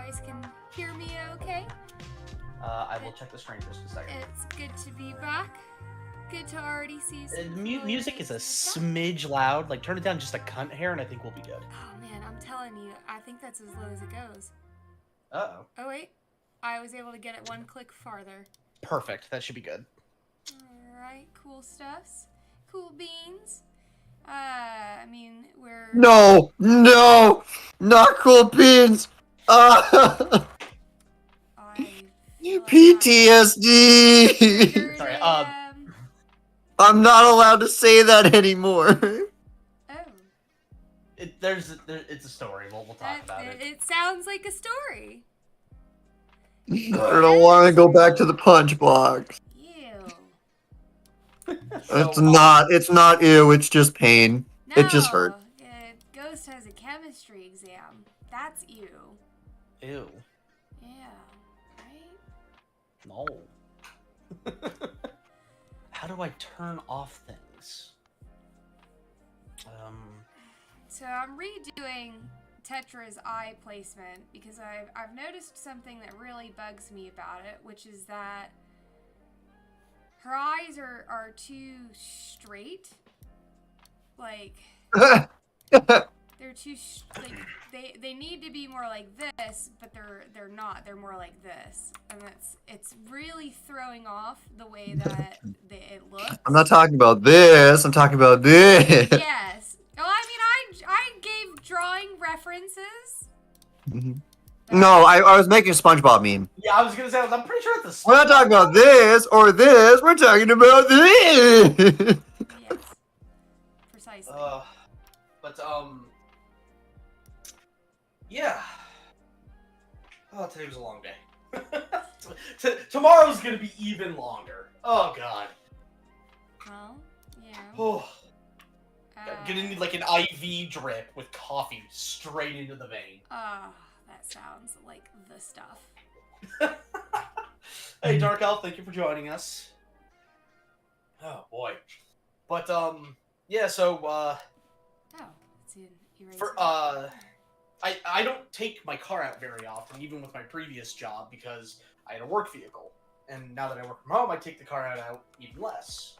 guys can hear me okay. I will check the stream just a second. It's good to be back. Good to already see some Music is a smidge loud. Like, turn it down just a cunt hair, and I think we'll be good. Oh man, I'm telling you, I think that's as low as it goes. Uh-oh. Oh wait, I was able to get it one click farther. Perfect. That should be good. Alright, cool stuffs. Cool beans. I mean, we're... No! Not cool beans! PTSD! Sorry, I'm not allowed to say that anymore. Oh. It's a story. We'll talk about it. It sounds like a story. I don't want to go back to the punch box. Ew. It's not ew, it's just pain. No, It just hurt. Ghost has a chemistry exam. That's ew. Ew. Yeah, right? No. How do I turn off things? So I'm redoing Tetra's eye placement because I've noticed something that really bugs me about it, which is that her eyes are too straight. Like they're too they need to be more like this, but they're not. They're more like this, and it's really throwing off the way that it looks. I'm not talking about this, I'm talking about this. Yes. Well, I mean, I gave drawing references. No, I was making a SpongeBob meme. Yeah, I was gonna say, I'm pretty sure it's the. We're not talking about this or this, we're talking about this! Yes. Precisely. But, yeah. Oh, today was a long day. Tomorrow's gonna be even longer. Oh, God. Well, yeah. Oh. Gonna need, like, an IV drip with coffee straight into the vein. That sounds like the stuff. Hey, Dark Elf, thank you for joining us. Oh, boy. But, yeah, so, It's an eraser. for, I don't take my car out very often, even with my previous job, because I had a work vehicle. And now that I work from home, I take the car out even less.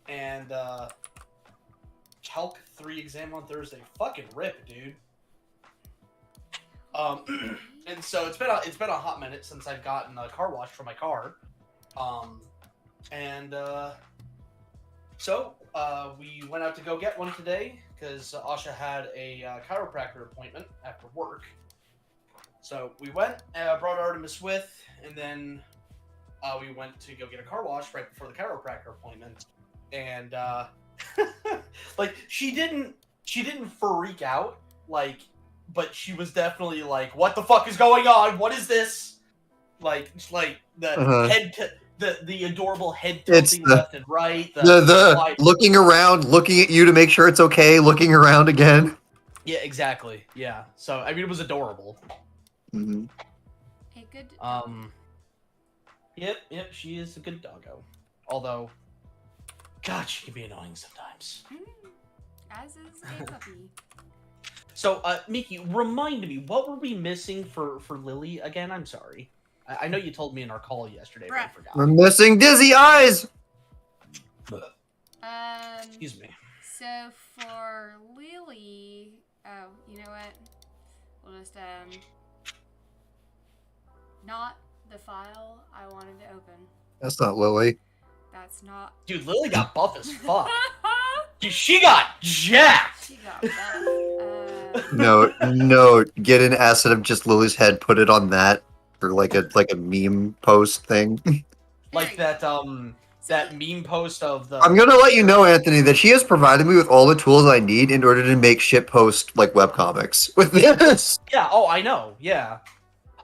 And, Chalk 3 exam on Thursday. Fucking rip, dude. And so it's been a hot minute since I've gotten a car wash for my car. So we went out to go get one today because Asha had a chiropractor appointment after work. So we went, brought Artemis with, and then we went to go get a car wash right before the chiropractor appointment. And like she didn't freak out, like, but she was definitely like, "What the fuck is going on? What is this?" Like the head, the adorable head tilting left and right. The looking around, looking at you to make sure it's okay, looking around again. Yeah, exactly. Yeah. So I mean, it was adorable. Mm-hmm. A good. Yep. She is a good doggo. Although, God, she can be annoying sometimes. As is a puppy. So, Miki, remind me, what were we missing for Lily again? I'm sorry. I know you told me in our call yesterday, but I forgot. We're missing dizzy eyes! Excuse me. So for Lily, oh, you know what? We'll just not the file I wanted to open. That's not Lily. That's not. Dude, Lily got buff as fuck. Dude, she got jacked. She got buff. No, get an asset of just Lily's head, put it on that for like a meme post thing. Like that meme post of the. I'm gonna let you know, Anthony, that she has provided me with all the tools I need in order to make shit post like webcomics with this. Yeah. Oh, I know. Yeah.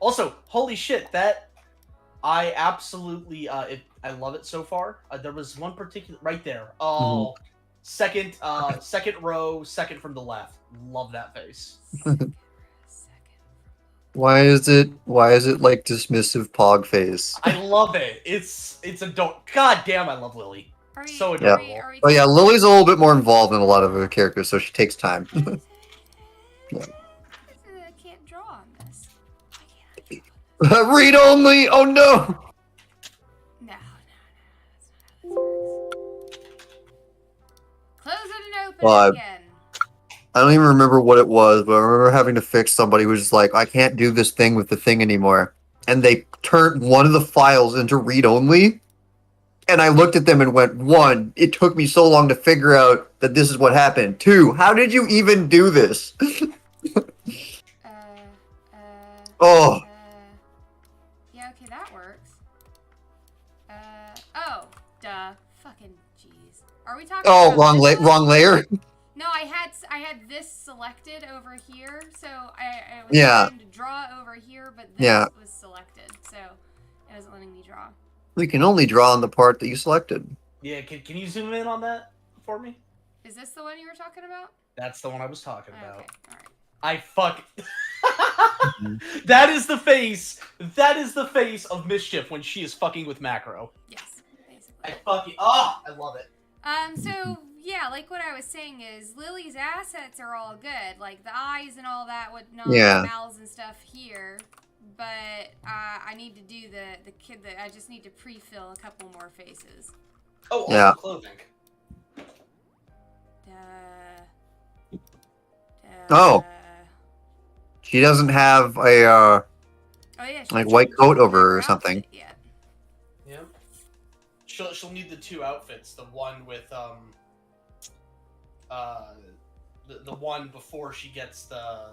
Also, holy shit, that I absolutely I love it so far. There was one particular right there. Oh. Second row, second from the left. Love that face. Why is it like dismissive pog face? I love it. It's adorable. God damn, I love Lily. So adorable. Oh yeah, Lily's a little bit more involved in a lot of her characters, so she takes time. I can't draw on this. Read only. Oh no. No. That's not how this works. Close it and open Well, it again. I don't even remember what it was, but I remember having to fix somebody who was just like, I can't do this thing with the thing anymore. And they turned one of the files into read only. And I looked at them and went, one, it took me so long to figure out that this is what happened. Two, how did you even do this? Oh, Yeah, okay, that works. Oh, duh. Fucking jeez. Are we talking oh, about this one? wrong layer. No, I had this selected over here, so I was Yeah. trying to draw over here, but this Yeah. was selected, so it wasn't letting me draw. We can only draw on the part that you selected. Yeah, can you zoom in on that for me? Is this the one you were talking about? That's the one I was talking Okay, about. alright. I fuck. That is the face. That is the face of Mischief when she is fucking with Macro. Yes, basically. I fucking. Oh, I love it. So, yeah, like what I was saying is, Lily's assets are all good. Like, the eyes and all that, Yeah. mouths and stuff here. But, I need to do the kid that, I just need to pre-fill a couple more faces. Oh, also Yeah. clothing. Oh. She doesn't have a, Oh, yeah, like, white coat over her or something. Yeah. Yeah. She'll need the two outfits. The one with the one before she gets the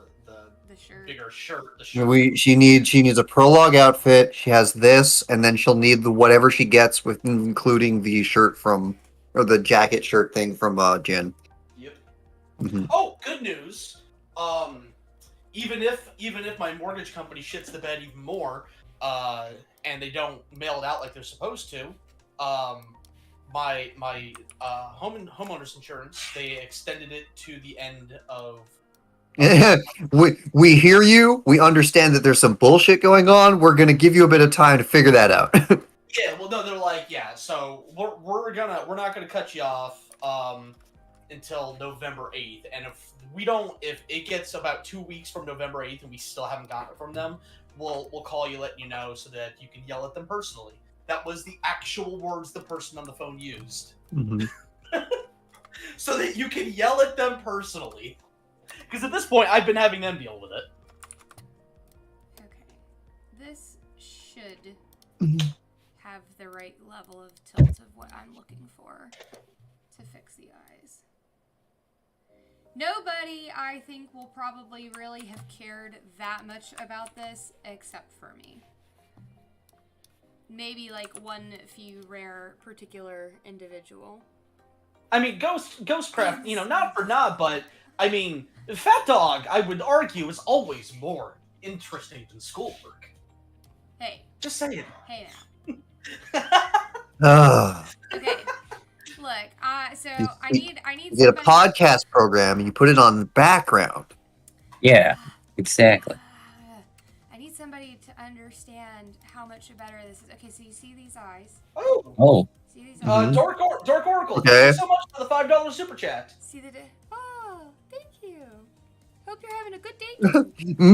shirt. bigger shirt. The shirt. She needs a prologue outfit. She has this, and then she'll need the whatever she gets with including the shirt from, or the jacket shirt thing from Jin. Yep. Mhm. Oh, good news. Even if my mortgage company shits the bed even more, and they don't mail it out like they're supposed to, my homeowners insurance, they extended it to the end of. We hear you. We understand that there's some bullshit going on. We're gonna give you a bit of time to figure that out. Yeah, well, no, they're like, yeah. So we're not gonna cut you off until November 8th, and if it gets about 2 weeks from November 8th and we still haven't gotten it from them, we'll call you, let you know, so that you can yell at them personally. That was the actual words the person on the phone used. Mhm. So that you can yell at them personally. Because at this point, I've been having them deal with it. Okay. This should Mhm. have the right level of tilt of what I'm looking for to fix the eyes. Nobody, I think, will probably really have cared that much about this except for me. Maybe like one few rare particular individual. I mean, Ghostcraft, not for not, but I mean, Phatdog, I would argue, is always more interesting than schoolwork. Hey. Just saying. Hey now. Ah. Okay. Look, so I need You get a somebody- podcast program and you put it on the background. Yeah, exactly. I need somebody to understand how much better this is. Okay, so you see these eyes? Oh, See these eyes? Dark Oracle, Okay. thank you so much for the $5 super chat. See the oh, thank you. Hope you're having a good day.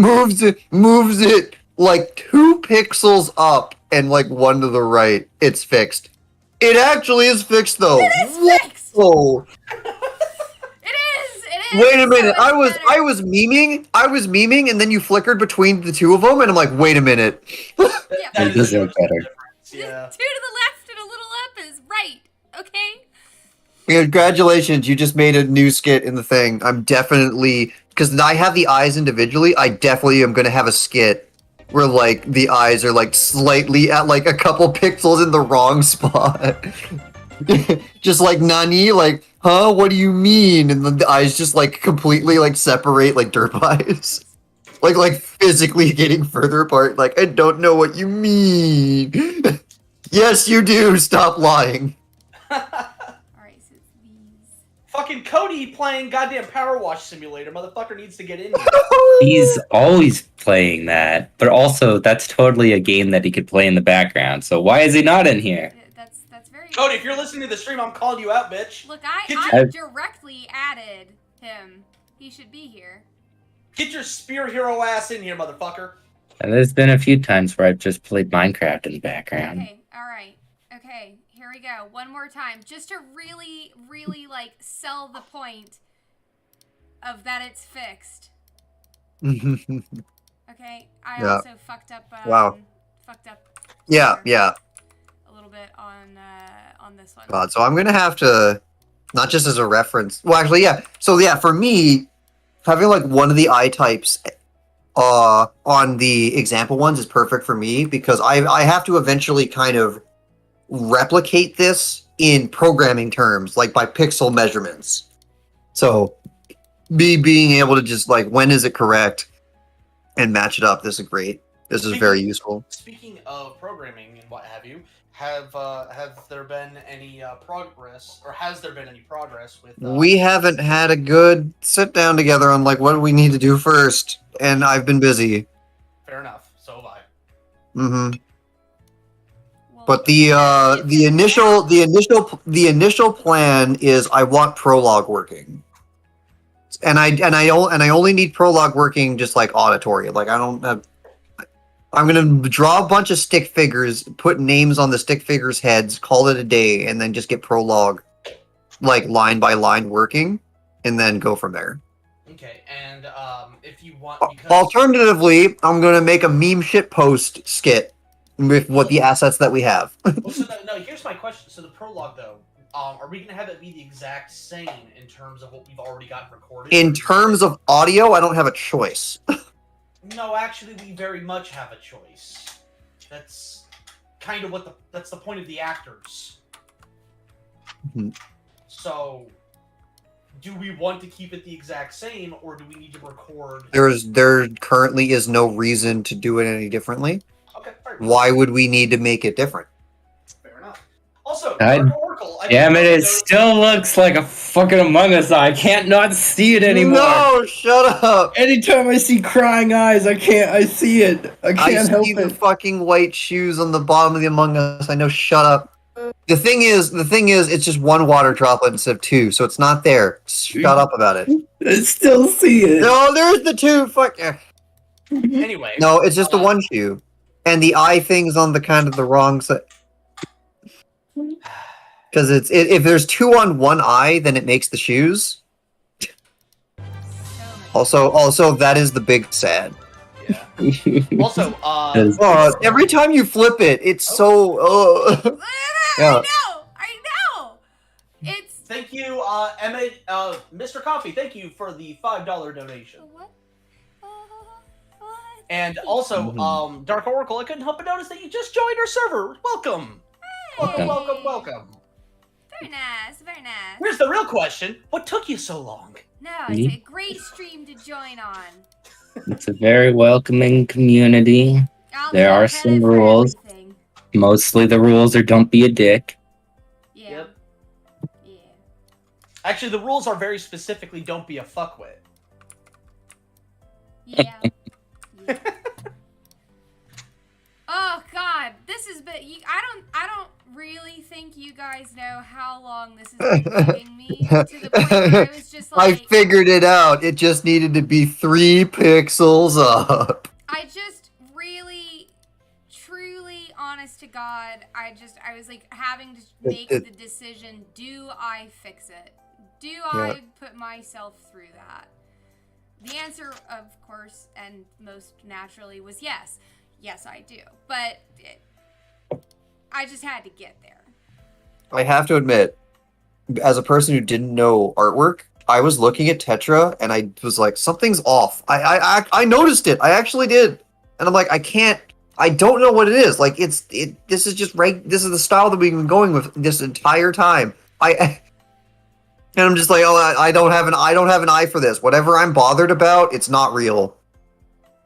moves it like 2 pixels up and like 1 to the right. It's fixed. It actually is fixed though. It is fixed. Whoa. It is. Wait a minute. So I much was better. memeing and then you flickered between the two of them and I'm like, "Wait a minute." Yeah. That It does is look better. Yeah. 2 to the left and a little up is right. Okay. Congratulations, you just made a new skit in the thing. I'm definitely, because I have the eyes individually, I definitely am going to have a skit where, like, the eyes are, like, slightly at, like, a couple pixels in the wrong spot. Just like, Nani, like, huh, what do you mean? And then the eyes just, like, completely, like, separate, like, derp eyes. Like, physically getting further apart. Like, I don't know what you mean. Yes, you do. Stop lying. Alright, so it's these. Fucking Cody playing goddamn Power Wash Simulator. Motherfucker needs to get in here. he's always playing that, but also that's totally a game that he could play in the background. So why is he not in here? That's very Cody, if you're listening to the stream, I'm calling you out, bitch. Look, Get I your- directly added him. He should be here. Get your spear hero ass in here, motherfucker. And there's been a few times where I've just played Minecraft in the background. Okay, alright. Okay, here we go. One more time. Just to really, really, like, sell the point of that it's fixed. Okay, I Yeah. also fucked up, Wow. here Yeah. a little bit on this one. God, so I'm gonna have to, not just as a reference. Well, actually, yeah. So yeah, for me, having like one of the eye types, on the example ones is perfect for me because I have to eventually kind of replicate this in programming terms, like by pixel measurements. So, being able to just like when is it correct, and match it up. This is great. This is very useful. Speaking of programming and what have you, have there been any progress, or has there been any progress with? We haven't had a good sit down together on like what do we need to do first, and I've been busy. Fair enough. So have I. Mm-hmm. Well, But the initial plan is I want Prologue working, and I only need Prologue working just like auditory. Like I don't have. I'm gonna draw a bunch of stick figures, put names on the stick figures' heads, call it a day, and then just get Prologue, like line by line working, and then go from there. Okay, and if you want, because Alternatively, I'm gonna make a meme shit post skit with what the assets that we have. well, so no, here's my question. So the prologue, though, are we gonna have it be the exact same in terms of what we've already got recorded? In terms of audio, I don't have a choice. No, actually, we very much have a choice. That's kind of that's the point of the actors. Mhm. So, do we want to keep it the exact same, or do we need to record? There currently is no reason to do it any differently. Okay, fair enough. Why would we need to make it different? Fair enough. Also, I- Dark Oracle. Damn it, it still looks like a fucking Among Us eye. I can't not see it anymore. No, shut up. Anytime I see crying eyes, I see it. I can't help see the it. fucking white shoes on the bottom of the Among Us. I know, shut up. The thing is, it's just one water droplet instead of two, so it's not there. Shut up about it. I still see it. No, there's the two. Fuck. Anyway. No, it's just the one shoe, and the eye thing's on the kind of the wrong side. Because if there's two on one eye, then it makes the shoes. Also, that is the big sad. Yeah. Also, Every time you flip it, it's so. Yeah. I know. It's thank you, Emma, Mr. Coffee. Thank you for the $5 donation. what? And also, Dark Oracle, I couldn't help but notice that you just joined our server. Welcome. Hey. Welcome. Very nice, very nice. Here's the real question: what took you so long? No, it's a great stream to join on. It's a very welcoming community. There are some rules. Everything. Mostly the rules are don't be a dick. Yeah. Yep. Yeah. Actually, the rules are very specifically don't be a fuckwit. Yeah. Yeah. Oh God, this has been. I don't really think you guys know how long this has been taking me to the point where I was just I like. figured it out. It just needed to be 3 pixels up. I just really, truly, honest to God, I was like having to make the decision: do I fix it? Do I put myself through that? The answer, of course, and most naturally, was yes. Yes, I do. But I just had to get there. I have to admit, as a person who didn't know artwork, I was looking at Tetra and I was like, something's off. I noticed it. I actually did. And I'm like, I don't know what it is. Like this is just right. This is the style that we've been going with this entire time. And I'm just like, oh, I don't have an eye for this. Whatever I'm bothered about, it's not real.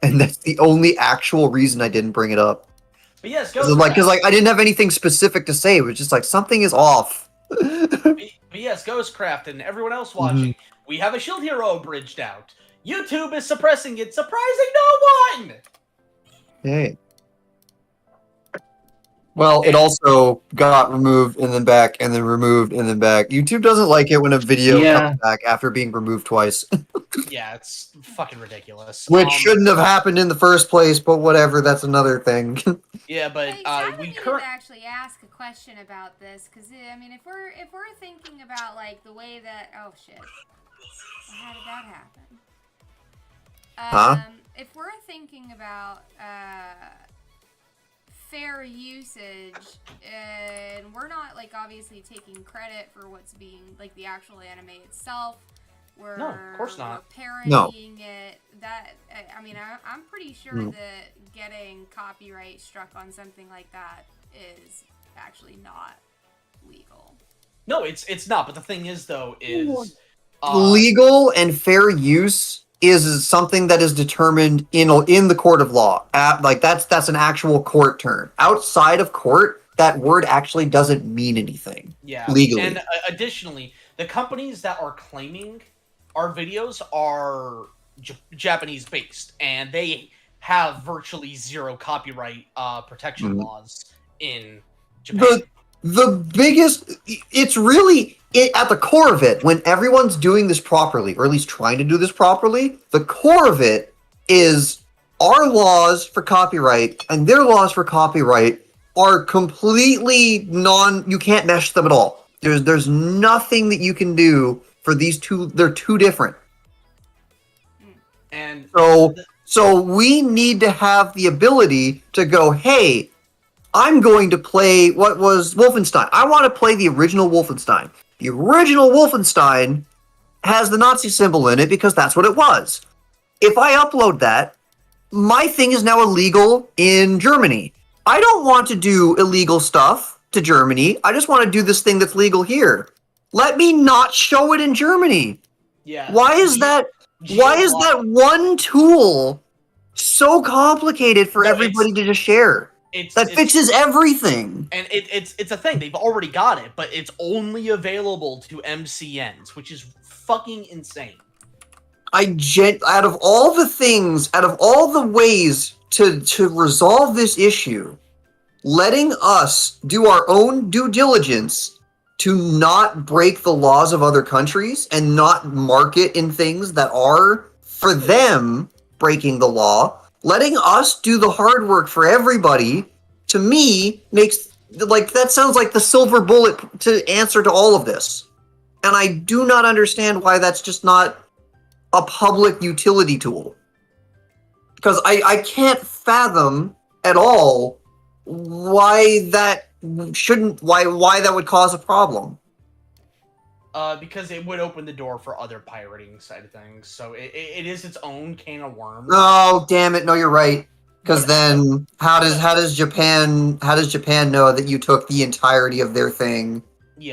And that's the only actual reason I didn't bring it up. But yes, Because I didn't have anything specific to say. It was just like something is off. But yes, Ghostcraft and everyone else watching, we have a Shield Hero bridged out. YouTube is suppressing it, surprising no one! Hey. Well, it also got removed and then back and then removed and then back. YouTube doesn't like it when a video comes back after being removed twice. Yeah, it's fucking ridiculous. Which shouldn't have happened in the first place, but whatever, that's another thing. Yeah, but Hey, so I we needed to actually ask a question about this, because I mean, if we're thinking about like the way that how did that happen? Huh? If we're thinking about fair usage, and we're not like obviously taking credit for what's being like the actual anime itself. No, of course not. We're parodying it. That I mean, I'm pretty sure that getting copyright struck on something like that is actually not legal. No, it's not. But the thing is, though, is Legal and fair use is something that is determined in the court of law. Like that's an actual court term. Outside of court, that word actually doesn't mean anything. Yeah, legally. And additionally, the companies that are claiming our videos are Japanese based, and they have virtually zero copyright protection laws in Japan. The biggest, it's really at the core of it, when everyone's doing this properly, or at least trying to do this properly, the core of it is our laws for copyright and their laws for copyright are completely you can't mesh them at all. There's nothing that you can do for these two. They're too different. And so we need to have the ability to go, hey, I'm going to play what was Wolfenstein. I want to play the original Wolfenstein. The original Wolfenstein has the Nazi symbol in it because that's what it was. If I upload that, my thing is now illegal in Germany. I don't want to do illegal stuff to Germany. I just want to do this thing that's legal here. Let me not show it in Germany. Yeah. Why is that one tool so complicated for everybody to just share? That fixes everything. And it's a thing. They've already got it, but it's only available to MCNs, which is fucking insane. Out of all the ways to resolve this issue, letting us do our own due diligence to not break the laws of other countries and not market in things that are, for them, breaking the law, letting us do the hard work for everybody, to me, that sounds like the silver bullet to answer to all of this. And I do not understand why that's just not a public utility tool. Because I can't fathom at all why that would cause a problem. Because it would open the door for other pirating side of things. So it is its own can of worms. Oh, damn it! No, you're right. Because then, how does Japan know that you took the entirety of their thing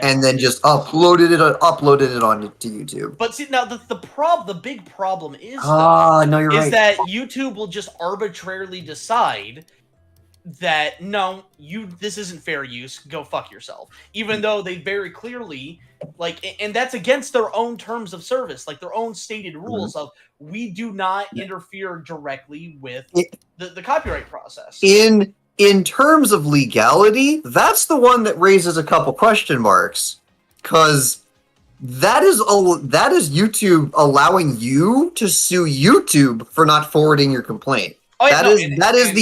and then just uploaded it onto YouTube? But see, now the big problem is that YouTube will just arbitrarily decide that no, this isn't fair use. Go fuck yourself. Even though they very clearly and that's against their own terms of service, like their own stated rules of we do not interfere directly with the copyright process. In terms of legality, that's the one that raises a couple question marks, because that is YouTube allowing you to sue YouTube for not forwarding your complaint. That is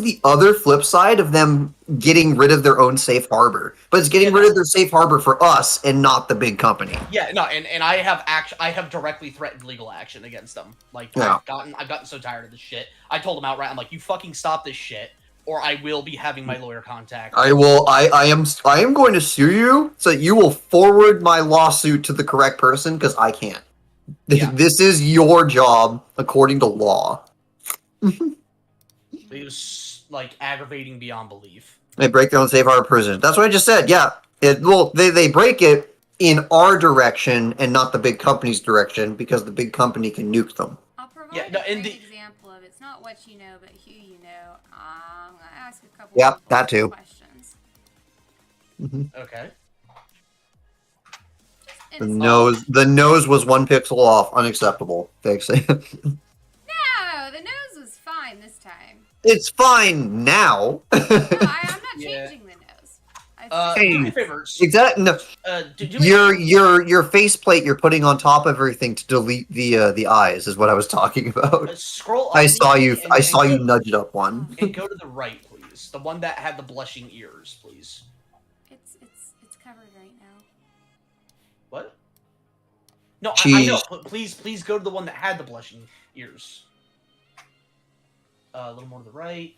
the other flip side of them getting rid of their own safe harbor. But it's getting rid of their safe harbor for us and not the big company. Yeah, no, and I have directly threatened legal action against them. I've gotten so tired of this shit. I told them outright, I'm like, you fucking stop this shit, or I will be having my lawyer contact. I am going to sue you so that you will forward my lawsuit to the correct person, because I can't. Yeah. This is your job according to law. It was aggravating beyond belief. They break their own safe harbor provision. That's what I just said. Yeah. They break it in our direction and not the big company's direction, because the big company can nuke them. I'll provide a great example of it's not what you know, but who you know. I'm gonna ask a couple. Yep, that too. Questions. Okay. The nose was 1 pixel off. Unacceptable. Fix it. No, the nose was fine this time. It's fine now. No, I'm not changing the nose. It's Do me a Hey. favor. Exactly. No, Do me your faceplate you're putting on top of everything to delete the eyes is what I was talking about. scroll up. I saw you. Miki, I saw you go, nudge it up one. and go to the right, please. The one that had the blushing ears, please. It's covered right now. What? No, I Jeez. know. Please go to the one that had the blushing ears. A little more to the right.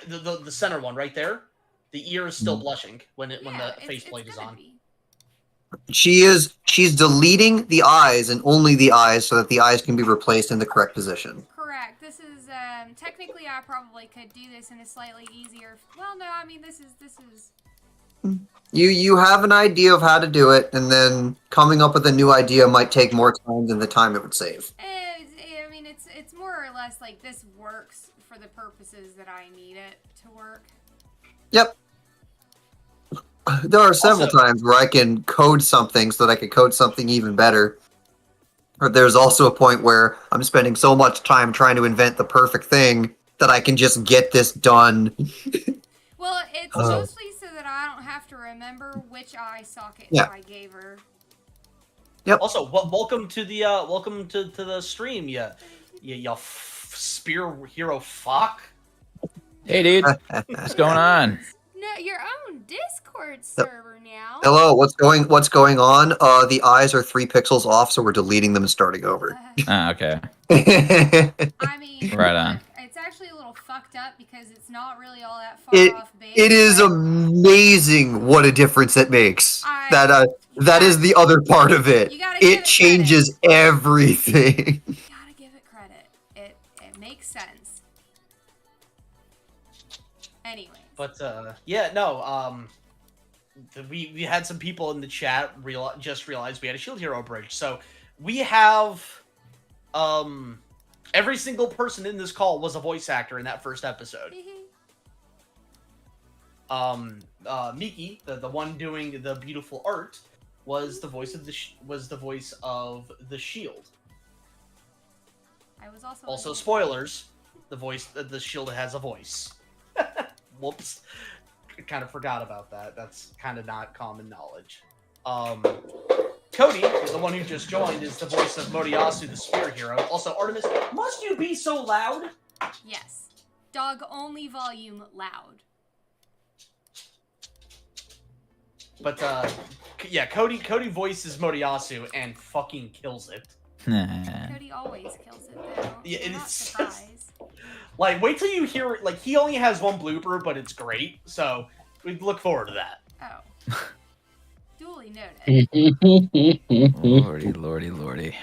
The center one right there. The ear is still blushing when the faceplate is on. She's deleting the eyes and only the eyes so that the eyes can be replaced in the correct position. Correct. This is technically I probably could do this in a slightly easier. Well, no, I mean this is. You have an idea of how to do it, and then coming up with a new idea might take more time than the time it would save. I mean it's more or less like this works for the purposes that I need it to work. Yep. There are several Also- times where I can code something so that I can code something even better. Or there's also a point where I'm spending so much time trying to invent the perfect thing that I can just get this done. Well, it's mostly so that I don't have to remember which eye socket Yeah. I gave her. Also, welcome to the stream, you spear hero fuck. Hey, dude. What's going on? No, your own Discord server now. Hello, what's going on? The eyes are 3 pixels off, so we're deleting them and starting over. Ah, okay. I mean, Right on. look, it's actually a little fucked up because it's not really all that far It- off base. It is but amazing what a difference it makes. I- That is the other part of it. You gotta give It changes everything. You gotta give it credit. It makes sense. Anyway. But yeah, no. We had some people in the chat just realized we had a Shield Hero bridge. So we have every single person in this call was a voice actor in that first episode. Miki, the one doing the beautiful art, was the voice of the Shield. I was Also, spoilers: the Shield has a voice. Whoops, kind of forgot about that. That's kind of not common knowledge. Cody, the one who just joined, is the voice of Moriyasu, the Spear Hero. Also, Artemis, must you be so loud? Yes. Dog only volume loud. But yeah, Cody voices Moriyasu and fucking kills it. Nah. Cody always kills it though. Yeah, I'm it not is- surprised. Like, wait till you hear it. Like, he only has one blooper, but it's great. So we look forward to that. Oh. Duly noted. Lordy, lordy, lordy.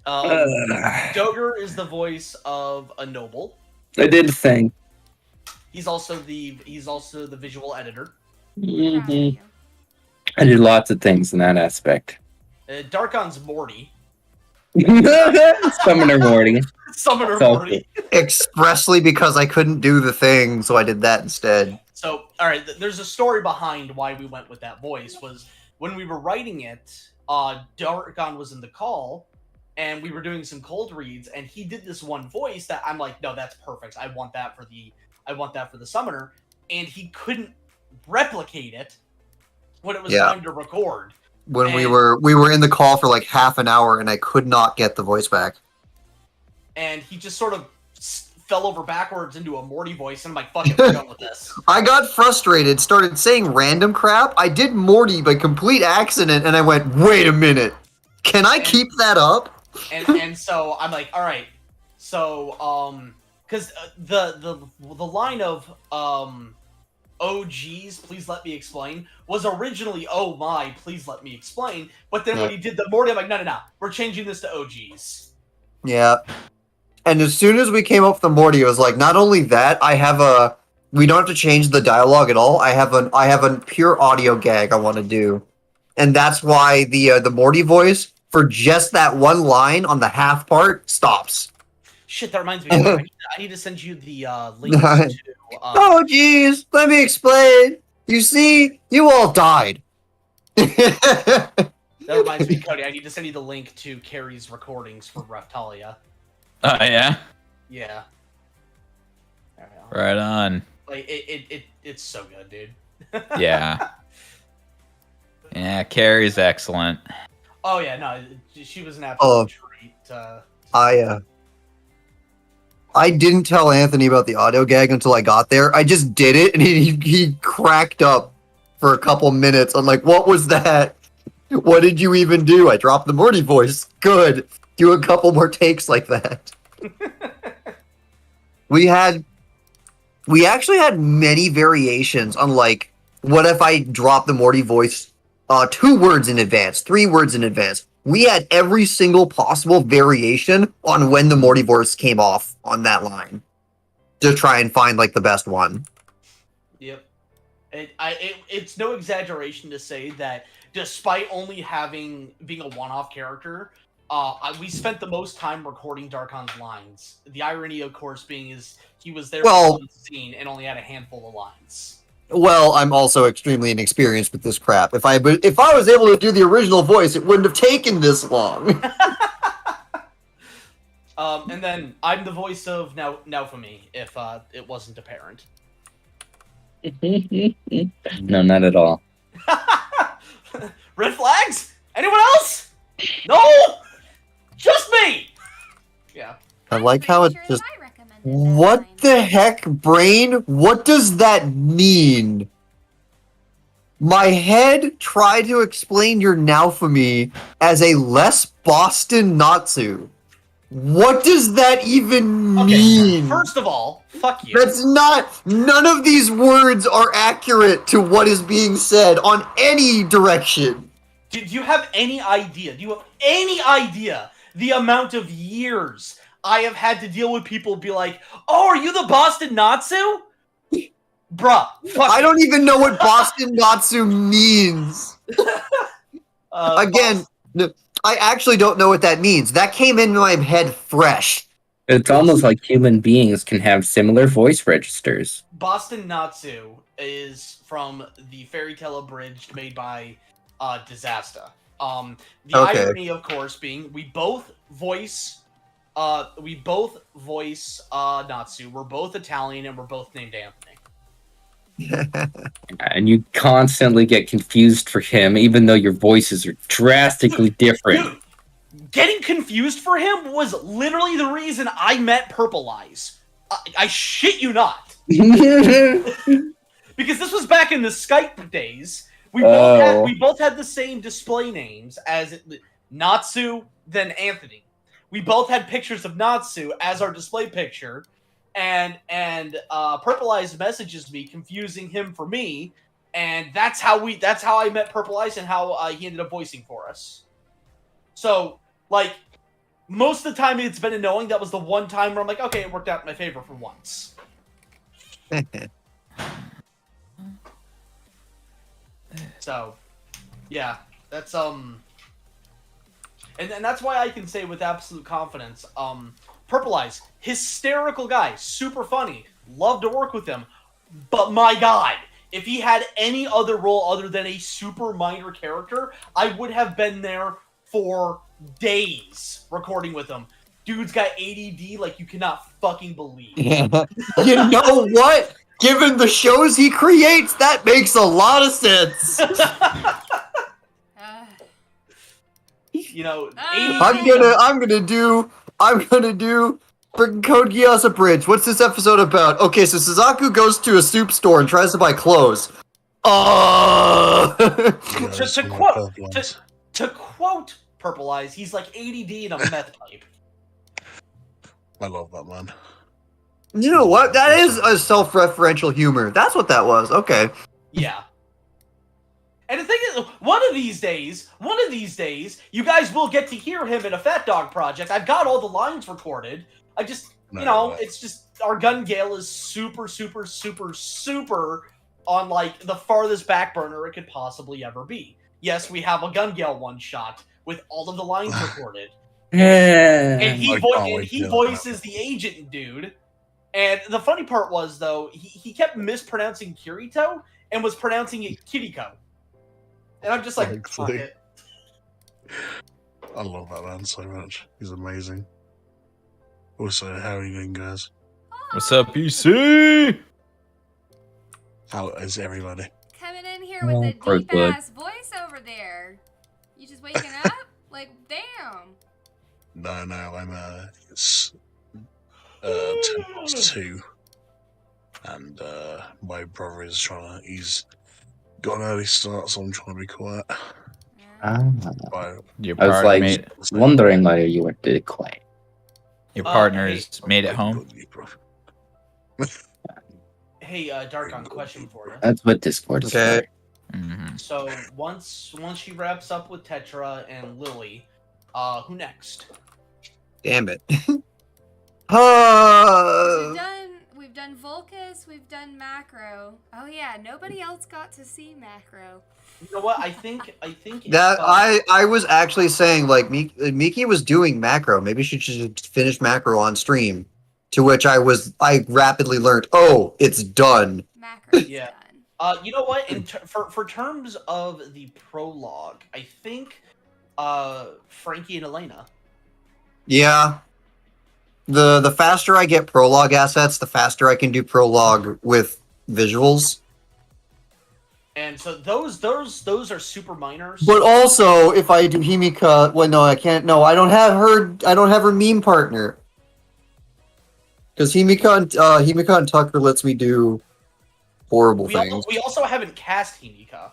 Doger is the voice of a noble. I did a thing. He's also the visual editor. Proud of Mhm. you. I did lots of things in that aspect. Darkon's Morty. Summoner Morty. Summoner Felt Morty. Expressly because I couldn't do the thing, so I did that instead. So, all right, there's a story behind why we went with that voice. Was when we were writing it, Darkon was in the call, and we were doing some cold reads, and he did this one voice that I'm like, no, that's perfect. I want that for the summoner, and he couldn't replicate it when it was time to record. When we were in the call for like half an hour, and I could not get the voice back. And he just sort of fell over backwards into a Morty voice, and I'm like, fuck it, we're done with this. I got frustrated, started saying random crap. I did Morty by complete accident, and I went, wait a minute. Can I keep that up? And so I'm like, all right. So, because the line of, oh geez, please let me explain, was originally, oh my, please let me explain. But then when he did the Morty, I'm like, no, we're changing this to oh geez. Yeah. And as soon as we came up with the Morty, it was like, not only that, we don't have to change the dialogue at all. I have a pure audio gag I want to do. And that's why the Morty voice, for just that one line on the half part, stops. Shit, that reminds me. I need to send you the link to... Oh, geez, let me explain. You see, you all died. That reminds me, Cody, I need to send you the link to Carrie's recordings for Raftalia. Oh, yeah? Yeah. Alright, Right on. Like it's so good, dude. Yeah. Yeah, Carrie's excellent. Oh yeah, no, she was an Oh, absolute treat. I didn't tell Anthony about the audio gag until I got there. I just did it, and he cracked up for a couple minutes. I'm like, what was that? What did you even do? I dropped the Morty voice. Good. Do a couple more takes like that. We actually had many variations on like, what if I drop the Morty voice 2 words in advance, 3 words in advance. We had every single possible variation on when the Morty voice came off on that line to try and find like the best one. Yep. It's no exaggeration to say that despite only being a one-off character, we spent the most time recording Darkon's lines. The irony, of course, being is he was there for one scene and only had a handful of lines. Well, I'm also extremely inexperienced with this crap. If I was able to do the original voice, it wouldn't have taken this long. And then I'm the voice of now for me, if it wasn't apparent. No, not at all. Red flags? Anyone else? No, just me. Yeah. I like how it Pretty just. sure that I recommended that What line. the heck, brain? What does that mean? My head tried to explain your Naofumi as a less Boston Natsu. What does that even mean? First of all, fuck you. That's not. None of these words are accurate to what is being said on any direction. Do you have any idea? Do you have any idea the amount of years I have had to deal with people be like, "Oh, are you the Boston Natsu?" Bruh, fuck I don't even know what Boston Natsu means. Again, I actually don't know what that means. That came into my head fresh. It's almost like human beings can have similar voice registers. Boston Natsu is from the fairy tale abridged made by Disaster. The irony, of course, being we both voice Natsu. We're both Italian and we're both named Anthony. And you constantly get confused for him, even though your voices are drastically different. Dude, getting confused for him was literally the reason I met Purple Eyes. I shit you not. Because this was back in the Skype days. We both had the same display names as Natsu, then Anthony. We both had pictures of Natsu as our display picture, and Purple Eyes messages me, confusing him for me, and that's how I met Purple Eyes and how he ended up voicing for us. So, like, most of the time it's been annoying. That was the one time where I'm like, okay, it worked out in my favor for once. So, yeah, that's and that's why I can say with absolute confidence, Purple Eyes, hysterical guy, super funny, love to work with him, but my god, if he had any other role other than a super minor character, I would have been there for days recording with him. Dude's got ADD like you cannot fucking believe. You know what? Given the shows he creates, that makes a lot of sense. You know, I'm gonna do freaking Code Geass Abridged. What's this episode about? Okay, so Suzaku goes to a soup store and tries to buy clothes. To quote Purple Eyes, he's like ADD and a meth type. I love that man. You know what? That is a self-referential humor. That's what that was. Okay. Yeah. And the thing is, one of these days, you guys will get to hear him in a Phatdog project. I've got all the lines recorded. I just, it's just, our gun gale is super, super, super, super on, like, the farthest back burner it could possibly ever be. Yes, we have a gun gale one-shot with all of the lines recorded. And he voices the agent dude. And the funny part was, though, he kept mispronouncing Kirito and was pronouncing it Kiriko. And I'm just like, fuck it. I love that man so much. He's amazing. Also, how are you doing, guys? What's up, PC? How is everybody? Coming in here with a pretty deep good. ass voice over there. You just waking up? Like, damn. No, I'm it's 2, and my brother is he's got an early start, so I'm trying to be quiet. But Your I was like mate, wondering why you were too quiet. your partner's made it I've home. got you, bro. Hey, Darkon, question for you. That's what Discord is Okay. for. Mm-hmm. So once she wraps up with Tetra and Lily, who next? Damn it. We've done Volcus, we've done Macro. Oh yeah, nobody else got to see Macro. You know what? I think That I was actually saying like Miki was doing macro. Maybe she should just finish macro on stream. To which I rapidly learned, oh, it's done. Macro's Yeah. done. You know what? For terms of the prologue, I think Frankie and Elena. Yeah. The faster I get prologue assets, the faster I can do prologue with visuals. And so those are super minor. But also, if I do Himika, well, no, I can't. No, I don't have her meme partner. Because Himika and Tucker lets me do horrible things. We also haven't cast Himika.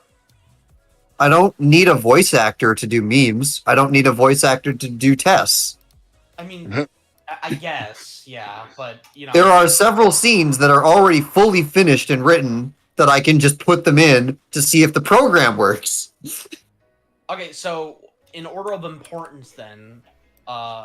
I don't need a voice actor to do memes. I don't need a voice actor to do tests. I mean, I guess, yeah, but you know, There are several scenes that are already fully finished and written that I can just put them in to see if the program works. Okay, so in order of importance, then.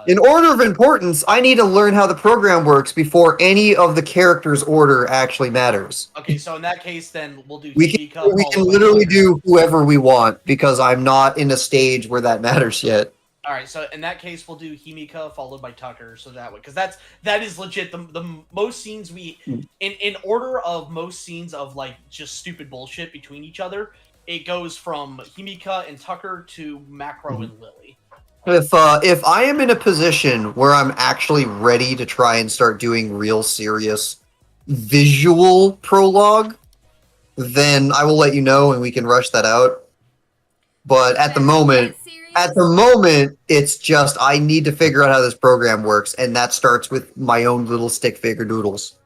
In order of importance, I need to learn how the program works before any of the characters' order actually matters. Okay, so in that case, then we'll do We Himika. can literally do whoever we want because I'm not in a stage where that matters yet. All right, so in that case, we'll do Himika followed by Tucker, so that way, because that is legit. The most scenes we in order of most scenes of like just stupid bullshit between each other, it goes from Himika and Tucker to Macro and Lily. If I am in a position where I'm actually ready to try and start doing real serious visual prologue, then I will let you know and we can rush that out. But at the moment, it's just I need to figure out how this program works, and that starts with my own little stick figure doodles.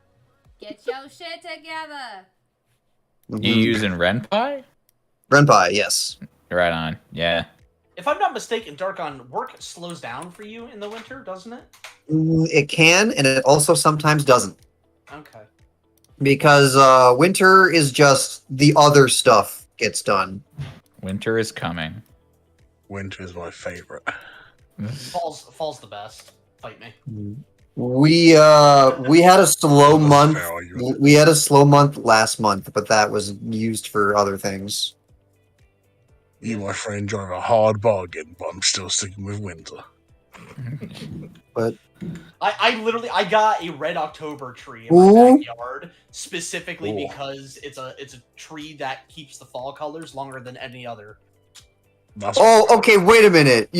Get your shit together. You using Renpy? Renpy, yes. Right on. Yeah. If I'm not mistaken, Darkon, work slows down for you in the winter, doesn't it? It can, and it also sometimes doesn't. Okay. Because winter is just the other stuff gets done. Winter is coming. Winter is my favorite. Fall's the best. Fight me. We had a slow month. Fair argument. We had a slow month last month, but that was used for other things. You, my friend, drive a hard bargain, but I'm still sticking with winter. But I got a red October tree in my backyard specifically Ooh. because it's a tree that keeps the fall colors longer than any other. That's okay, wait a minute.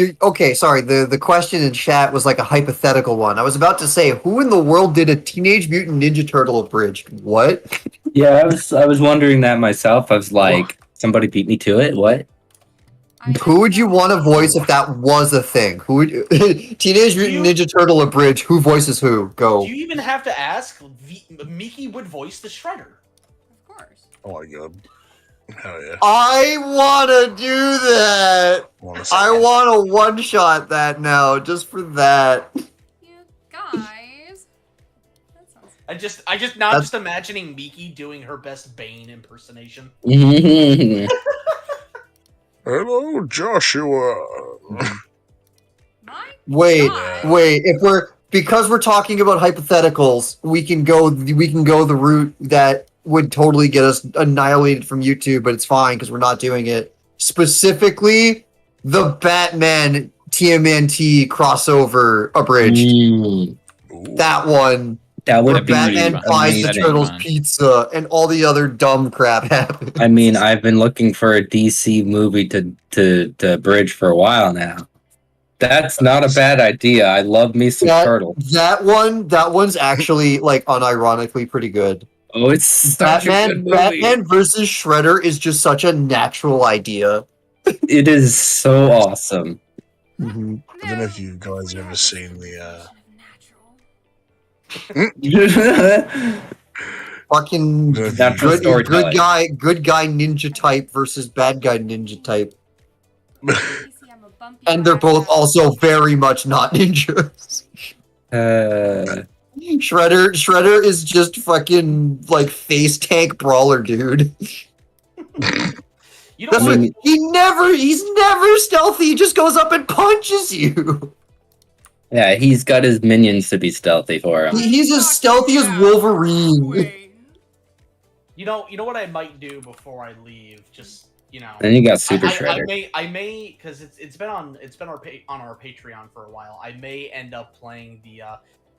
Sorry, the question in chat was like a hypothetical one. I was about to say, who in the world did a Teenage Mutant Ninja Turtle abridged? What? Yeah, I was wondering that myself. I was like, somebody beat me to it. What? Who would you want to voice if that was a thing? Who would Teenage Mutant Ninja Turtle abridged? Who voices who? Go. Do you even have to ask? Miki would voice the Shredder. Of course. Oh my god. Hell yeah. I want to do that. I want to one-shot that now, just for that. You guys. That sounds... I just now just imagining Miki doing her best Bane impersonation. Hello, Joshua. My Wait, God. because we're talking about hypotheticals, we can go the route that would totally get us annihilated from YouTube, but it's fine because we're not doing it. Specifically, the Batman TMNT crossover abridged. That one. That Where would be Batman buys the amazing. Turtles pizza and all the other dumb crap happens. I mean, I've been looking for a DC movie to bridge for a while now. That's not a bad idea. I love me some turtle. That one's actually like unironically pretty good. Oh, it's such a good movie. Batman versus Shredder is just such a natural idea. It is so awesome. Mm-hmm. I don't know if you guys have ever seen the Fucking Natural good storytelling. good guy ninja type versus bad guy ninja type. And they're both also very much not ninjas. Shredder is just fucking like face tank brawler, dude. You know That's what? what, he's never stealthy. He just goes up and punches you. Yeah, he's got his minions to be stealthy for him. He's as stealthy as Wolverine. You know what I might do before I leave? Just Then you got Super Shredder. I may because it's been on our Patreon for a while. I may end up playing the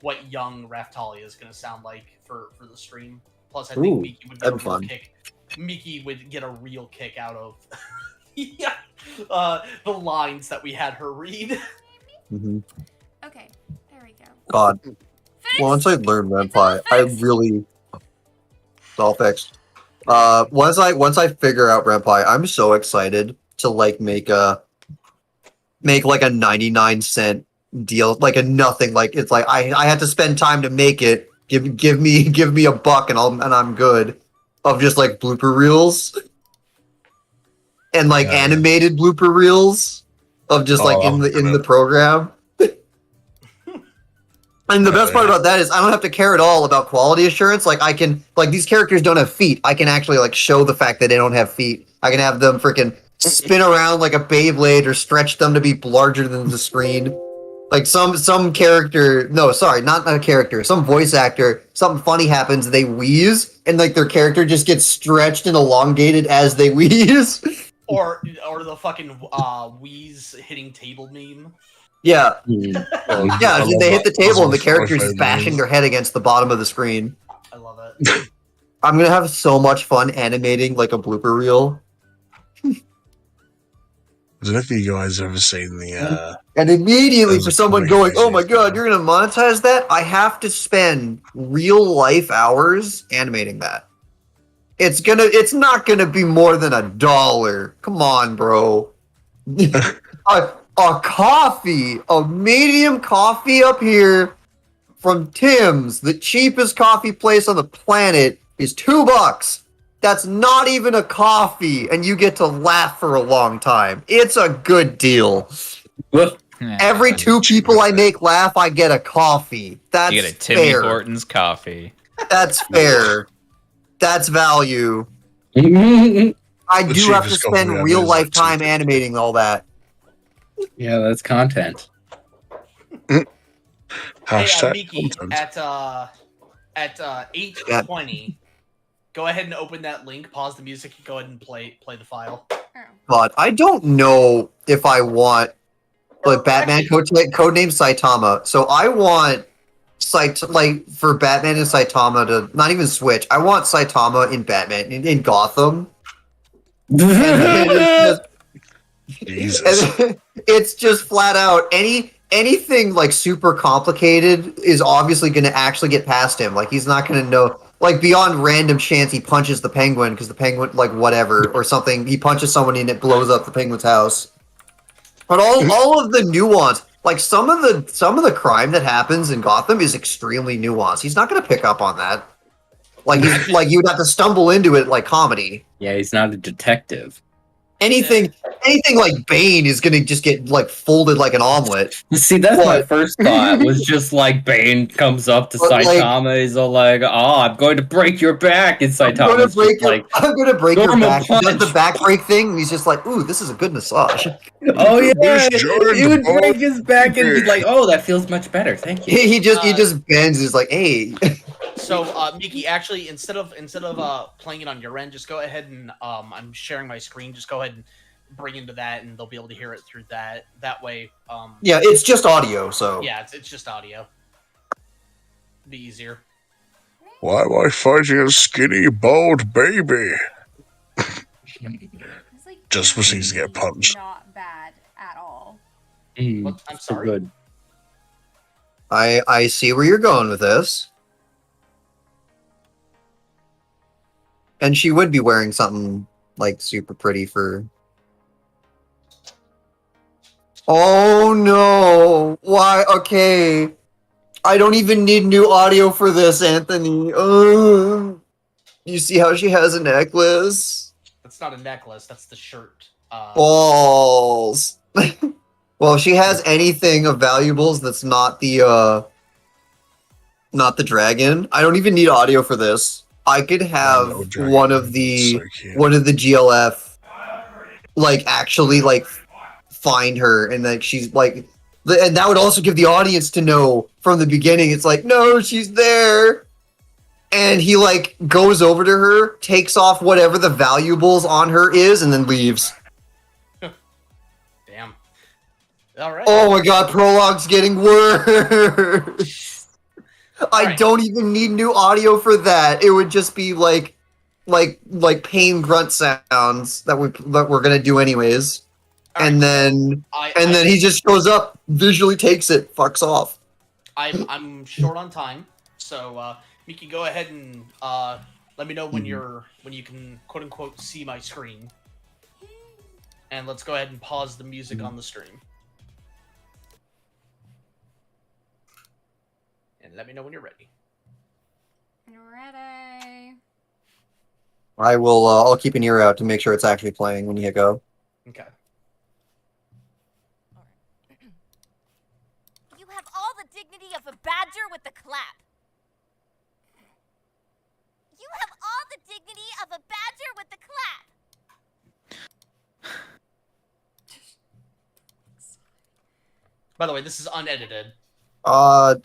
what young Raftalia is going to sound like for the stream. Plus, I think Miki would get a real kick. Miki would get a real kick out of the lines that we had her read. Mm-hmm. Okay, there we go. God. Fixed. Once I learn It's all Renpai, I fixed. really. It's all fixed. Once I figure out Renpai, I'm so excited to like make like a 99-cent deal, like a nothing. Like it's like I had to spend time to make it. Give me $1 and I'm good. Of just like blooper reels and like animated blooper reels of just like in the program. And the best part about that is I don't have to care at all about quality assurance. Like I can, like these characters don't have feet. I can actually like show the fact that they don't have feet. I can have them freaking spin around like a Beyblade or stretch them to be larger than the screen. Like some character, no, sorry, not a character, some voice actor, something funny happens, they wheeze, and like their character just gets stretched and elongated as they wheeze. Or the fucking wheeze hitting table meme. Yeah. Mm. Yeah, they hit the table and the That's character's my just bashing their head against the bottom of the screen. I love it. I'm gonna have so much fun animating like a blooper reel. I don't know if you guys have ever seen the And immediately Those for are someone great going, oh my visuals, god, man. you're gonna monetize that? I have to spend real life hours animating that. It's not gonna be more than $1. Come on, bro. a coffee, a medium coffee up here from Tim's, the cheapest coffee place on the planet, is $2. That's not even a coffee, and you get to laugh for a long time. It's a good deal. Every 2 people I make laugh, I get a coffee. That's You get a Timmy fair. Hortons coffee. That's fair. That's value. I The do have to cheapest coffee spend ever real is like lifetime $2.50. animating all that. Yeah, that's content. hashtag Miki, content. at 8:20, go ahead and open that link. Pause the music and go ahead and play the file. God, I don't know if I want like Batman codename Saitama. So I want for Batman and Saitama to not even switch. I want Saitama in Batman in Gotham. Jesus. And it's just flat out anything like super complicated is obviously going to actually get past him. Like he's not going to know. Like beyond random chance, he punches the penguin because the penguin, like whatever or something, he punches someone and it blows up the penguin's house. But all of the nuance, like some of the crime that happens in Gotham is extremely nuanced. He's not going to pick up on that. Like he's like you'd have to stumble into it like comedy. Yeah, he's not a detective. Anything like Bane is gonna just get like folded like an omelet. See, that's my What? first thought. Was just like Bane comes up to But, like- Saitama. He's all like, "Oh, I'm going to break your back," and I'm gonna Saitama's break just like, I'm gonna break your normal back. He does punch. the back break thing, and he's just like, "Ooh, this is a good massage." "Oh yeah," This giant he would break ball- his back and be like, "Oh, that feels much better, thank you." He just bends. He's like, "Hey." So, Miki, actually, instead of playing it on your end, just go ahead and I'm sharing my screen. Just go ahead and bring into that, and they'll be able to hear it through that. That way, Yeah, it's just audio, so. yeah, it's just audio. Be easier. Why am I fighting a skinny, bald baby? It's like Just proceeds to get punched. Not bad at all. What? I'm So sorry. good. I see where you're going with this. And she would be wearing something like super pretty for. Oh no! Why? Okay. I don't even need new audio for this, Anthony. You see how she has a necklace? That's not a necklace. That's the shirt. Balls. Well, if she has anything of valuables that's not the dragon, I don't even need audio for this. I could have little dragon. one of the So cute. GLF like actually like find her, and like she's like, and that would also give the audience to know from the beginning. It's like, no, she's there. And he like goes over to her, takes off whatever the valuables on her is, and then leaves. Damn. All right. Oh my god, prologue's getting worse. I Right. don't even need new audio for that. It would just be like pain grunt sounds that we're gonna do anyways. All And right, then he just shows up, visually takes it, fucks off. I'm short on time, so Miki, go ahead and let me know when you can quote unquote see my screen, and let's go ahead and pause the music on the stream. And let me know when you're ready. Ready. I will. I'll keep an ear out to make sure it's actually playing when you hit go. Okay. You have all the dignity of a badger with the clap. You have all the dignity of a badger with the clap. By the way, this is unedited. I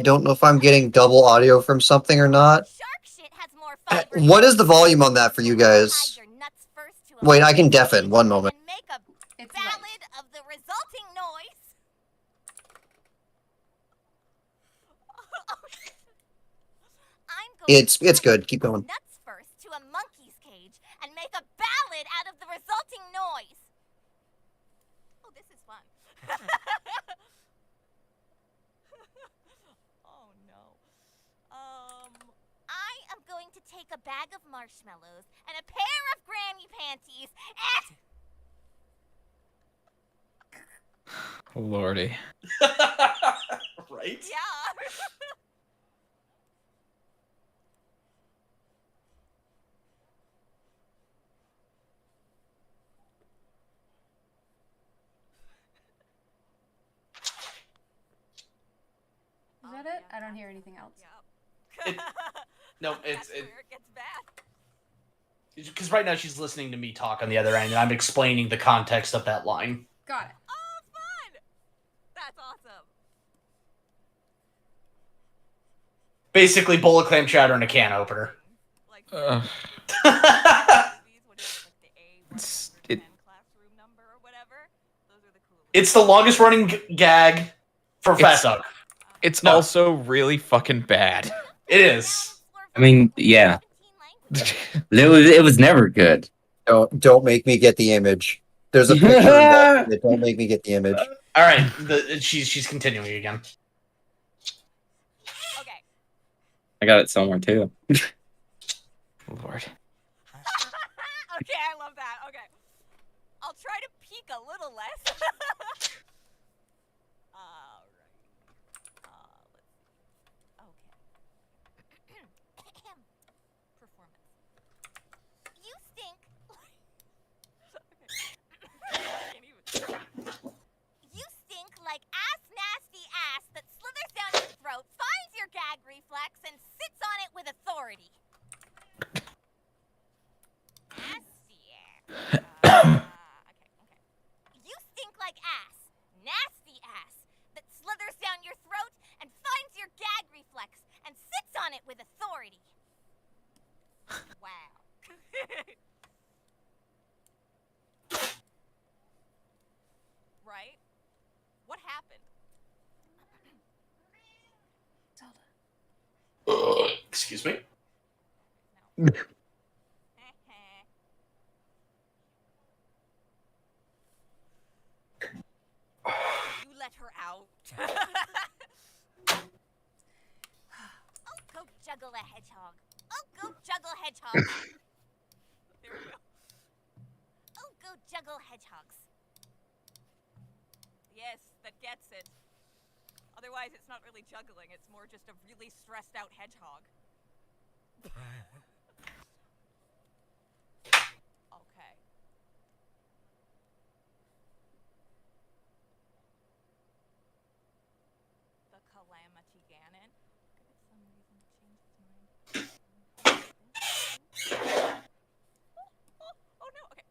don't know if I'm getting double audio from something or not. Shark shit has more fiber. What is the volume on that for you guys? Wait, I can deafen. One moment. And make a It's ballad of the resulting noise. I'm going It's good. Keep going. nuts first to a monkey's cage and make a ballad out of the resulting noise. Oh, this is fun. Oh no. I am going to take a bag of marshmallows and a pair of granny panties and Lordy. Right? yeah. Is that it? I don't hear anything else. It- no, it's That's where it gets bad. because right now she's listening to me talk on the other end, and I'm explaining the context of that line. Got it. Oh, fun! That's awesome. Basically, bowl of clam chowder and a can opener. Like Ugh. movies, what is it, like the It's- A110 it- classroom number or whatever? Those are the coolest. It's the longest running gag for It's- Phatdog. It's No. also really fucking bad. It is. I mean, yeah. It was never good. Don't make me get the image. There's a picture involved in it. Don't make me get the image. All right, she's continuing again. Okay. I got it somewhere too. Lord. Okay, I love that. Okay. I'll try to peek a little less. Alright. Let's see. Okay. Performance. You stink. Okay. I can't even. You stink like ass nasty ass that slithers down your throat, finds your gag reflex, and sits on it with authority. Nasty ass. Okay. You stink like ass. Nasty ass. That slithers down your throat and finds your gag reflex and sits on it with authority. Wow. Right? What happened? Excuse me. No. hedgehog. Oh, go juggle hedgehogs. There we go. Oh, go juggle hedgehogs. Yes, that gets it. Otherwise, it's not really juggling. It's more just a really stressed out hedgehog. Okay. The Calamity Ganon. Give it some reason to change its mind. Oh no, okay.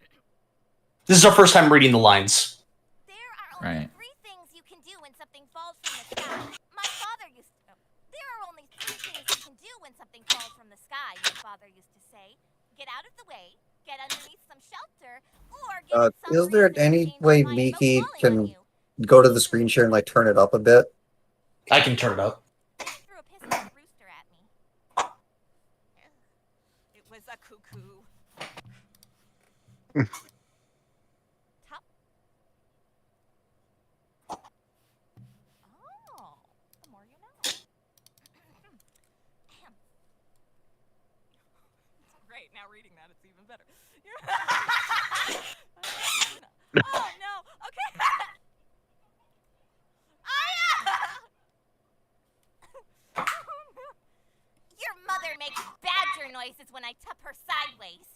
This is our first time reading the lines. There are only Right. 3 things you can do when something falls from the sky. My father used to. There are only 3 things you can do when something falls from the sky. My father used to say, "Get out of the way, get underneath some shelter, or give it some Is there reason to any change way its mind about Miki falling on can you." go to the screen share and like turn it up a bit? I can turn it up. He threw a pissed-off rooster at me. It was a cuckoo. Top. Oh, the more you know. Great, now reading that, it's even better. Oh no, okay. Your mother makes badger noises when I tip her sideways.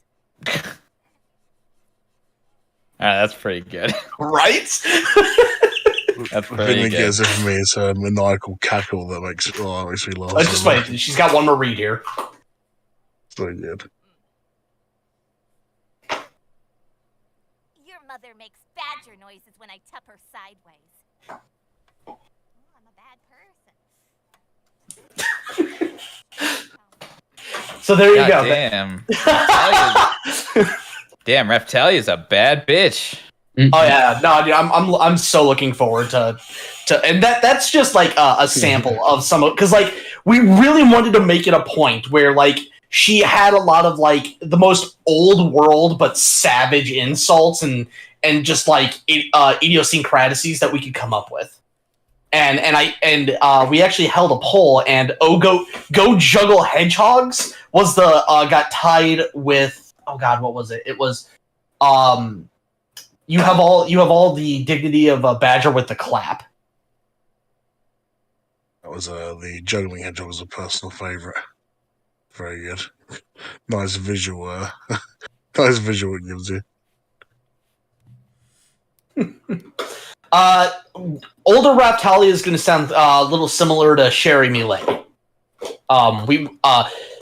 That's pretty good. Right? That's The thing pretty that good. gets it for me is her maniacal cackle that makes it makes me laugh. Let's just wait. She's got one more read here. So good. Your mother makes badger noises when I tip her sideways. Oh, I'm a bad person. So there you God go. damn. Damn, Raftalia's a bad bitch. Oh yeah, no, dude, I'm so looking forward to and that's just like a sample of some of, because like we really wanted to make it a point where like she had a lot of like the most old world but savage insults and just like idiosyncrasies that we could come up with, and we actually held a poll, and go juggle hedgehogs was the got tied with, oh god, what was it? It was you have all the dignity of a badger with the clap. That was the juggling hedgehog was a personal favourite. Very good. Nice visual. Nice visual it gives you. Older Raptalia is going to sound a little similar to Sherry Millet.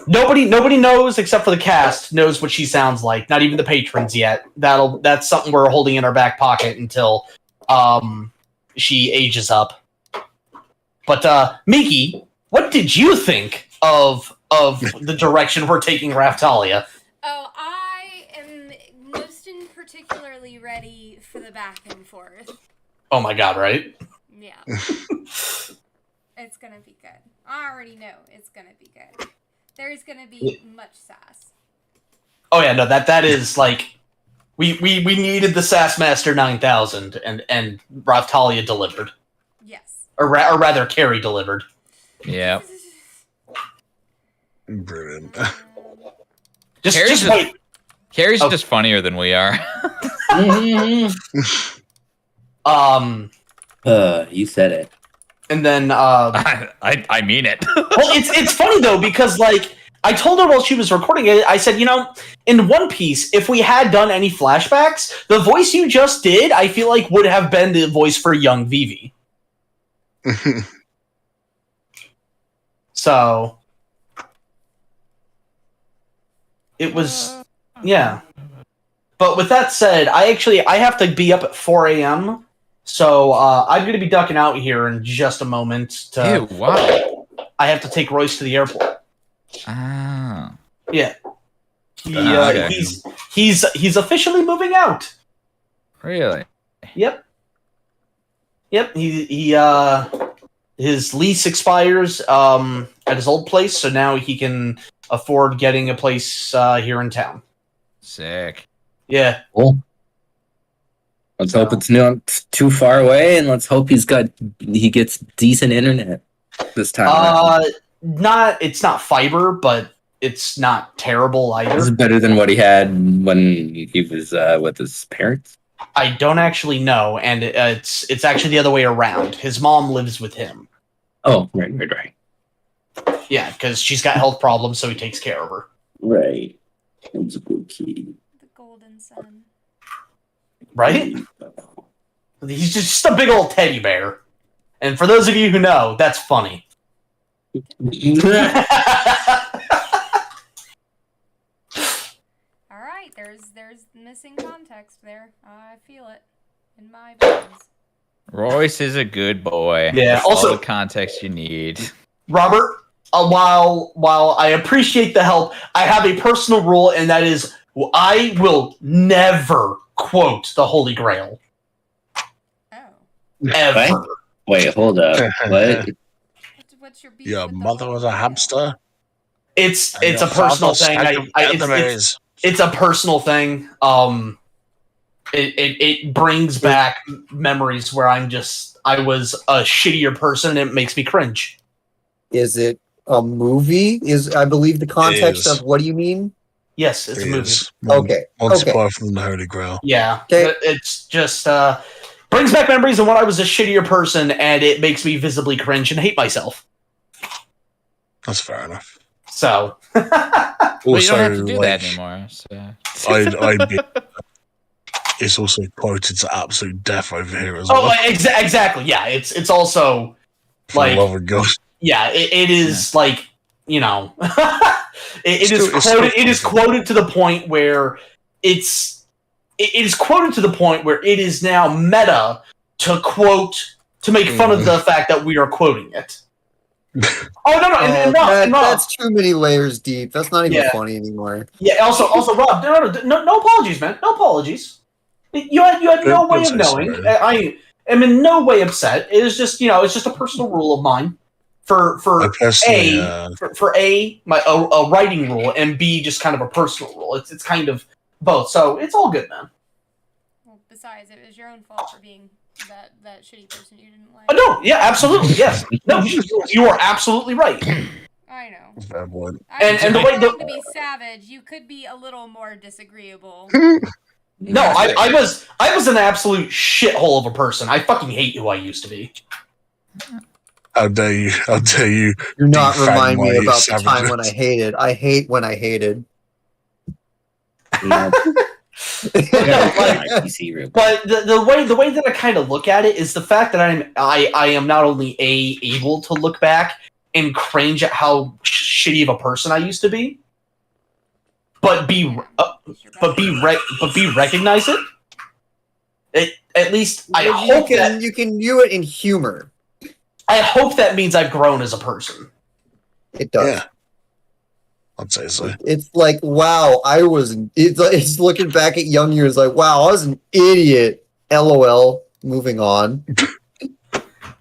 Nobody knows except for the cast knows what she sounds like. Not even the patrons yet. That's something we're holding in our back pocket until she ages up. But Miki, what did you think of the direction we're taking Raftalia? Oh, I am most in particularly ready for the back and forth. Oh my god, right? Yeah. It's gonna be good. I already know it's gonna be good. There's gonna be much sass. Oh yeah, no, that is like we needed the Sassmaster 9000 and Raftalia delivered. Yes. Or rather Carrie delivered. Yeah. Brilliant. Carrie's Just wait. Carrie's Oh. just funnier than we are. You said it. And then I mean it. well, it's funny though because like I told her while she was recording it, I said, in One Piece, if we had done any flashbacks, the voice you just did, I feel like would have been the voice for young Vivi. So it was, yeah. But with that said, I have to be up at 4 a.m. So I'm going to be ducking out here in just a moment. Ew, why? I have to take Royce to the airport. Ah. Yeah. Okay. He's officially moving out. Really? Yep. He his lease expires at his old place, so now he can afford getting a place here in town. Sick. Yeah. Cool. Let's hope it's not too far away, and let's hope he gets decent internet this time. it's not fiber, but it's not terrible Is either. it better than what he had when he was with his parents? I don't actually know, and it's actually the other way around. His mom lives with him. Oh, right. Yeah, because she's got health problems, so he takes care of her. Right. It's a good kid. The golden sun. Right? He's just a big old teddy bear. And for those of you who know, that's funny. All right, there's missing context there. I feel it in my bones. Royce is a good boy. Yeah, That's also- all the context you need. Robert, while I appreciate the help, I have a personal rule, and that is I will never quote the Holy Grail. Oh, Ever. Wait, hold up. What? what's your beef? Your with the mother Holy was a Grail? hamster. It's and a your personal father thing. stacked enemies. It's a personal thing. It brings back memories where I was a shittier person, and it makes me cringe. Is it a movie? Is I believe the context is. of what do you mean? Yes, it's a movie. Okay. Once Okay. apart from the Holy Grail. Yeah, Okay. it's just brings back memories of when I was a shittier person, and it makes me visibly cringe and hate myself. That's fair enough. So, Well, you Also, don't have to do that like, anymore. So. it's also quoted to absolute death over here as well. oh, exactly. Yeah, it's also For the like, love of God. yeah, it is like, you know, it is It's quoted. still It is quoted to the point where it is quoted to the point where it is now meta to make fun of the fact that we are quoting it. Oh no, and Rob, That's too many layers deep. That's not even Yeah. funny anymore. yeah. Also, Rob, no apologies, man. No apologies. You had no way of Don't say knowing. sorry. I am in no way upset. It is just, it's just a personal rule of mine. For I personally, a writing rule, and B, just kind of a personal rule. It's kind of both. So it's all good, man. Well, besides, it was your own fault for being that shitty person you didn't like. Oh, no, yeah, absolutely, yes. No, you are absolutely right. I know. fair point. And the way trying to be savage, you could be a little more disagreeable. No, I was an absolute shithole of a person. I fucking hate who I used to be. How dare you? How dare you? You're not defend remind me my about the time when I savageness. hated. I hate when I hated. No. No, like, PC real quick. but the way that I kind of look at it is the fact that I am not only able to look back and cringe at how shitty of a person I used to be, but recognize it. At least I hope that you can view it in humor. I hope that means I've grown as a person. It does. Yeah. I'd say so. It's like, wow, it's looking back at young years like, wow, I was an idiot. LOL. Moving on.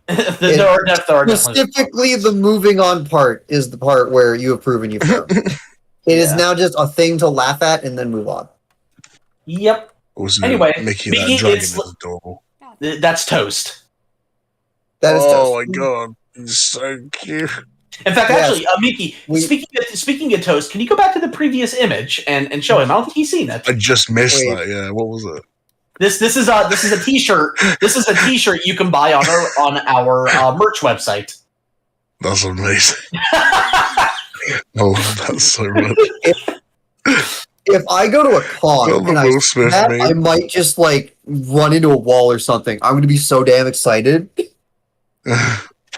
There are definitely Specifically, the moving on part is the part where you have proven you've grown. It is now just a thing to laugh at and then move on. Yep. Also, Anyway, Mickey, Mickey, that dragon it's- is adorable. That's toast. That is Oh toast. my god, he's so cute. In fact, Yes. actually, Miki, We- speaking of toast, can you go back to the previous image and show him? I don't think he's seen it. I just missed Wait. that. Yeah, what was it? This is a T-shirt. This is a T-shirt you can buy on our merch website. That's amazing. Oh, that's so much. If I go to a con Well, the and I Will see Smith that, meme. I might just like run into a wall or something. I'm gonna be so damn excited.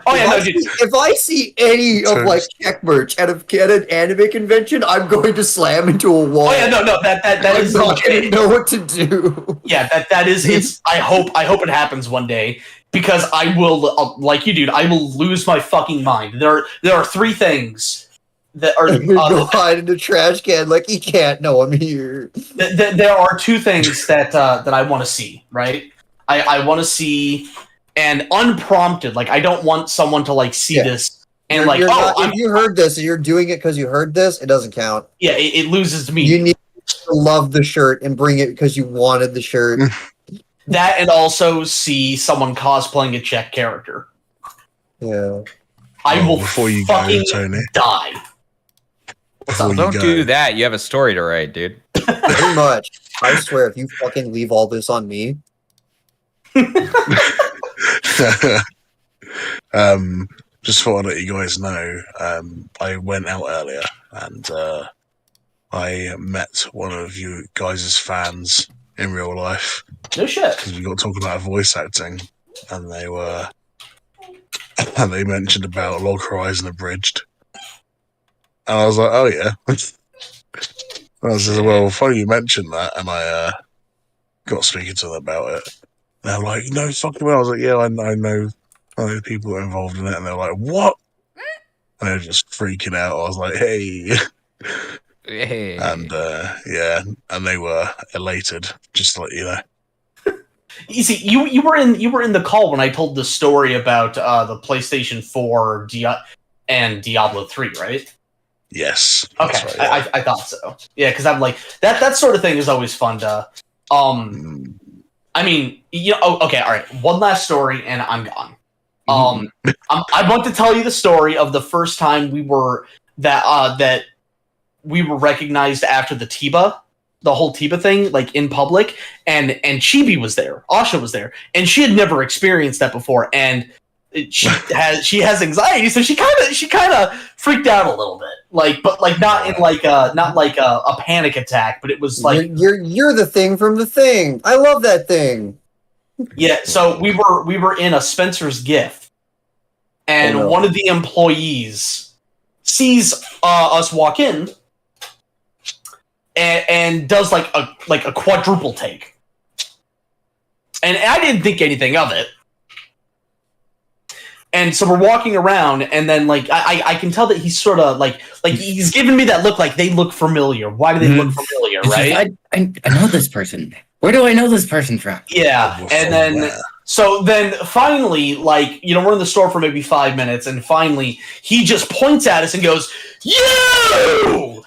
Oh yeah, no, dude. If I see any of like check merch at an anime convention, I'm going to slam into a wall. Oh yeah, no, that I'm is not gonna know what to do. yeah, that is it's. I hope it happens one day because I will, like you, dude. I will lose my fucking mind. There are three things that are. I'm gonna go hide in the trash can like he can't know I'm here. There are two things that I want to see. Right, I want to see, and unprompted. Like I don't want someone to like see this and like, if you heard this and you're doing it because you heard this, it doesn't count. yeah, it loses me. You need to love the shirt and bring it because you wanted the shirt. That and also see someone cosplaying a Czech character. Yeah. I will before you fucking go, Tony. die. Before you Don't go, do that. You have a story to write, dude. Pretty much. I swear, if you fucking leave all this on me, just thought I'd let you guys know. I went out earlier and I met one of you guys' fans in real life. No shit. Because we got talking about voice acting, and they mentioned about Log Horizon Abridged, and I was like, oh yeah. I was just, well, funny you mentioned that, and I got speaking to them about it. And they're like, no, fucking well. I was like, yeah, I know the people that are involved in it, and they're like, what? And they were just freaking out. I was like, hey. Hey. And yeah, and they were elated, just to let you know. You see, you were in the call when I told the story about the PlayStation 4 and Diablo 3, right? Yes. Okay, That's right, I thought so. Yeah, because I'm like that sort of thing is always fun to. I mean, okay, all right. One last story, and I'm gone. I want to tell you the story of the first time we were that we were recognized after the whole Tiba thing, like in public, and Chibi was there, Asha was there, and she had never experienced that before, and she has anxiety, so she kind of freaked out a little bit, but not in a panic attack, but it was like you're the thing from the thing. I love that thing. Yeah, so we were in a Spencer's gift, and one of the employees sees us walk in. And does like a quadruple take, and I didn't think anything of it. And so we're walking around, and then I can tell that he's sort of like he's giving me that look, like they look familiar. Why do they look familiar, right? I know this person. Where do I know this person from? Yeah, and then so then finally, we're in the store for maybe 5 minutes, and finally he just points at us and goes, "You!"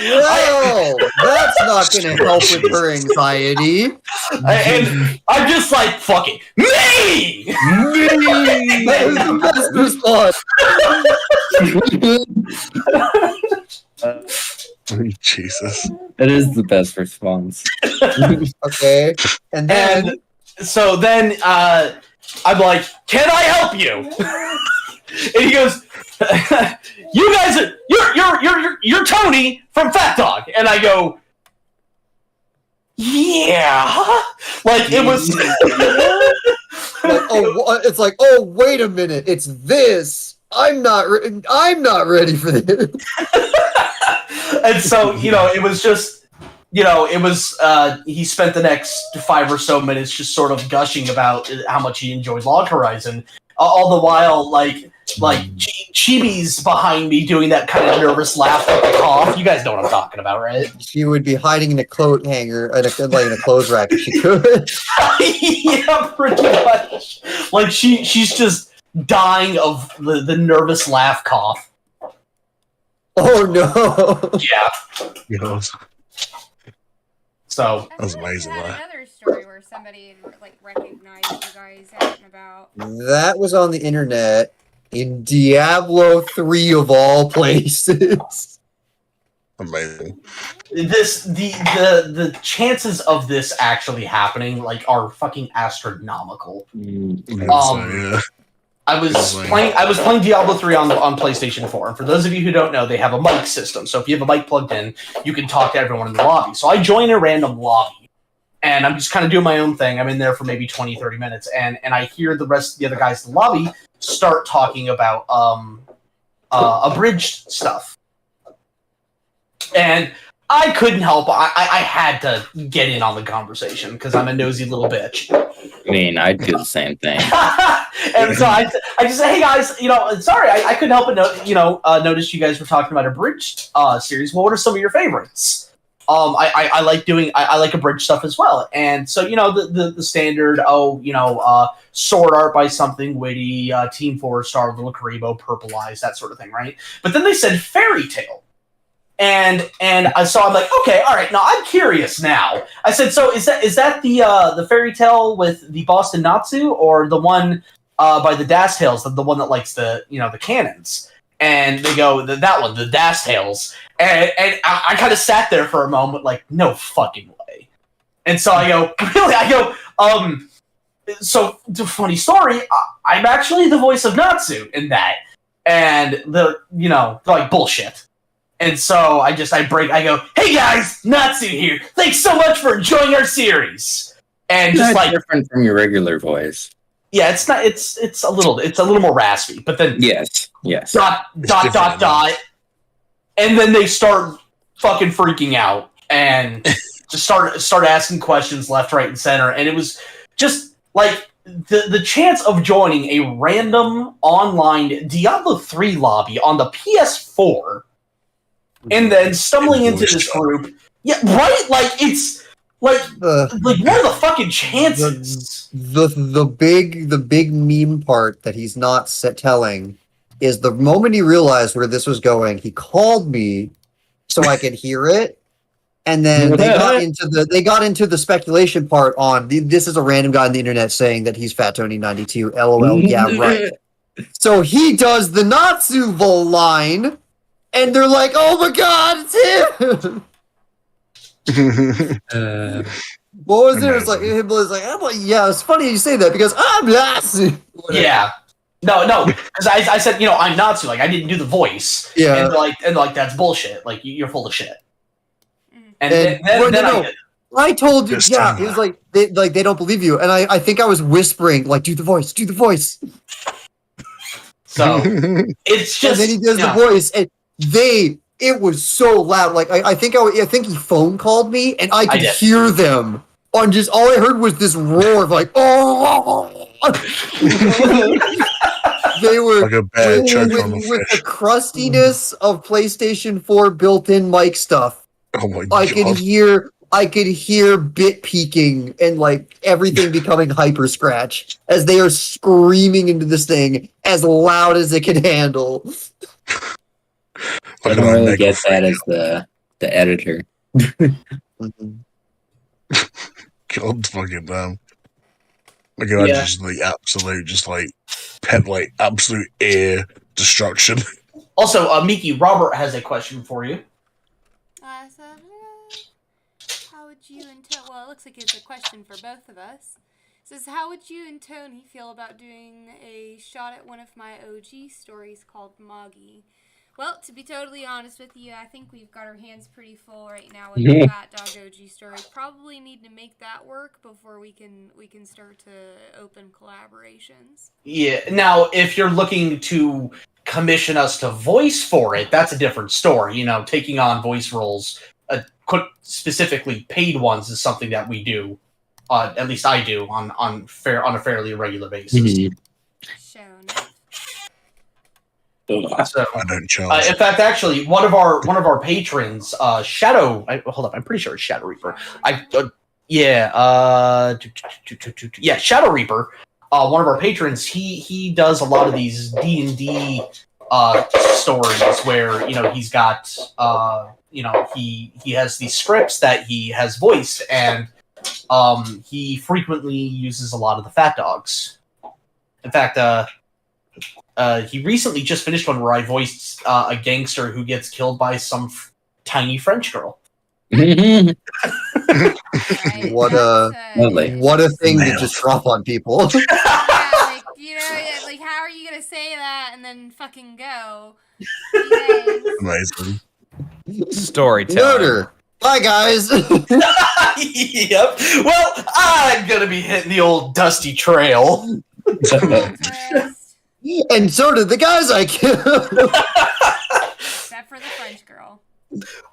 No, that's not going to help with her anxiety. And I'm just like, fuck it. Me! That is the best response. Jesus. That is the best response. Okay. And then so then I'm like, can I help you? And he goes, you guys are you're Tony from Phatdog. And I go, yeah. Like it was it's like, oh, wait a minute, it's this. I'm not ready for this. And so, it was just, he spent the next 5 or so minutes just sort of gushing about how much he enjoyed Log Horizon. All the while, Chibi's behind me doing that kind of nervous laugh with the cough. You guys know what I'm talking about, right? She would be hiding in a coat hanger, in a clothes rack if she could. Yeah, pretty much. Like she's just dying of the nervous laugh cough. Oh no! Yeah. So that was amazing. Another story where somebody recognized you guys out and about. That was on the internet in Diablo 3 of all places. Amazing. The chances of this actually happening are fucking astronomical. Yeah. I was playing Diablo 3 on PlayStation 4, and for those of you who don't know, they have a mic system. So if you have a mic plugged in, you can talk to everyone in the lobby. So I join a random lobby, and I'm just kind of doing my own thing. I'm in there for maybe 20, 30 minutes, and I hear the rest of the other guys in the lobby start talking about abridged stuff. And I couldn't help. I had to get in on the conversation because I'm a nosy little bitch. I mean, I'd do the same thing. And so I just say, hey guys, sorry, I couldn't help but notice you guys were talking about a bridge series. Well, what are some of your favorites? I like abridged stuff as well. And so the standard sword art by something witty, Team 4-star, Little Karibo, Purple Eyes, that sort of thing, right? But then they said fairy tale. And so I'm like, okay, all right. Now I'm curious. Now I said, so is that the fairy tale with the Boston Natsu, or the one by the Das Tails, the one that likes the cannons. And they go, that one, the Das Tails. And I kind of sat there for a moment, like, no fucking way. And so I go, really? I go, so, the funny story, I'm actually the voice of Natsu in that. And they're like, bullshit. And so I go, hey guys, Natsu here. Thanks so much for enjoying our series. And It's just not like, different from your regular voice. yeah, it's not, it's a little more raspy, but then Yes. dot, and then they start fucking freaking out and just start asking questions left, right, and center. And it was just like the chance of joining a random online Diablo 3 lobby on the PS4 and then stumbling into this group. Yeah, right? Like, it's like what are the fucking chances? The big meme part that he's not telling is the moment he realized where this was going, he called me so I could hear it. And then they got into the speculation part on this is a random guy on the internet saying that he's Fat Tony 92. LOL, yeah, right. So he does the Natsuvo line, and they're like, "Oh my god, it's him!" What was it? It was like him was like, yeah, it's funny you say that because I'm Natsu. Yeah. No, because I said, I'm Natsu, like I didn't do the voice. Yeah. And like that's bullshit. Like you're full of shit. And then I told you, yeah, it was like they don't believe you, and I think I was whispering like, do the voice. So it's just, and then he does the voice, and it was so loud. Like I think he phone called me, and I could hear them on just all I heard was this roar of like, oh. They were like a bad choke on the with the crustiness of PlayStation 4 built-in mic stuff. Oh my god! I could hear bit peaking and like everything becoming hyper scratch as they are screaming into this thing as loud as it can handle. I don't really get that as the editor. God fucking damn! Like just like absolute, just like absolute ear destruction. Also, Miki, Robert has a question for you. How would you and Tony... Well, it looks like it's a question for both of us. It says, how would you and Tony feel about doing a shot at one of my OG stories called Moggy? Well, to be totally honest with you, I think we've got our hands pretty full right now with the Phatdog OG story. Probably need to make that work before we can start to open collaborations. Yeah. Now, if you're looking to commission us to voice for it, that's a different story. Taking on voice roles, specifically paid ones, is something that we do. At least I do on a fairly regular basis. Shown. So, I don't charge. in fact, actually, one of our patrons, Shadow. Hold up, I'm pretty sure it's Shadow Reaper. Shadow Reaper. One of our patrons. He does a lot of these D&D stories where he's got he has these scripts that he has voiced, and he frequently uses a lot of the Phatdogs. In fact, he recently just finished one where I voiced a gangster who gets killed by some tiny French girl. Right, What a thing to just drop on people. Like how are you gonna say that and then fucking go? Amazing. Storytelling. Murder. Bye, guys. Yep. Well, I'm gonna be hitting the old dusty trail. And so did the guys I killed. Except for the French girl.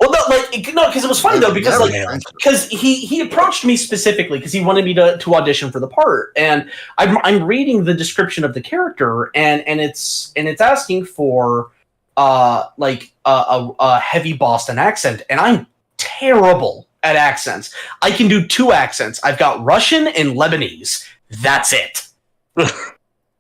Well, because it was funny though, because he approached me specifically because he wanted me to audition for the part, and I'm reading the description of the character, and it's asking for a heavy Boston accent, and I'm terrible at accents. I can do 2 accents. I've got Russian and Lebanese. That's it.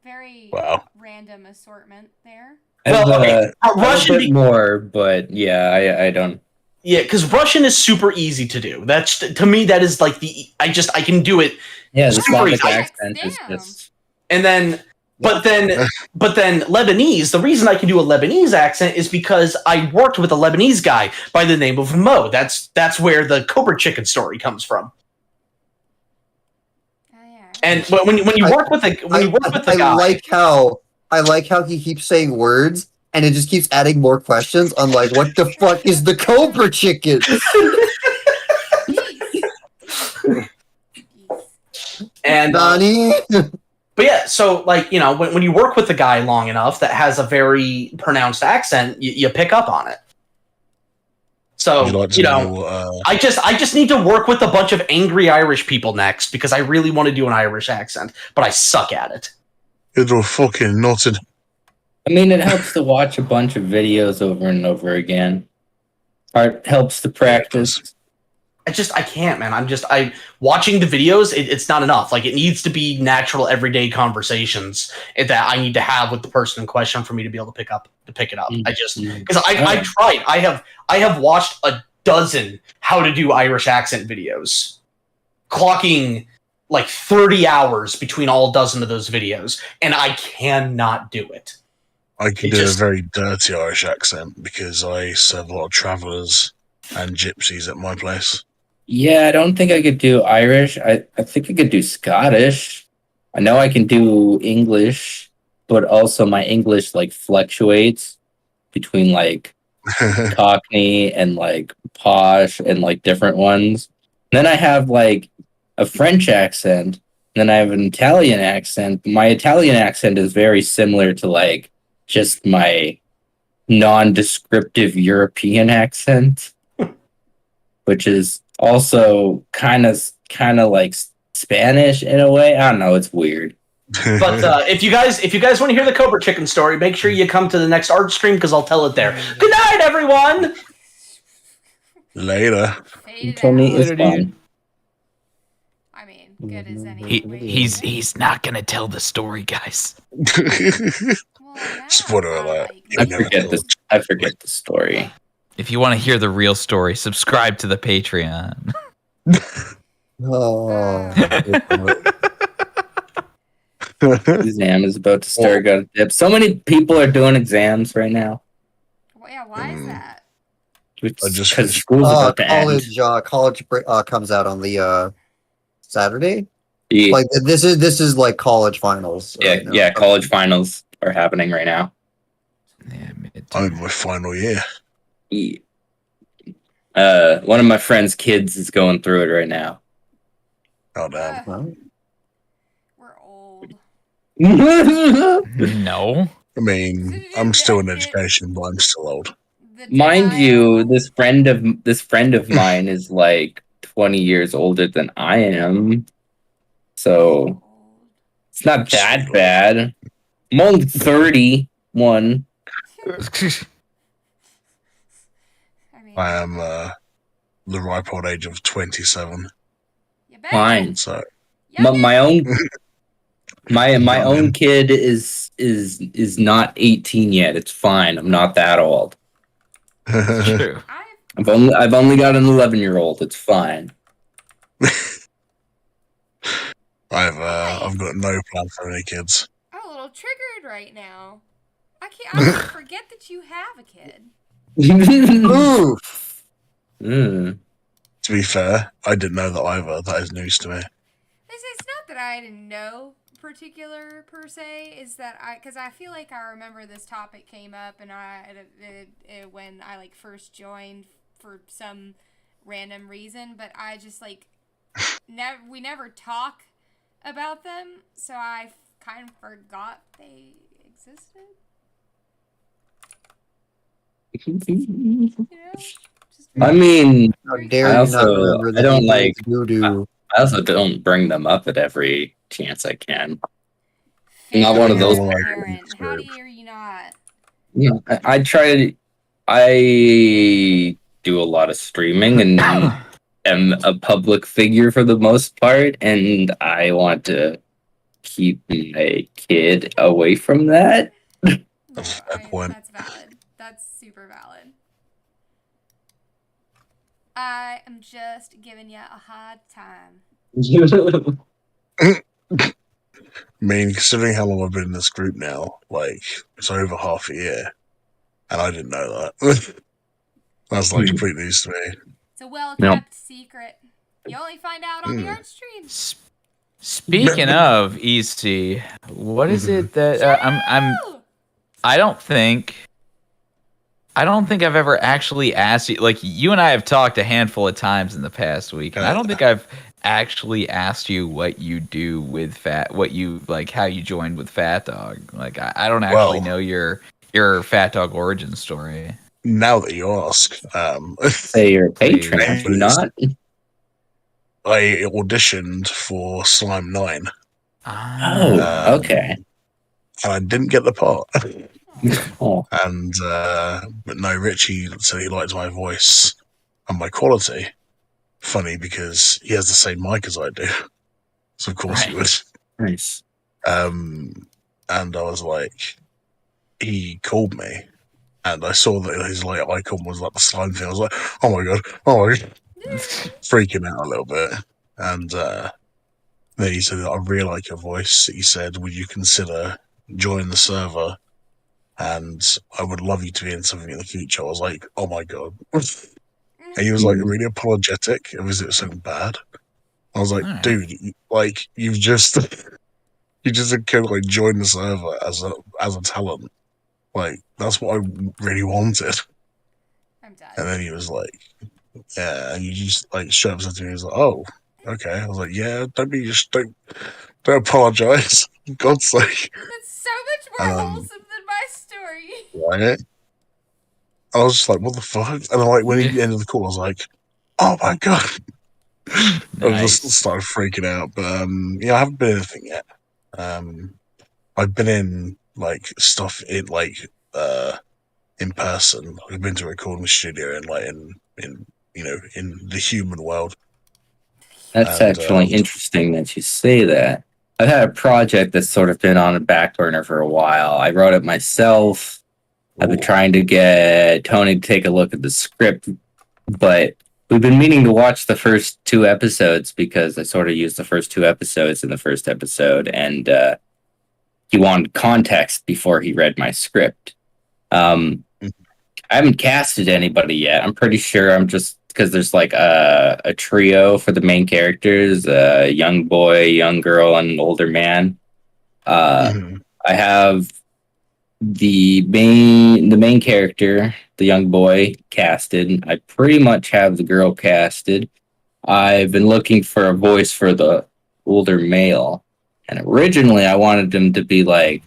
Very random assortment there. Russian a bit more, but yeah, I don't. Yeah, because Russian is super easy to do. That's to me that is like I can do it. Yeah, the super Slavic easy. accent is just. And then But then Lebanese, the reason I can do a Lebanese accent is because I worked with a Lebanese guy by the name of Mo. That's where the Cobra Chicken story comes from. Oh, yeah. And when you work with a guy, I like how he keeps saying words and it just keeps adding more questions on like what the fuck is the Cobra Chicken? and Nani? but yeah, so like when you work with a guy long enough that has a very pronounced accent, you pick up on it. So I just need to work with a bunch of angry Irish people next because I really want to do an Irish accent, but I suck at it. You're fucking noted. I mean, it helps to watch a bunch of videos over and over again. It helps to practice. I can't, man. I watching the videos. It's not enough. Like it needs to be natural, everyday conversations that I need to have with the person in question for me to be able to pick it up. I just because I tried. I have watched a dozen how to do Irish accent videos, clocking like 30 hours between all dozen of those videos, and I cannot do it. I can do a very dirty Irish accent because I serve a lot of travellers and gypsies at my place. Yeah, I don't think I could do Irish. I think I could do Scottish. I know I can do English, but also my English like fluctuates between like Cockney and like posh and like different ones. Then I have like a French accent. Then I have an Italian accent. My Italian accent is very similar to like just my non-descriptive European accent, which is also kind of like Spanish in a way. I don't know. It's weird. But if you guys want to hear the Cobra Chicken story, make sure you come to the next art stream because I'll tell it there. Good night, everyone. Later. For me, it's fun. I mean, good as any. He's not gonna tell the story, guys. Spoiler alert. I forget the story. If you want to hear the real story, subscribe to the Patreon. Exam is about to start. Got a dip. So many people are doing exams right now. Well, yeah, why is that? Because school's about to end. College comes out on the Saturday. Yeah. Like this is like college finals. Yeah, college finals are happening right now. Yeah, I'm in my final year. Yeah. One of my friend's kids is going through it right now. Oh damn. We're old. No. I mean, I'm still in education, but I'm still old. Mind you, this friend of mine is like 20 years older than I am. So it's not that bad. I'm only 31. I am the ripe old age of 27. Fine. So my own my own kid is not 18 yet. It's fine. I'm not that old. True. I've only got an 11-year-old. It's fine. I've got no plan for any kids. I'm a little triggered right now. I forget that you have a kid. Oof. To be fair, I didn't know that either. That is news to me. It's not that I didn't know particular per se. Is that because I feel like I remember this topic came up and when I like first joined for some random reason, but I just like we never talk about them, so I kind of forgot they existed. I mean, How dare you not remember I don't like voodoo. I also don't bring them up at every chance I can. I'm not one of those parents. How do you not? Yeah, I do a lot of streaming and am a public figure for the most part, and I want to keep my kid away from that. That's a fair point. That's valid. That's super valid. I am just giving you a hard time. I mean, considering how long I've been in this group now, like, it's over half a year, and I didn't know that. That's like complete news to me. It's a well-kept secret. You only find out on the art stream. Speaking of EC, what is it that I don't think I've ever actually asked you. Like, you and I have talked a handful of times in the past week, and I don't think I've actually asked you what you do with how you joined with Phatdog. Like, I don't actually know your Phatdog origin story. Now that you ask, say you're a patron, do you not? I auditioned for Slime 9. Oh, okay. And I didn't get the part. Oh. And but no, Richie said he liked my voice and my quality. Funny because he has the same mic as I do, so of course he would. Nice. And I was like, he called me, and I saw that his like icon was like the slime thing. I was like, oh my god, freaking out a little bit. And then he said, I really like your voice. He said, would you consider joining the server? And I would love you to be in something in the future. I was like, oh my god. And he was like really apologetic. It was something bad. I was like, dude, like you just could like join the server as a talent. Like that's what I really wanted. I'm done. And then he was like, yeah, and you just like straight up said to me, he was like, oh, okay. I was like, yeah, don't apologize. For God's sake. That's so much more wholesome than my story. Right? I was just like, what the fuck? And then like when he ended the call, I was like, oh my god. I just started freaking out. But yeah, I haven't been in anything yet. I've been in like stuff in like in person. I've been to a recording studio and like in you know, in the human world. That's actually interesting that you say that. I've had a project that's sort of been on the back burner for a while. I wrote it myself. I've been trying to get Tony to take a look at the script, but we've been meaning to watch the first 2 episodes because I sort of used the first 2 episodes in the first episode, and he wanted context before he read my script. I haven't casted anybody yet. I'm pretty sure I'm just because there's like a trio for the main characters, a young boy, young girl, and an older man. I have the main character, the young boy, casted. I pretty much have the girl casted. I've been looking for a voice for the older male, and originally I wanted him to be like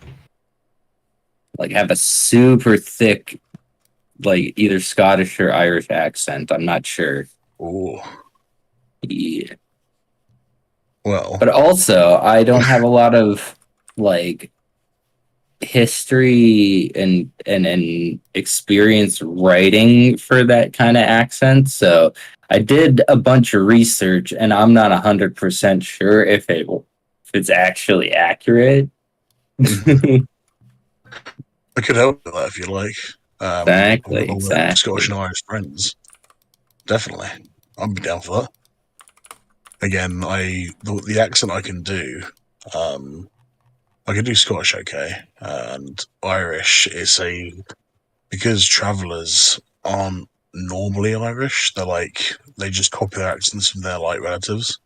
have a super thick, like either Scottish or Irish accent. I'm not sure. Ooh. Yeah. Well, but also I don't have a lot of like history and experience writing for that kind of accent, so I did a bunch of research and I'm not 100% sure if it's actually accurate. I could help with that if you like. Exactly. Scottish and Irish friends. Definitely. I'd be down for that. Again, the accent I can do, I can do Scottish okay, and Irish is because travellers aren't normally Irish, they just copy their accents from their like relatives.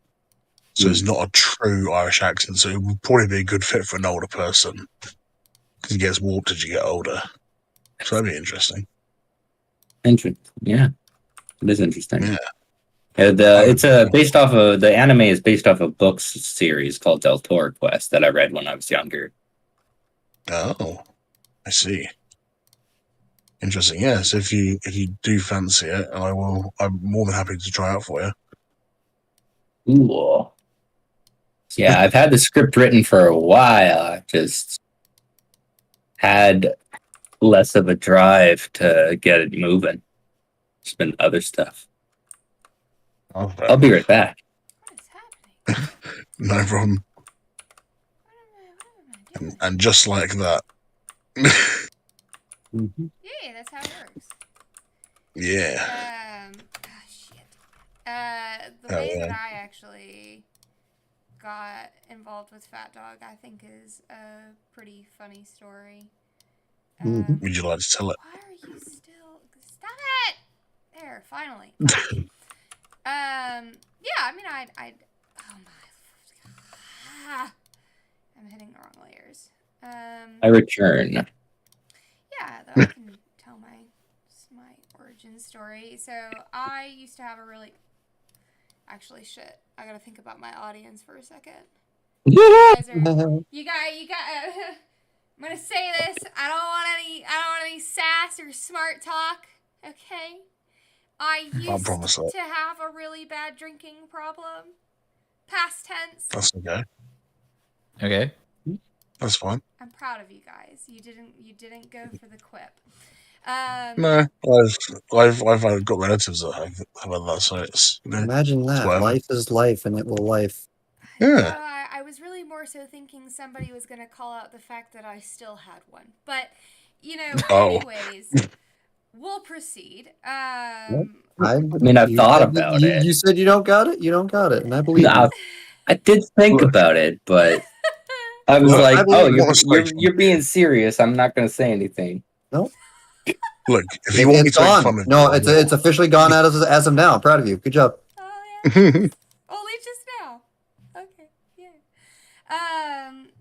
So it's not a true Irish accent, so it would probably be a good fit for an older person. Because it gets warped as you get older. So that'd be interesting. Interesting. Yeah. It is interesting. Yeah. It's based off of the anime is based off a books series called Del Toro Quest that I read when I was younger. Oh, I see. Interesting. Yes, if you do fancy it, I'm more than happy to try out for you. Ooh. Yeah, I've had the script written for a while. I just had less of a drive to get it moving. It's been other stuff. Okay. I'll be right back. What is happening? No problem. What am I doing? And just like that. Yeah, that's how it works. Yeah. Shit. The way that I actually got involved with Phatdog, I think is a pretty funny story. Would you like to tell it? Why are you still... Stop it! There, finally. Okay. Yeah, I mean, I'd... Oh my... Ah, I'm hitting the wrong layers. I return. Yeah, though I can tell my origin story. So I used to have a really... Actually, shit. I gotta think about my audience for a second. You got... I'm gonna say this. I don't want any sass or smart talk. Okay? I used promise that. to have a really bad drinking problem. Past tense. That's okay. Okay. That's fine. I'm proud of you guys. You didn't go for the quip. No, I've got relatives that have had that, so it's Imagine that. whatever. Life is life, and it will life. Yeah. No, I was really more so thinking somebody was gonna call out the fact that I still had one. But, anyways, we'll proceed. I mean, I've thought about it. You said you don't got it? You don't got it, and I believe you. I did think about it, but I was Look, like, I "Oh, believe you're being serious. I'm not going to say anything." No, Look, if you want me it's to make gone. fun of No, you, it's officially gone out as of now. I'm proud of you. Good job. Oh yeah. Only just now. Okay. Yeah.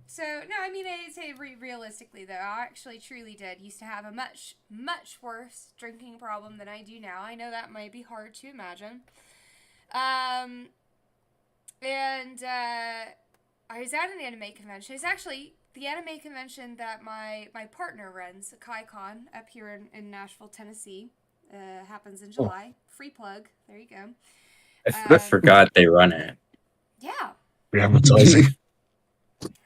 So no, I mean, I'd say realistically though, I actually truly did used to have a much worse drinking problem than I do now. I know that might be hard to imagine. And I was at an anime convention. It's actually the anime convention that my partner runs, KaiCon, up here in Nashville, Tennessee. Happens in July. Free plug. There you go. I forgot they run it. Yeah. we're advertising.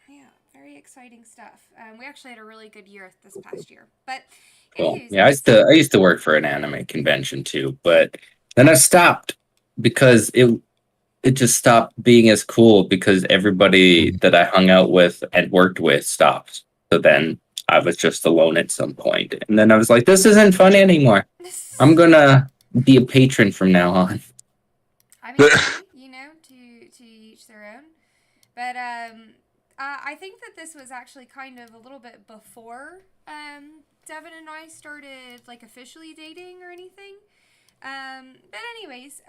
Yeah. Very exciting stuff. We actually had a really good year this past year. But Cool. anyways, Yeah, I used to work for an anime convention too, but then I stopped because it just stopped being as cool because everybody that I hung out with and worked with stopped. So then I was just alone at some point. And then I was like, this isn't fun anymore. I'm gonna be a patron from now on. I mean, to each their own. But I think that this was actually kind of a little bit before Devin and I started like officially dating or anything. But anyways,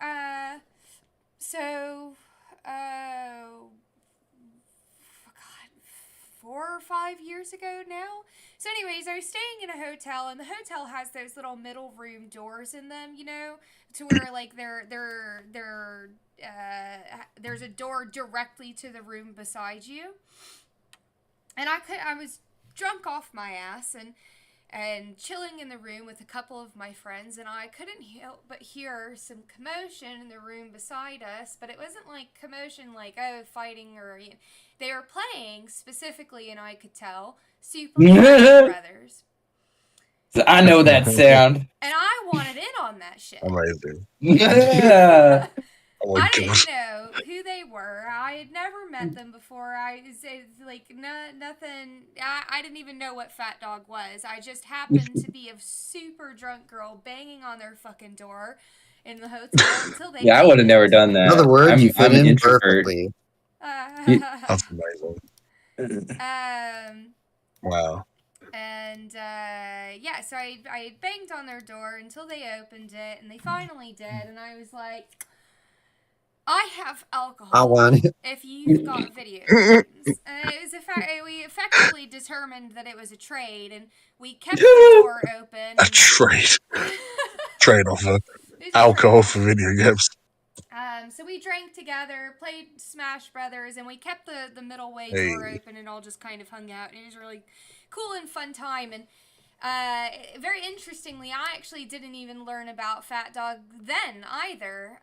so, God, 4 or 5 years ago now. So anyways, I was staying in a hotel, and the hotel has those little middle room doors in them, to where like there's a door directly to the room beside you. And I was drunk off my ass and chilling in the room with a couple of my friends, and I couldn't help but hear some commotion in the room beside us, but it wasn't like commotion like, fighting or... They were playing, specifically, and I could tell, Super Mario Brothers. I know that sound. And I wanted in on that shit. Amazing. Yeah. Oh my I didn't God. know who they were. I had never met them before. Nothing. I didn't even know what Phatdog was. I just happened to be a super drunk girl banging on their fucking door in the hotel until they... Yeah, I would have never done that. In other words, you fit I'm an in introvert. perfectly. That's amazing. Wow. And so I banged on their door until they opened it, and they finally did, and I was like, I have alcohol. I want it. If you've got video games. And it was we effectively determined that it was a trade, and we kept the door open. A trade. Trade off of alcohol for video games. So we drank together, played Smash Brothers, and we kept the middle way door open and all just kind of hung out. And it was a really cool and fun time. And very interestingly, I actually didn't even learn about Phatdog then either.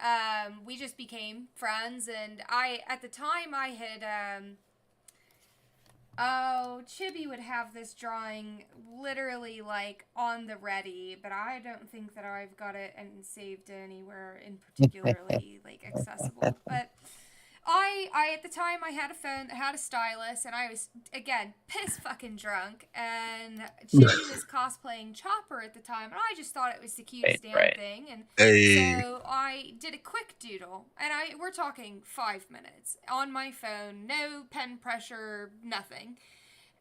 We just became friends, and at the time I had... Chibi would have this drawing literally, like, on the ready, but I don't think that I've got it and saved anywhere in particularly, like, accessible. But I I at the time I had a phone that had a stylus, and I was again piss fucking drunk, and Chibi was cosplaying Chopper at the time, and I just thought it was the cutest damn thing, and Hey. so I did a quick doodle, and we're talking 5 minutes on my phone, no pen pressure, nothing.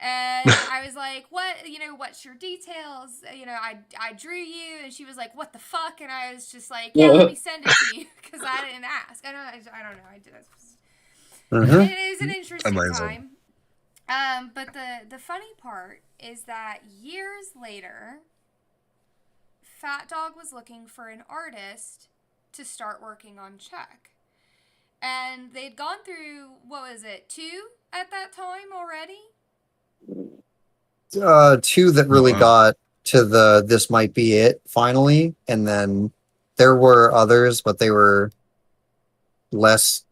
And I was like, what's your details? I drew you. And she was like, what the fuck? And I was just like, yeah, let me send it to you. Because I didn't ask. I don't know. I did. It was an interesting Amazing. time. But the funny part is that years later, Phatdog was looking for an artist to start working on Check. And they'd gone through, 2 at that time already? 2 that really got to the this might be it finally, and then there were others, but they were less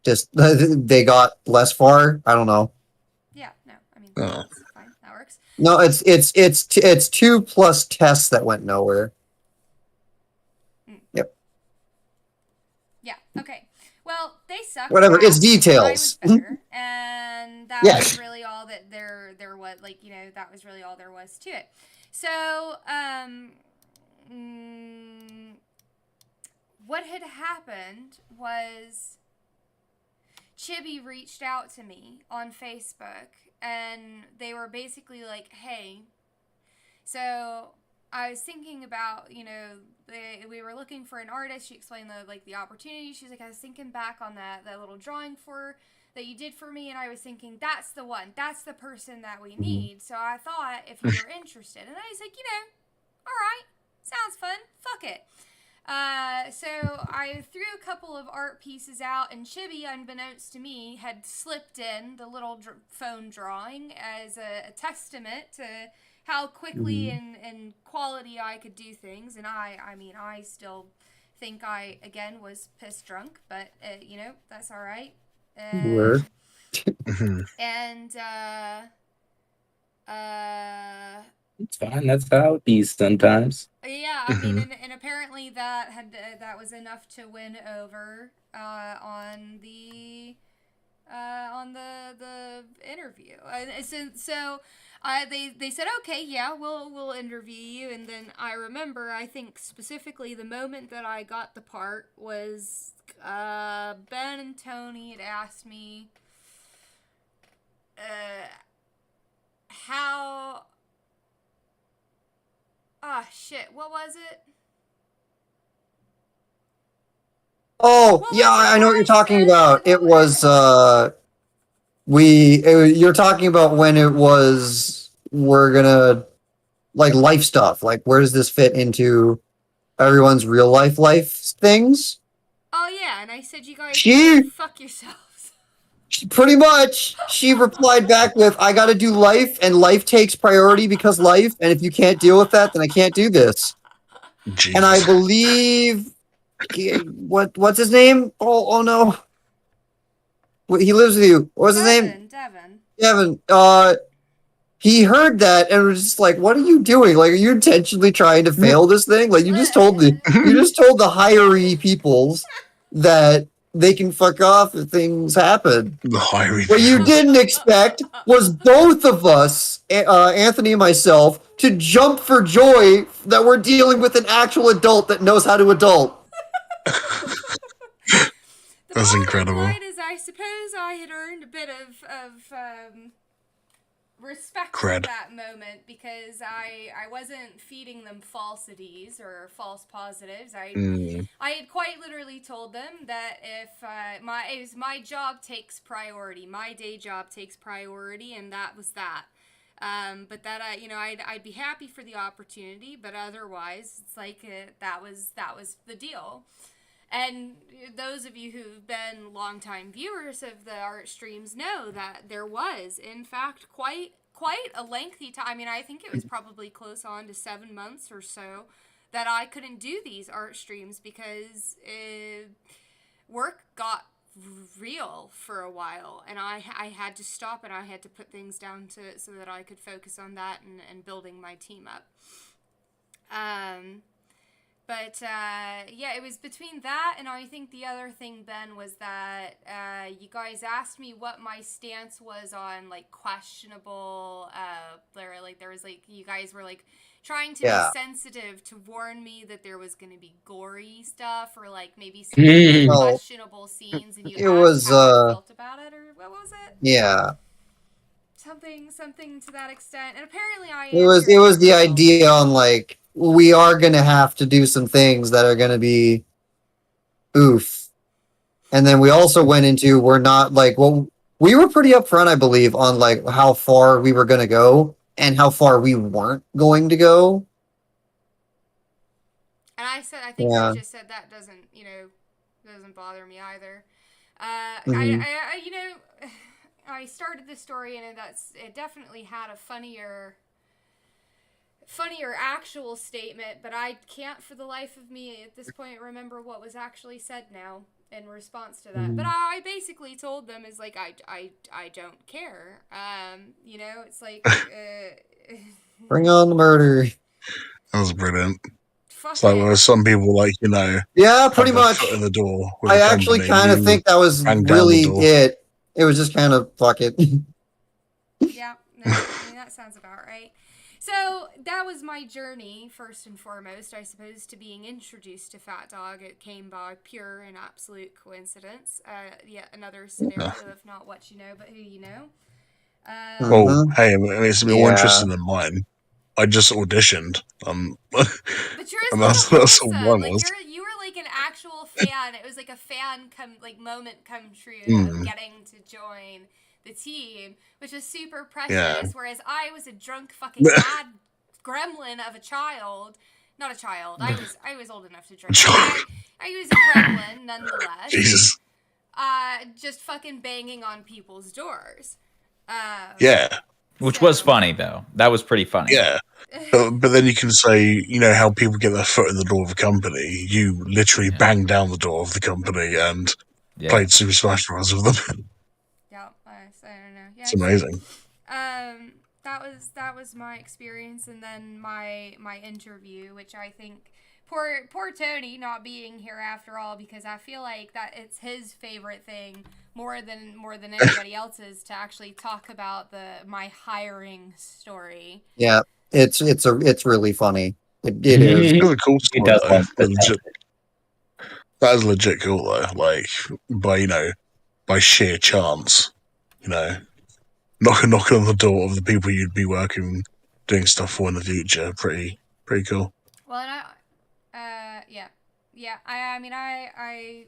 they got less far. I don't know. Yeah, no, I mean Oh. that's fine. That works. No, it's 2 plus tests that went nowhere. Yep. Yeah. Okay. Well, they sucked. Whatever, it's ass. details. I was better, and that Yeah. was really all that there was. That was really all there was to it. So, what had happened was Chibi reached out to me on Facebook, and they were basically like, "Hey, so I was thinking about, we were looking for an artist." She explained the opportunity. She's like, I was thinking back on that little drawing that you did for me, and I was thinking, that's the one, that's the person that we need. So I thought if you were interested, and I was like, all right, sounds fun, fuck it. So I threw a couple of art pieces out, and Chibi, unbeknownst to me, had slipped in the little phone drawing as a testament to how quickly and quality I could do things. And I still think I, again, was piss drunk, but, that's all right. Word. And, It's fine. That's how it be sometimes. yeah, I mean, and apparently that was enough to win over, on the interview. So they said, okay, yeah, we'll interview you. And then I remember, I think specifically the moment that I got the part was Ben and Tony had asked me how. Shit, what was it? Oh, yeah, I know what you're talking about. It was you're talking about when it was we're gonna like life stuff. Like, where does this fit into everyone's real life things? Oh yeah, and I said, you guys She- can fuck yourselves. Pretty much, she replied back with, "I got to do life, and life takes priority because life. And if you can't deal with that, then I can't do this." Jesus. And I believe what's his name? Oh no, he lives with you. What's his name? Devin. He heard that and was just like, "What are you doing? Like, are you intentionally trying to fail this thing? Like, you just told the hiree peoples that they can fuck off if things happen." The hiring. What you didn't expect was both of us, Anthony and myself, to jump for joy that we're dealing with an actual adult that knows how to adult. That's incredible. The point is, I suppose I had earned a bit of respect Cred. at that moment, because I wasn't feeding them falsities or false positives. I had quite literally told them that if my job takes priority, my day job takes priority, and that was that. But that I'd be happy for the opportunity, but otherwise it's like that was the deal. And those of you who've been longtime viewers of the art streams know that there was, in fact, quite a lengthy time. I mean, I think it was probably close on to 7 months or so that I couldn't do these art streams because work got real for a while, and I had to stop, and I had to put things down so that I could focus on that and building my team up. But yeah, it was between that and I think the other thing, Ben, was that you guys asked me what my stance was on like questionable. There was like you guys were like trying to be sensitive to warn me that there was going to be gory stuff or like maybe some Well, questionable scenes, and you it asked was, how I felt about it, or what was it? yeah. Something to that extent. And apparently I It was answered the well. idea on like we are gonna have to do some things that are gonna be oof. And then we also went into we're not like well we were pretty upfront, I believe, on like how far we were gonna go and how far we weren't going to go. And I think I just said that doesn't bother me either. Mhm. I started this story and it definitely had a funnier actual statement, but I can't for the life of me at this point remember what was actually said now in response to that. But I basically told them is like I don't care. It's like Bring on the murder. That was brilliant. fuck It's like it. where some people like Yeah, pretty have their much. foot in the door with I the actually company. kind of You think that was bang down the really door. it. It was just kind of fuck it. Yeah, no, I mean, that sounds about right. So that was my journey, first and foremost, I suppose, to being introduced to Phatdog. It came by pure and absolute coincidence. Yet another scenario of not what you know, but who you know. Well, hey, I mean, it's a bit more Yeah. interesting than mine. I just auditioned. But yours and was that's all wholesome. mine Like was. you were like an actual fan. It was like a fan moment come true of getting to join the team, which is super precious. Yeah. Whereas I was a drunk fucking mad gremlin of a child. Not a child. I was old enough to drink. I was a gremlin nonetheless. Jesus. Just fucking banging on people's doors. Yeah. Which was funny though. That was pretty funny. Yeah. But then you can say, how people get their foot in the door of a company. You literally banged down the door of the company and played Super Smash Bros. With them. Yeah, I don't know. Yeah, It's amazing. That was my experience, and then my interview, which I think poor Tony not being here after all, because I feel like that it's his favorite thing more than anybody else's to actually talk about my hiring story. Yeah, it's really funny. It is. It's a cool He story, does though. love the That is legit cool, though. Like, by sheer chance, knocking on the door of the people you'd be doing stuff for in the future. Pretty cool. Well, and I mean, I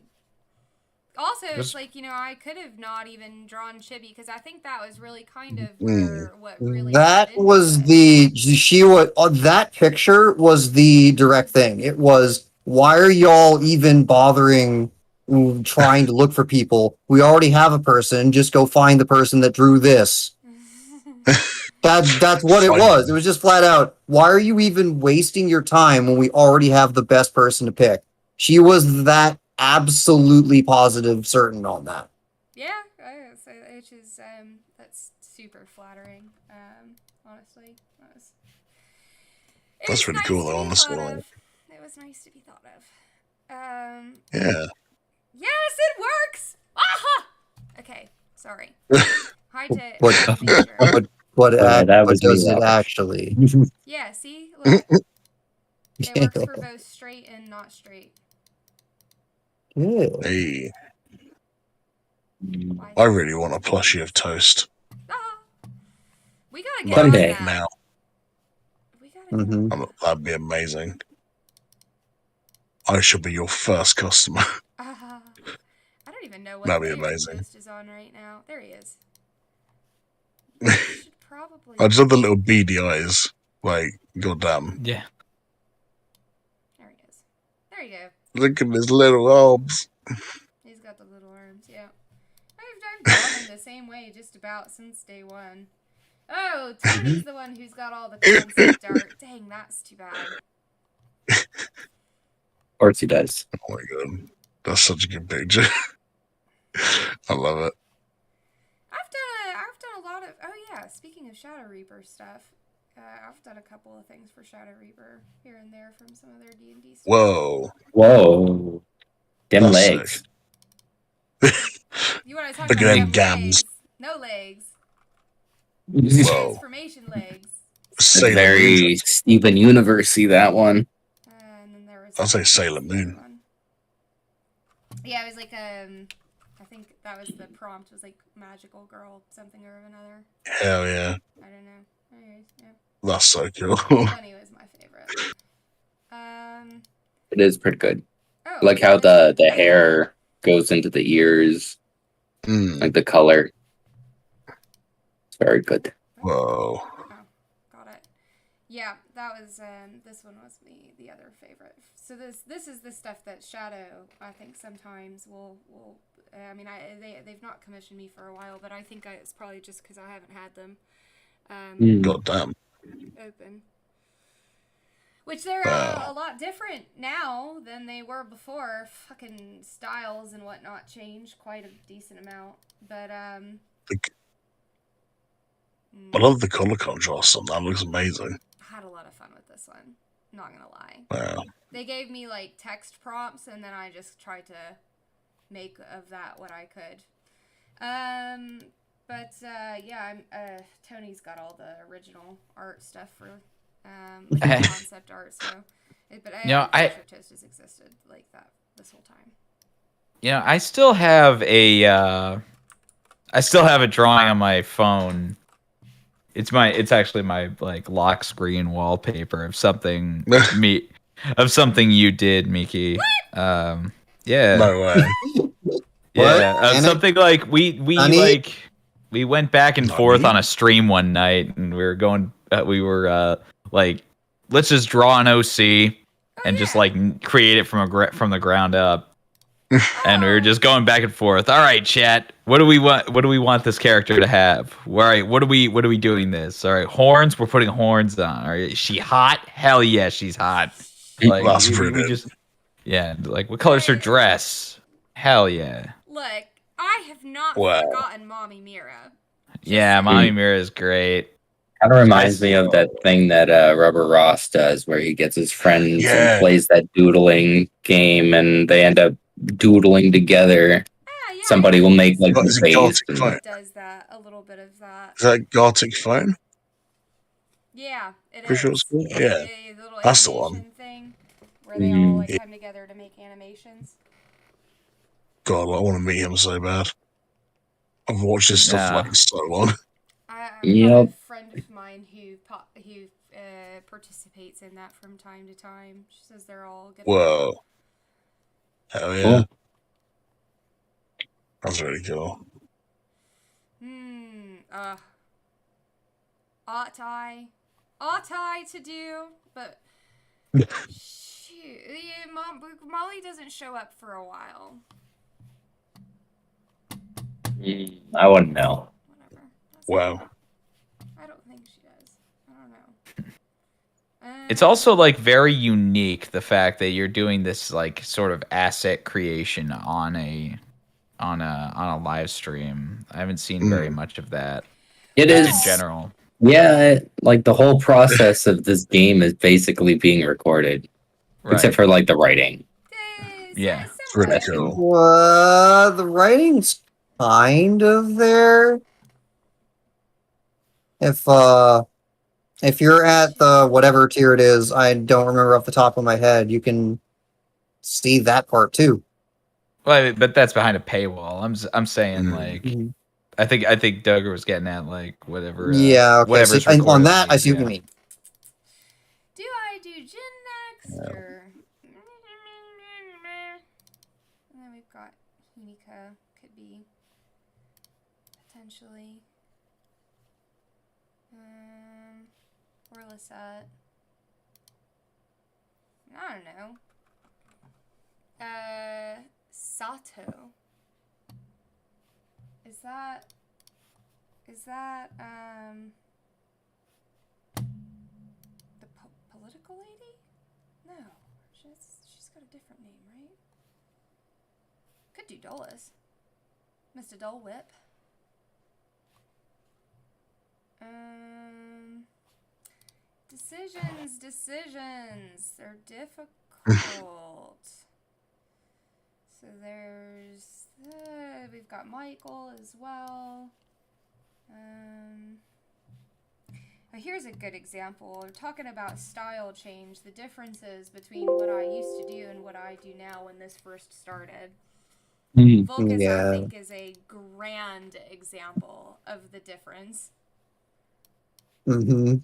also, it's like, I could have not even drawn Chibi, because I think that was really kind of what really that was that picture was the direct thing. It was, why are y'all even bothering trying to look for people? We already have a person. Just go find the person that drew this. That's what it was. It was just flat out, why are you even wasting your time when we already have the best person to pick? She was that absolutely positive certain on that. Yeah, which is that's super flattering. Honestly, that's really cool, though. Honestly, it was nice to be thought of. Yeah. Yes, it works. Aha. Okay, sorry. Hi to What does it me, actually? Yeah, see, look, it works for both straight and not straight. Hey. I really want a plushie of Toast. We gotta get on that. Now. We gotta get on that. That'd be amazing. I should be your first customer. I don't even know what That'd be layer amazing. Toast is on right now. There he is. Should probably. I just love the little beady eyes. Like, goddamn. Yeah. There he is. There you go. Look at his little arms. He's got the little arms, yeah. I've drawn him the same way just about since day one. Oh, Tony's the one who's got all the concept art. Dang, that's too bad. Of course he does. Oh my god. That's such a good picture. I love it. I've done a lot of. Oh yeah, speaking of Shadow Reaper stuff, I've done a couple of things for Shadow Reaper here and there from some of their D&D stuff. Whoa. Whoa. Dim That's legs. You want to talk Look about at them them gams. legs? No legs. Whoa. Transformation legs. That's Sailor Moon. very Steven Universe-y, that one. And then there was. I'll say Sailor Moon. One. Yeah, it was like I think that was the prompt was like magical girl something or another. Hell yeah. I don't know. Anyways, yeah. That's so cool. Bunny was my favorite. It is pretty good. Oh, Like how the hair goes into the ears, like the color. It's very good. Whoa. Oh, got it. Yeah, that was this one was the other favorite. So this is the stuff that Shadow I think sometimes will I mean they've not commissioned me for a while, but I think it's probably just because I haven't had them God damn. open. Which they're a lot different now than they were before. Fucking styles and whatnot changed quite a decent amount, but I love the color contrast on that. Looks amazing. I had a lot of fun with this one. Not gonna lie. Wow. They gave me like text prompts, and then I just tried to make of that what I could. But yeah, Tony's got all the original art stuff for concept art. So, but I Toast has existed like that this whole time. You know, I still have a drawing on my phone. It's actually my like lock screen wallpaper of something you did, Miki. Yeah. No way. Yeah, something like we went back and forth on a stream one night, and we were like, let's just draw an OC and just like create it from the ground up. And we were just going back and forth. All right, chat. What do we want this character to have? All right, what are we doing this? All right, horns. We're putting horns on. All right, is she hot? Hell yeah, she's hot. Like That's we brilliant. just like what color's her dress? Hell yeah. Look, I have not Wow. forgotten Mommy Mira. Yeah, Mommy Mira is great. Kind of reminds me of that thing that Rubber Ross does, where he gets his friends Yeah. and plays that doodling game, and they end up doodling together. Yeah, Somebody will make like What the is it, face. Gothic and- Phone? does that a little bit of that. Is that Gothic Phone? Yeah, it Pretty is. sure it's cool. Yeah. The little That's the animation one. thing where they all like come together to make animations. God, I want to meet him so bad. I've watched his stuff Yeah. like so long. I have Yep. a friend of mine who participates in that from time to time. She says they're all good. Whoa. Hell yeah. Cool. That's really cool. Ought I to do, but shoot, yeah, Molly doesn't show up for a while. I wouldn't know. Whatever. Wow. I don't think she does. I don't know. It's also like very unique the fact that you're doing this like sort of asset creation on a live stream. I haven't seen very much of that. It in is general. Yeah, like the whole process of this game is basically being recorded, except for like the writing. Yeah. It's really cool. The writing's kind of there. If you're at the whatever tier it is, I don't remember off the top of my head, you can see that part too. Well, but that's behind a paywall. I'm saying like I think Duggar was getting at like whatever. Yeah, okay. Whatever's So, on recorded that, I see what yeah. you mean. Do I do Jin next or? And then we've got Himika. Could be potentially. Or Lisette. I don't know. Sato. Is that the political lady? No, she's got a different name, right? Could do Dulles. Mr. Dole Whip. Decisions. They're difficult. So there's we've got Michael as well. Here's a good example. We're talking about style change, the differences between what I used to do and what I do now when this first started. Vulcus, I think, is a grand example of the difference. Mm-hmm.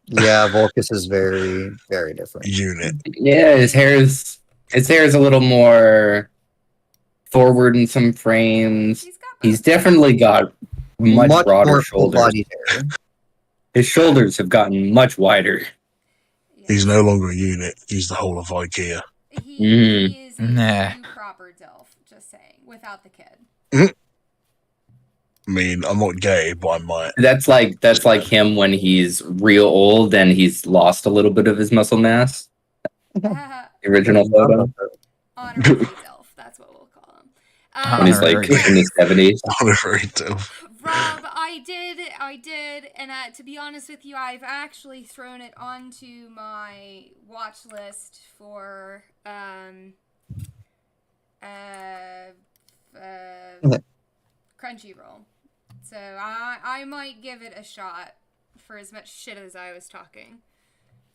Yeah, Vulcus is very, very different. Unit. Yeah, his hair is a little more forward in some frames. He's definitely got much broader more shoulders. full-bodied hair. His shoulders have gotten much wider. He's no longer a unit. He's the whole of IKEA. He is a proper DILF, just saying, without the kid. I mean, I'm not gay, but I might. That's like him when he's real old and he's lost a little bit of his muscle mass. The original photo. Honorary DILF, that's what we'll call him. When he's like in his 70s. Honorary DILF. Rob, I did, and to be honest with you, I've actually thrown it onto my watch list for Crunchyroll. So I might give it a shot for as much shit as I was talking.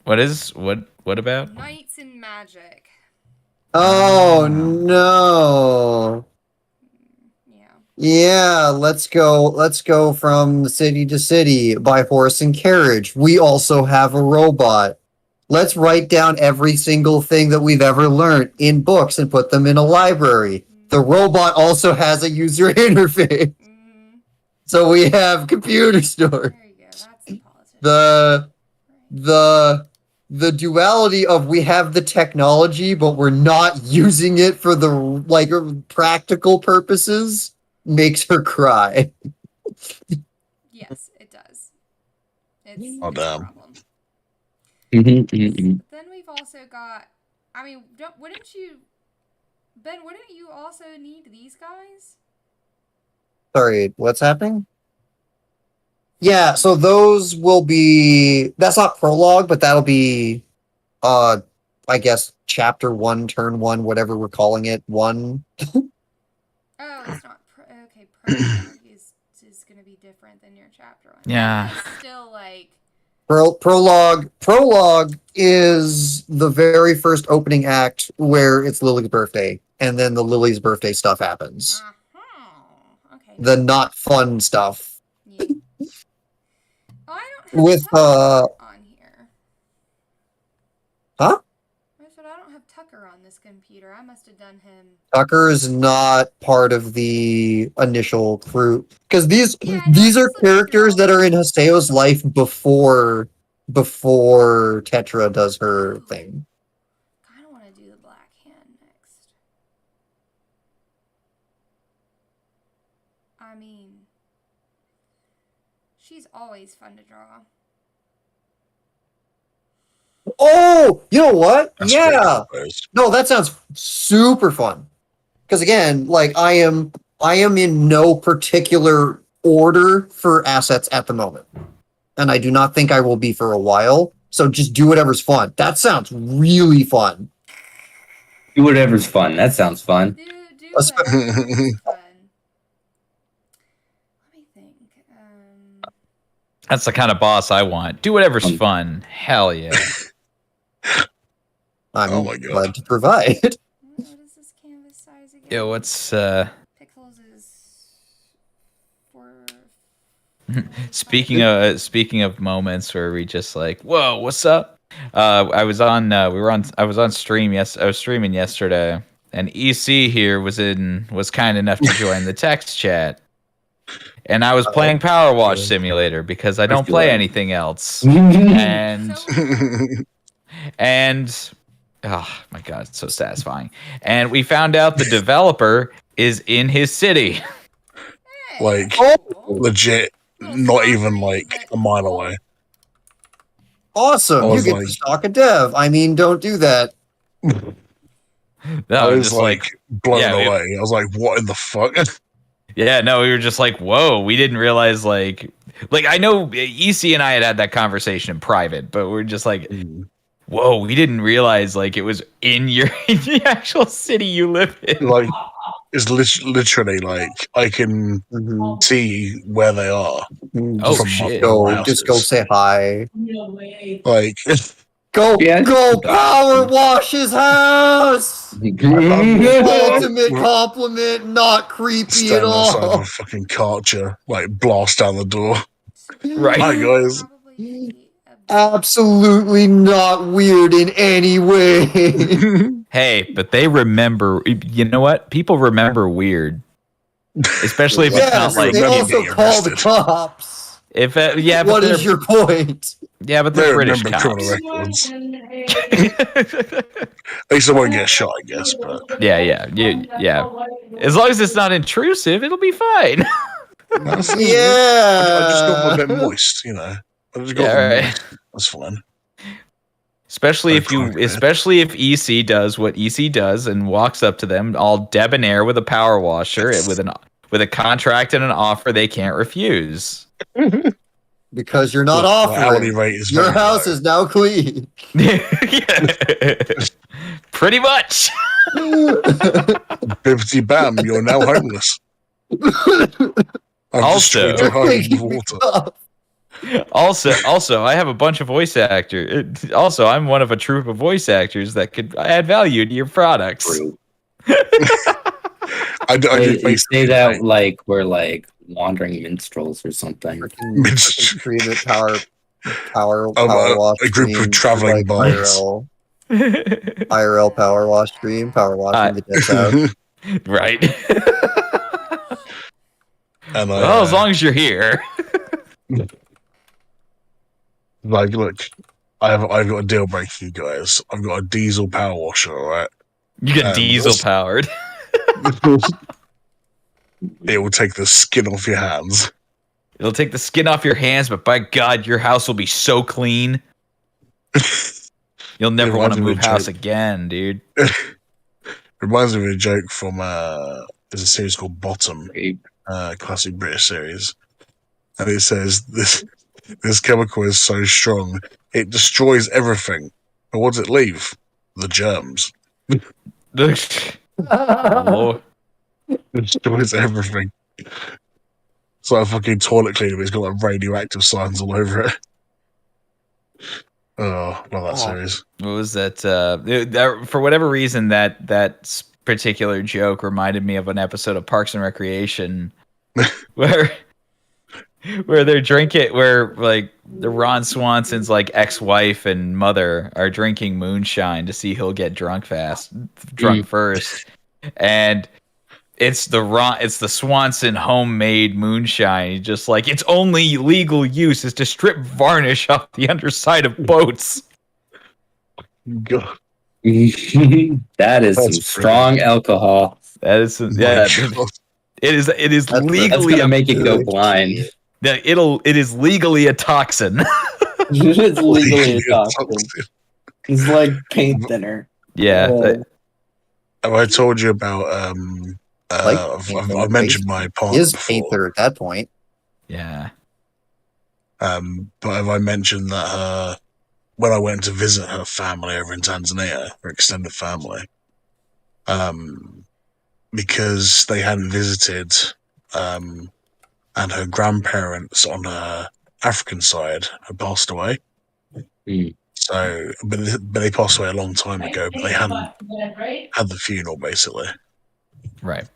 What about? Knights and Magic. Oh no. Yeah, let's go from city to city by horse and carriage. We also have a robot. Let's write down every single thing that we've ever learned in books and put them in a library. The robot also has a user interface. So we have computer storage. There you go. That's the politics. The duality of we have the technology but we're not using it for the practical purposes makes her cry. Yes, it does. It's Oh, a damn. problem. Then we've also got, wouldn't you also need these guys? Sorry, what's happening? Yeah, so those will be, that's not prologue, but that'll be I guess chapter 1, turn 1, whatever we're calling it, 1. Oh, it's not okay, prologue is going to be different than your chapter 1. Yeah. It's still like Prologue is the very first opening act where it's Lily's birthday, and then the Lily's birthday stuff happens. Okay. The not fun stuff. Yeah. Oh, I don't have With Tucker on here. Huh? I said I don't have Tucker on this computer. I must have done him. Tucker is not part of the initial crew because these are characters that are in Haseo's life before Tetra does her thing. I don't want to do the Black Hand next. I mean, she's always fun to draw. Oh, you know what? That's Yeah. great. No, that sounds super fun. Because again, I am in no particular order for assets at the moment. And I do not think I will be for a while. So just do whatever's fun. That sounds really fun. Do whatever's fun. That sounds fun. Do whatever's fun. Let me think. That's the kind of boss I want. Do whatever's fun. Hell yeah. I'm Oh my God. glad to provide. What is this canvas size again? Yo, what's Pixels is 4. speaking of moments where we just like, whoa, what's up? I was on stream. I was streaming yesterday, and EC here was kind enough to join the text chat. And I was playing Power Wash Simulator because I don't play anything else. And oh my god, it's so satisfying. And we found out the developer is in his city. Like, legit, not even like a mile away. Awesome. I You was get like- to stalk a dev. I mean, don't do that. No, I was just like blown yeah, away. I was like, what in the fuck? yeah, no, we were just like, whoa, we didn't realize like like I know EC and I had that conversation in private, but we're just like, whoa, we didn't realize like it was in the actual city you live in. Like, it's literally like I can see where they are. Oh, from shit. Just go say hi. Like, Go Yeah. power wash his house. Ultimate compliment, not creepy stand at outside of all. a fucking Karcher, like blast down the door. Right. Hi guys. Probably be Absolutely not weird in any way. Hey, but they remember. You know what? People remember weird, especially if it's not Yes, like. they remember also being call the arrested. cops. If yeah, but What they're, is your point? yeah, but They they're British remember cops. criminal records. At least I won't get shot, I guess. But Yeah. As long as it's not intrusive, it'll be fine. I just got Yeah. a bit moist, you know. I just got Yeah, them right. moist. That's fine. Especially So if EC does what EC does and walks up to them all debonair with a power washer with a contract and an offer they can't refuse. Because you're not Look, my hourly offering. rate is Your very house low. is now clean. Pretty much. Bibbity bam, you're now homeless. I've Also- destroyed your home with water. Also, I have a bunch of voice actors. Also, I'm one of a troupe of voice actors that could add value to your products. I do You basically say that like we're like wandering minstrels or something. Stream it, power a wash group of stream, traveling like bards. IRL power wash stream, power washing the dead's out. Right. And Well, as long as you're here. like, look, I've got a deal breaker, you guys. I've got a diesel power washer, all right? You get diesel powered. It will take the skin off your hands. It'll take the skin off your hands, but by God, your house will be so clean. You'll never want to move house again, dude. Reminds me of a joke from there's a series called Bottom, classic British series, and it says this chemical is so strong it destroys everything. But what does it leave? The germs. Lord. It destroys everything. It's like a fucking toilet cleaner, but it's got like radioactive signs all over it. Oh, love that series. What was that? That for whatever reason, that particular joke reminded me of an episode of Parks and Recreation, where they're drinking, where like the Ron Swanson's like ex-wife and mother are drinking moonshine to see who'll get drunk first, and it's the Swanson homemade moonshine. Just like its only legal use is to strip varnish off the underside of boats. God. That is some strong alcohol. That is it is That's legally gonna make it go blind. it is legally a toxin. It's legally a toxin. It's like paint thinner. Yeah. Have I told you about I've mentioned my partner Is before. painter at that point. Yeah. But have I mentioned that when I went to visit her family over in Tanzania, her extended family, because they hadn't visited, and her grandparents on her African side had passed away. So, but they passed away a long time ago, but they hadn't had the funeral basically. Right.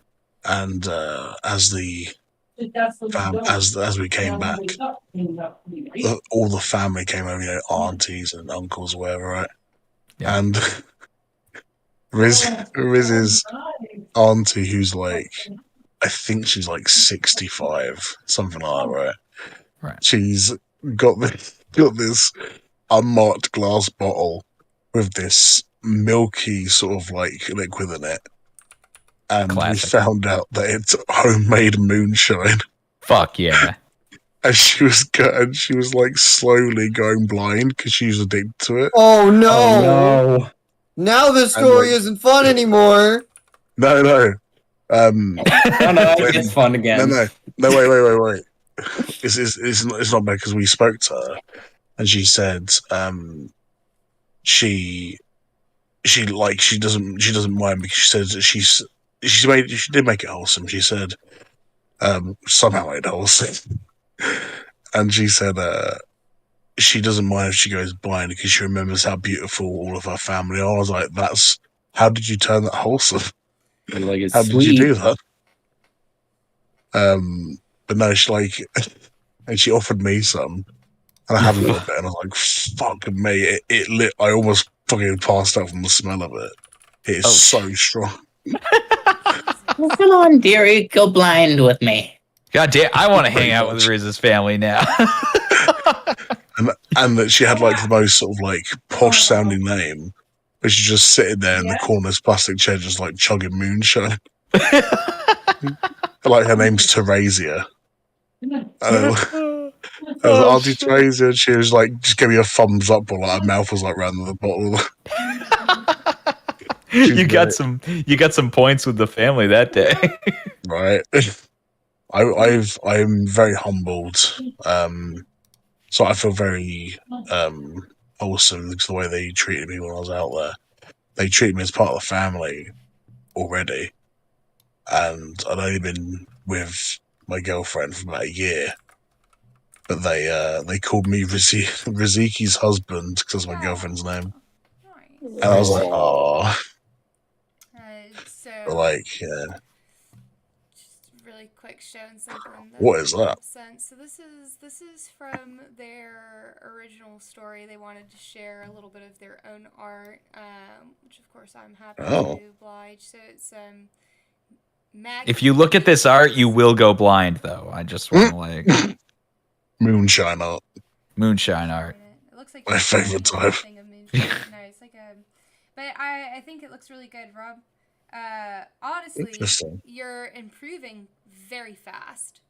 And as we came back, all the family came over, you know, aunties and uncles, or whatever, right? Yeah. And Riz's auntie, who's like, I think she's like 65, something like that, right? Right. She's got this unmarked glass bottle with this milky sort of like liquid in it. And Classic. we found out that it's homemade moonshine. Fuck yeah. And she was like slowly going blind because she was addicted to it. Oh no! Oh, no. Now this story isn't fun anymore. No. No, it gets fun again. No, wait. it's not bad because we spoke to her and she said she doesn't mind because she says that she did make it wholesome. She said somehow made it wholesome, and she said she doesn't mind if she goes blind because she remembers how beautiful all of her family are. I was like, that's how did you turn that wholesome? Like it's How sweet. did you do that? But no, and she offered me some, and I had a little bit, and I was like, "Fuck me!" It lit. I almost fucking passed out from the smell of it. It is so strong. Well, come on, dearie, go blind with me. God damn, I want to hang out with Riz's family now. and that she had like the most sort of like posh sounding name, but she's just sitting there in the corner of this plastic chair, just like chugging moonshine. Like her name's Teresia. I was like, I'll do Teresia, and she was like, just give me a thumbs up, or like her mouth was like round the bottle. You got some points with the family that day. Right. I'm very humbled. So I feel very wholesome because the way they treated me when I was out there. They treated me as part of the family already. And I'd only been with my girlfriend for about a year. But they called me Riziki's husband because that's my girlfriend's name. Nice. And I was like, oh. So, Like, yeah. just really quick showing something. What is that? So this is from their original story. They wanted to share a little bit of their own art, which of course I'm happy to oblige. So it's If you look at this art, you will go blind, though. I just want to like Moonshine art. Moonshine art. It looks like My favorite type. No, it's like but I think it looks really good, Rob. Honestly, you're improving very fast.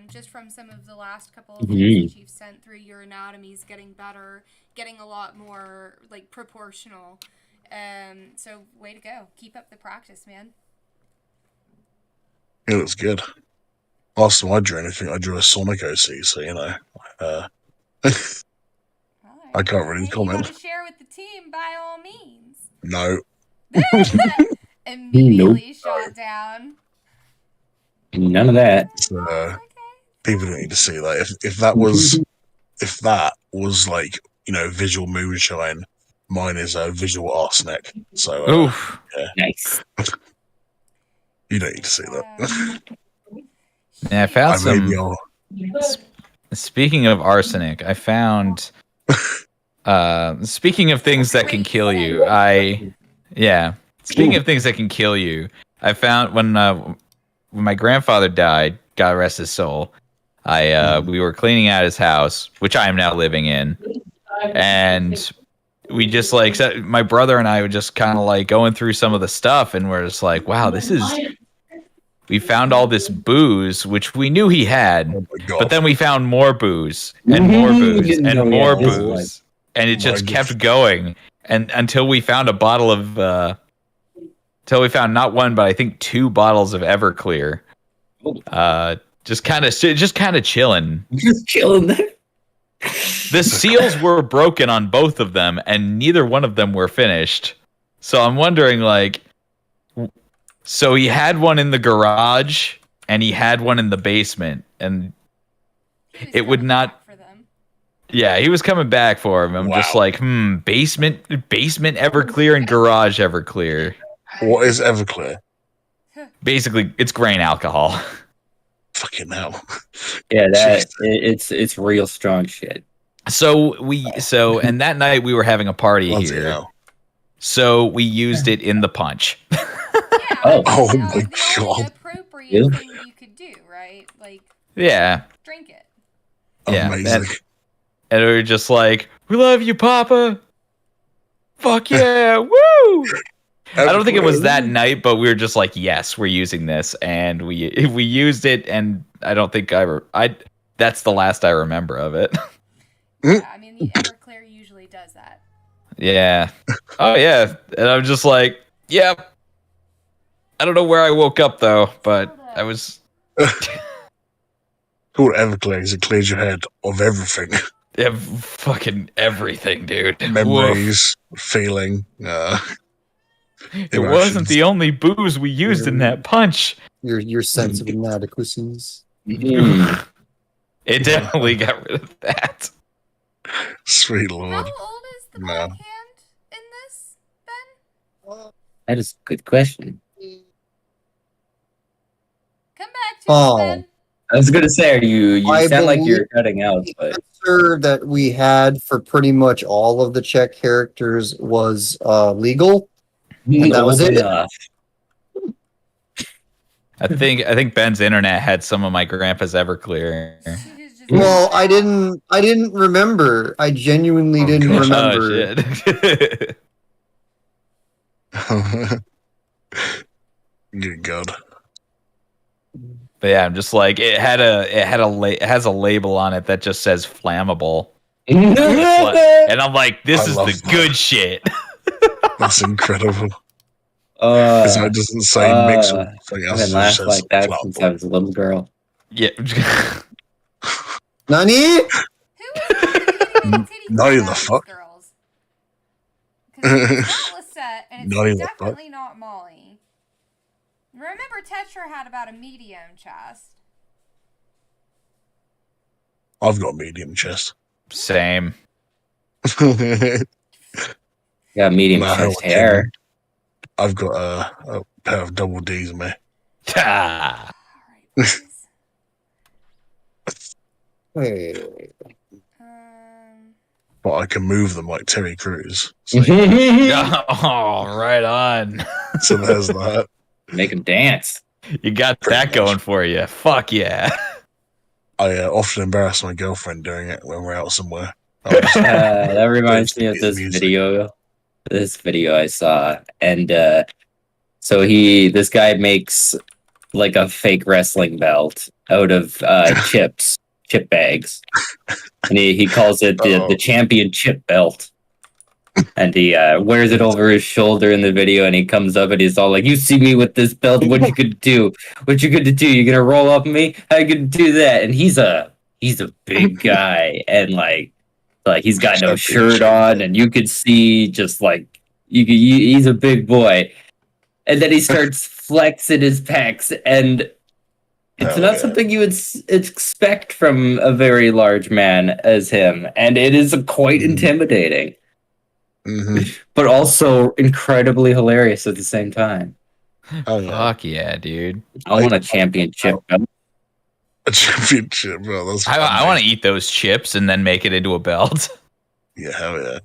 Just from some of the last couple of things that you've sent through, your anatomy's getting better, getting a lot more like proportional. So way to go. Keep up the practice, man. It looks good. Last time I drew anything, I drew a Sonic OC, so you know. I can't really comment. You want to share with the team by all means. No. Immediately shot down. None of that. People don't need to see that. If that was like, you know, visual moonshine, mine is a visual arsenic. So yeah. Nice. You don't need to see that. Yeah, I found some. Speaking of arsenic, I found. Speaking of things that can kill you, Speaking of things that can kill you, I found when my grandfather died, God rest his soul. We were cleaning out his house, which I am now living in, and we just like my brother and I were just kind of like going through some of the stuff, and we're just like, wow, we found all this booze, which we knew he had, but then we found more booze and more booze and more booze, and it just kept going, and until we found a bottle of, until we found not one, but I think 2 bottles of Everclear, just kind of chilling. Just chilling there. The seals were broken on both of them, and neither one of them were finished. So I'm wondering, like. So he had one in the garage, and he had one in the basement, and it would not. For them. Yeah, he was coming back for him. I'm just like, basement Everclear and garage Everclear. What is Everclear? Basically, it's grain alcohol. Fucking hell. Yeah, it's real strong shit. So and that night we were having a party here. Hell. So we used it in the punch. Oh my god! Appropriate thing you could do, right? Like, drink it. Yeah, amazing. And we were just like, "We love you, Papa." Fuck yeah, woo! I don't think it was that night, but we were just like, "Yes, we're using this," and we used it, and I don't think that's the last I remember of it. Yeah, I mean, the Everclear usually does that. Yeah. Oh yeah, and I'm just like, yep. I don't know where I woke up though, but I was. Called Everclear because it clears your head of everything. Fucking everything, dude. Memories, feeling, It wasn't the only booze we used in that punch. Your sense of inadequacies. Mm. It definitely got rid of that. Sweet How lord. old is the No. Black Hand in this, Ben? That is a good question. Come back to Oh. us, Ben. I was gonna say, you I sound like believe- you're cutting out, but Answer that we had for pretty much all of the Czech characters was legal. And that was old it? enough. I think Ben's internet had some of my grandpa's Everclear. She's just Well, not I out. didn't remember. I genuinely Oh, didn't gosh. remember. Oh shit. Good God. But yeah, I'm just like it has a label on it that just says flammable. And I'm like, this I is love the that. good shit. That's incredible. Because it doesn't say mix or something I else. haven't It laughed just like says that since I flammable. was a little girl. Yeah. Nani? Who is the little titty Nani queen the out of these fuck? girls? Because it's not Lisette, and Nani it's the fuck? definitely not Molly. Remember, Tetra had about a medium chest. I've got a medium chest. Same. Got medium Nah, chest okay. hair. I've got a pair of double D's in me. Ah. All right, please. Wait. But I can move them like Terry Crews. So, Oh, right on. so there's that. Make him dance. You got Pretty that much. going for you. Fuck yeah. I often embarrass my girlfriend doing it when we're out somewhere. I'll just- That reminds me of It's this music. video. This video I saw, and so this guy makes like a fake wrestling belt out of chip bags, and he calls it the championship belt. And he wears it over his shoulder in the video, and he comes up and he's all like, "You see me with this belt? What you gonna do? What you gonna do? You gonna roll up me? How you gonna do that?" And he's a big guy, and like he's got no shirt on, and you could see just like he's a big boy. And then he starts flexing his pecs, and it's Hell not yeah. something you would expect from a very large man as him, and it is quite intimidating, but also incredibly hilarious at the same time. Oh, yeah. Fuck yeah, dude. I want a championship belt. A championship, bro. That's I want to eat those chips and then make it into a belt. Yeah, hell yeah.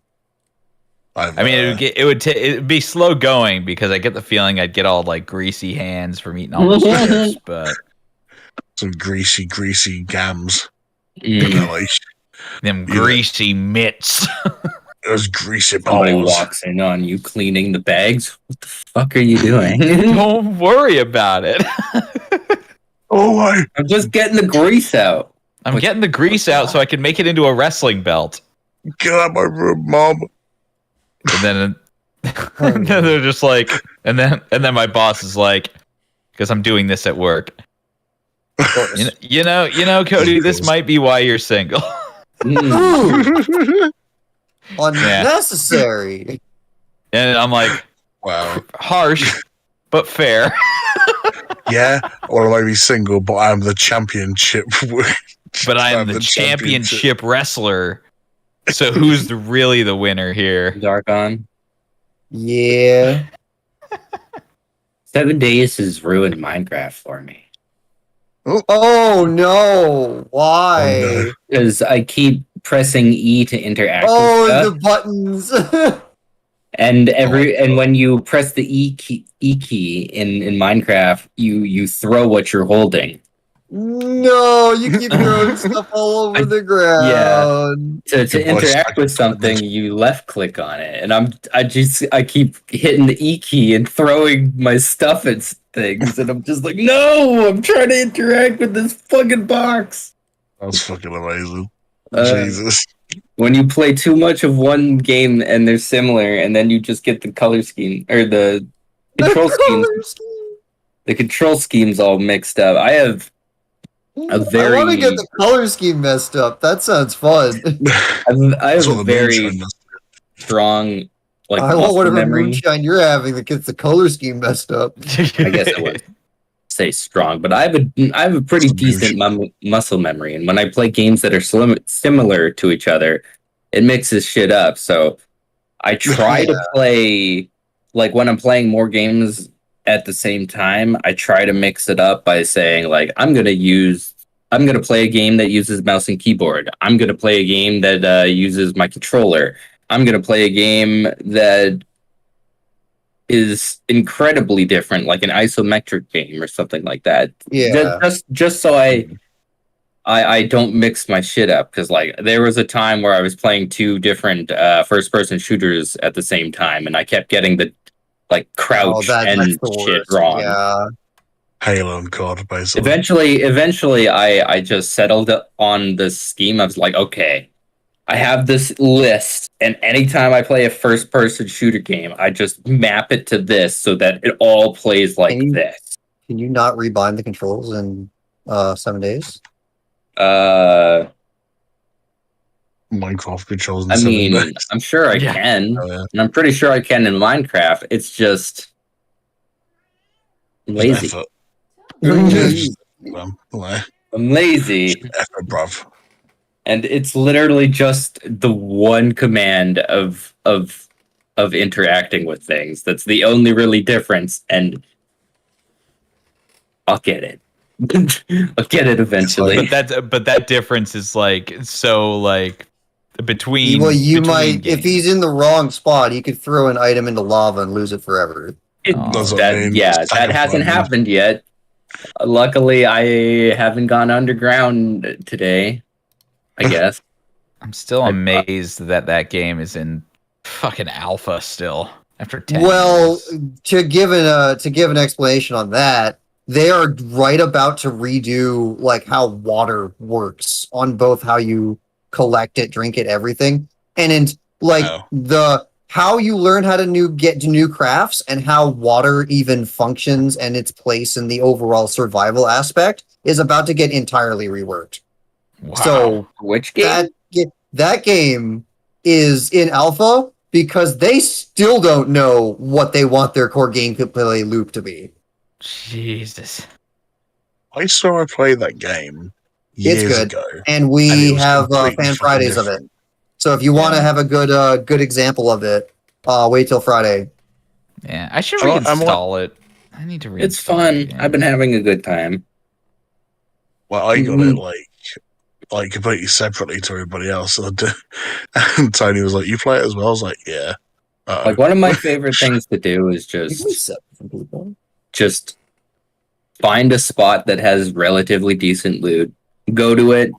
I mean, it would be slow going because I get the feeling I'd get all like greasy hands from eating all those chips, but some greasy gams. Mm. Like, them greasy mitts. those greasy Somebody balls. walks in on you cleaning the bags. What the fuck are you doing? Don't worry about it. Oh, I'm just getting the grease out. I'm getting the grease out so I can make it into a wrestling belt. get out of my room, mom. And then, and then they're just like, and then my boss is like, because I'm doing this at work. You know, Cody, this might be why you're single. Mm. Ooh, unnecessary. And I'm like, Wow. harsh, but fair. Yeah, or I might be single, but I'm the championship. But I am the championship wrestler. So who's really the winner here? Dark on. Yeah. 7 days has ruined Minecraft for me. Oh no! Why? Oh, no. Because I keep pressing E to interact with Oh, stuff. the buttons. And when you press the E key in Minecraft, you throw what you're holding. No, you keep throwing stuff all over the ground. To Good voice interact acting. with something, you left click on it, and I keep hitting the E key and throwing my stuff at things, and I'm just like, no, I'm trying to interact with this fucking box. That's fucking amazing. Uh, Jesus. When you play too much of one game and they're similar, and then you just get the color scheme or the control schemes, the control schemes all mixed up. I have I want to get the color scheme messed up. That sounds fun. I have That's what a the very moonshine does. strong like I want muscle whatever memory. moonshine you're having that gets the color scheme messed up. I guess I would say strong, but I have a pretty decent muscle memory, and when I play games that are similar to each other, it mixes shit up. So I try to play like when I'm playing more games at the same time. I try to mix it up by saying like I'm gonna play a game that uses mouse and keyboard. I'm gonna play a game that uses my controller. I'm gonna play a game that is incredibly different, like an isometric game or something like that. Yeah. Just so I don't mix my shit up, because like there was a time where I was playing two different first person shooters at the same time, and I kept getting the like crouch that's and the shit worst. wrong. Yeah. Halo and COD, basically. Eventually, I just settled on the scheme. I was like, okay, I have this list, and anytime I play a first-person shooter game, I just map it to this so that it all plays like this. Can you not rebind the controls in 7 days? Minecraft controls. I mean, I'm sure I can, and I'm pretty sure I can in Minecraft. It's just lazy. I'm lazy. Effort, bruv. And it's literally just the one command of interacting with things. That's the only really difference, and I'll get it. I'll get it eventually. But that difference is like so like between. Well, you between might games. if he's in the wrong spot, he could throw an item into lava and lose it forever. That hasn't happened yet. Luckily, I haven't gone underground today. I guess. I'm still amazed that game is in fucking alpha still after 10 years. to give an explanation on that, they are right about to redo like how water works on both how you collect it, drink it, everything, and in like how you learn how to get to new crafts and how water even functions and its place in the overall survival aspect is about to get entirely reworked. Wow. So which game? That game is in alpha because they still don't know what they want their core gameplay loop to be. Jesus. I saw I played that game years ago. And we have fan Fridays of it. So if you want to have a good example of it, wait till Friday. Yeah, I should reinstall it. I need to reinstall it. It's fun. I've been having a good time. Well, I got it like completely separately to everybody else. And Tony was like, "You play it as well?" I was like, "Yeah." Like one of my favorite things to do is just find a spot that has relatively decent loot, go to it,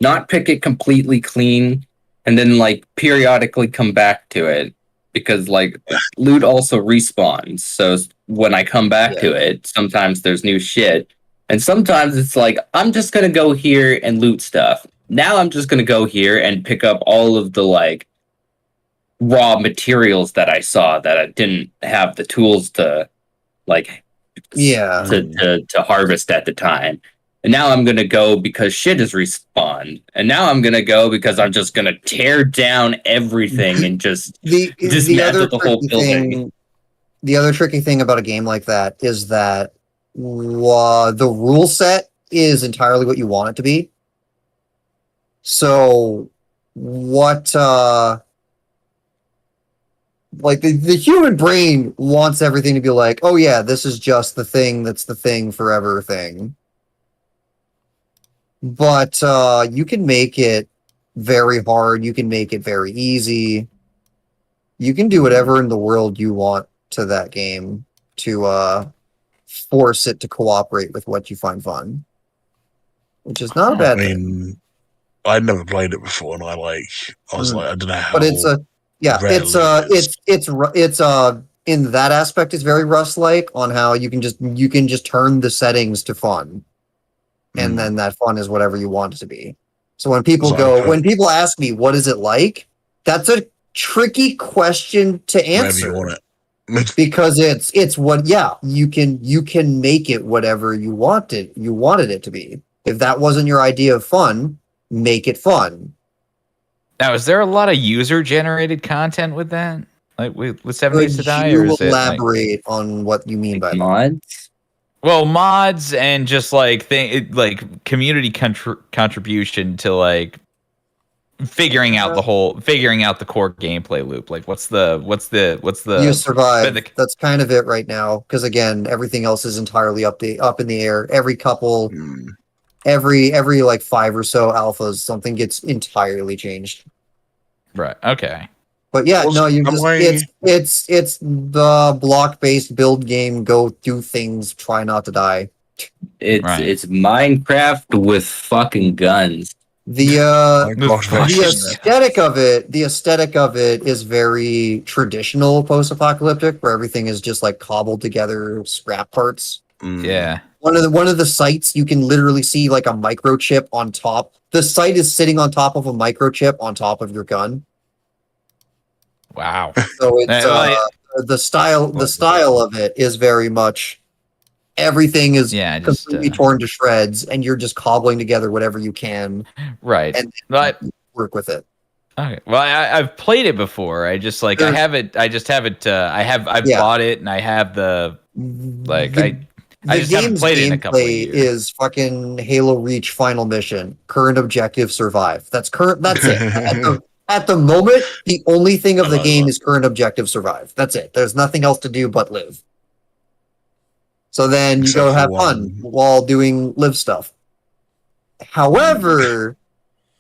not pick it completely clean, and then like periodically come back to it, because like loot also respawns. So when I come back to it, sometimes there's new shit. And sometimes it's like, I'm just going to go here and loot stuff. Now I'm just going to go here and pick up all of the like raw materials that I saw that I didn't have the tools to like to harvest at the time. And now I'm going to go because shit is respawned. And now I'm going to go because I'm just going to tear down everything and just dismantle the whole building. The other tricky thing about a game like that is that the rule set is entirely what you want it to be. So what like the human brain wants everything to be like, oh yeah, this is just the thing that's the thing forever thing. But you can make it very hard, you can make it very easy. You can do whatever in the world you want to that game to force it to cooperate with what you find fun, which is not a bad thing. I'd never played it before, and I was like, I don't know how. But it's in that aspect, it's very Rust-like on how you can just turn the settings to fun, and then that fun is whatever you want it to be. So when people people ask me what is it like, that's a tricky question to answer. You want it. Because it's what you can make it whatever you wanted it to be. If that wasn't your idea of fun, make it fun. Now, is there a lot of user-generated content with that? Like with 7 Days to Could Die, or you is it like, elaborate on what you mean by that? Mods? well, mods and just like like community contribution to like figuring out the core gameplay loop? Like, what's the You survive. the- That's kind of it right now. Because again, everything else is entirely up in the air. Every couple, Hmm. every like 5 or so alphas, something gets entirely changed. right? Okay. But yeah, Also, no, you am just I- it's the block-based build game. Go do things. Try not to die. Right. It's Minecraft with fucking guns. The My gosh, fuck the very is shit. aesthetic of it is very traditional post-apocalyptic, where everything is just like cobbled together scrap parts. Hmm. Yeah. One of the sites you can literally see like a microchip on top. The site is sitting on top of a microchip on top of your gun. Wow. So it's Like, the style of it is very much everything is yeah. Just completely torn to shreds, and you're just cobbling together whatever you can right. and But work with it. okay. Well, I've played it before. I just like There's- I have it. I just have it. I've Yeah. bought it and I have the like the, I just haven't played it in a couple of gameplay years. is fucking Halo Reach final mission. Current objective survive. That's it. At the moment, the only thing of the game is current objective survive. That's it. There's nothing else to do but live. So then you Except go for have fun one. while doing live stuff. However,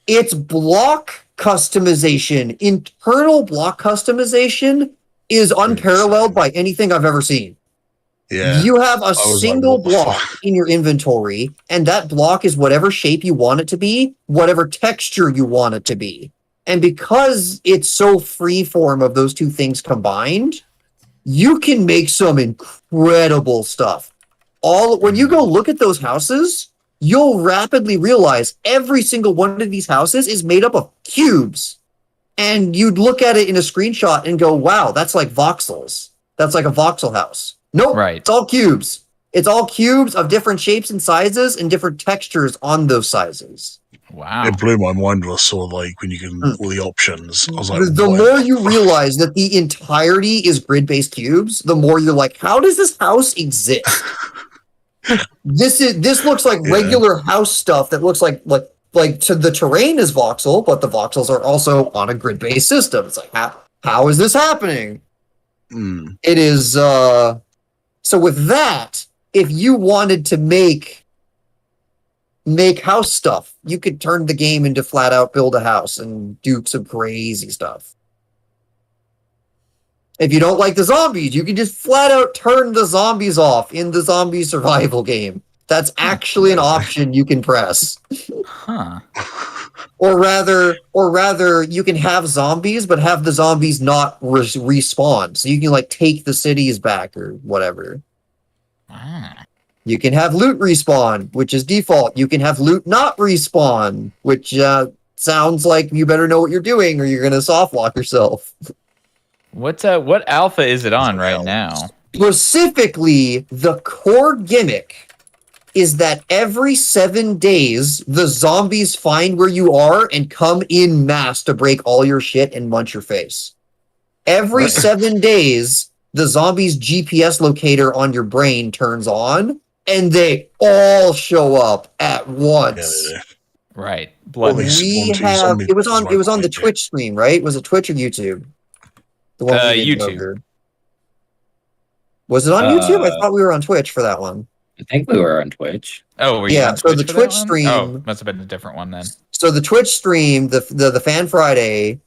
it's block customization. Internal block customization is unparalleled by anything I've ever seen. Yeah. You have a was like, single what the block fuck? in your inventory, and that block is whatever shape you want it to be, whatever texture you want it to be. And because it's so free form of those two things combined, you can make some incredible stuff. When you go look at those houses, you'll rapidly realize every single one of these houses is made up of cubes. And you'd look at it in a screenshot and go, wow, that's like voxels. That's like a voxel house. Nope. Right. It's all cubes. It's all cubes of different shapes and sizes and different textures on those sizes. Wow. It blew my mind when I saw like when you can all the options. I was like, The what? more you realize that the entirety is grid-based cubes, the more you're like, how does this house exist? This looks like Yeah. regular house stuff that looks like to the terrain is voxel, but the voxels are also on a grid-based system. It's like, how is this happening? Hmm. It is so with that, if you wanted to make house stuff, you could turn the game into flat out build a house and do some crazy stuff. If you don't like the zombies, you can just flat out turn the zombies off in the zombie survival game. That's actually an option you can press. Huh. Or rather, you can have zombies, but have the zombies not respawn. So you can like take the cities back or whatever. Ah. You can have loot respawn, which is default. You can have loot not respawn, which sounds like you better know what you're doing or you're gonna soft lock yourself. What alpha is it on right now? Specifically, the core gimmick is that every 7 days, the zombies find where you are and come in mass to break all your shit and munch your face. Every Right. 7 days, the zombies' GPS locator on your brain turns on, and they all show up at Yeah, once. they do. Right. Well, Blood. they We spawn two have zombies it was on right it was on the behind you. Twitch stream, right? Was it Twitch or YouTube? The one we did YouTube. over. Was it on YouTube? I thought we were on Twitch for that one. I think we were on Twitch. Oh, were you Yeah, on so the for that Twitch one? stream- Oh, must have been a different one then. So the Twitch stream, the Fan Friday,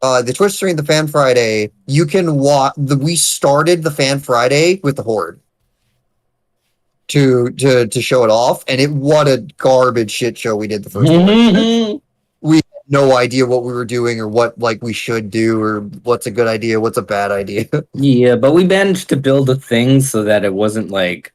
the Twitch stream, the Fan Friday, you can watch. We started the Fan Friday with the Horde to show it off, and what a garbage shit show we did the first one. No idea what we were doing or what like we should do or what's a good idea, what's a bad idea. It Yeah, but we managed to build a thing so that it wasn't like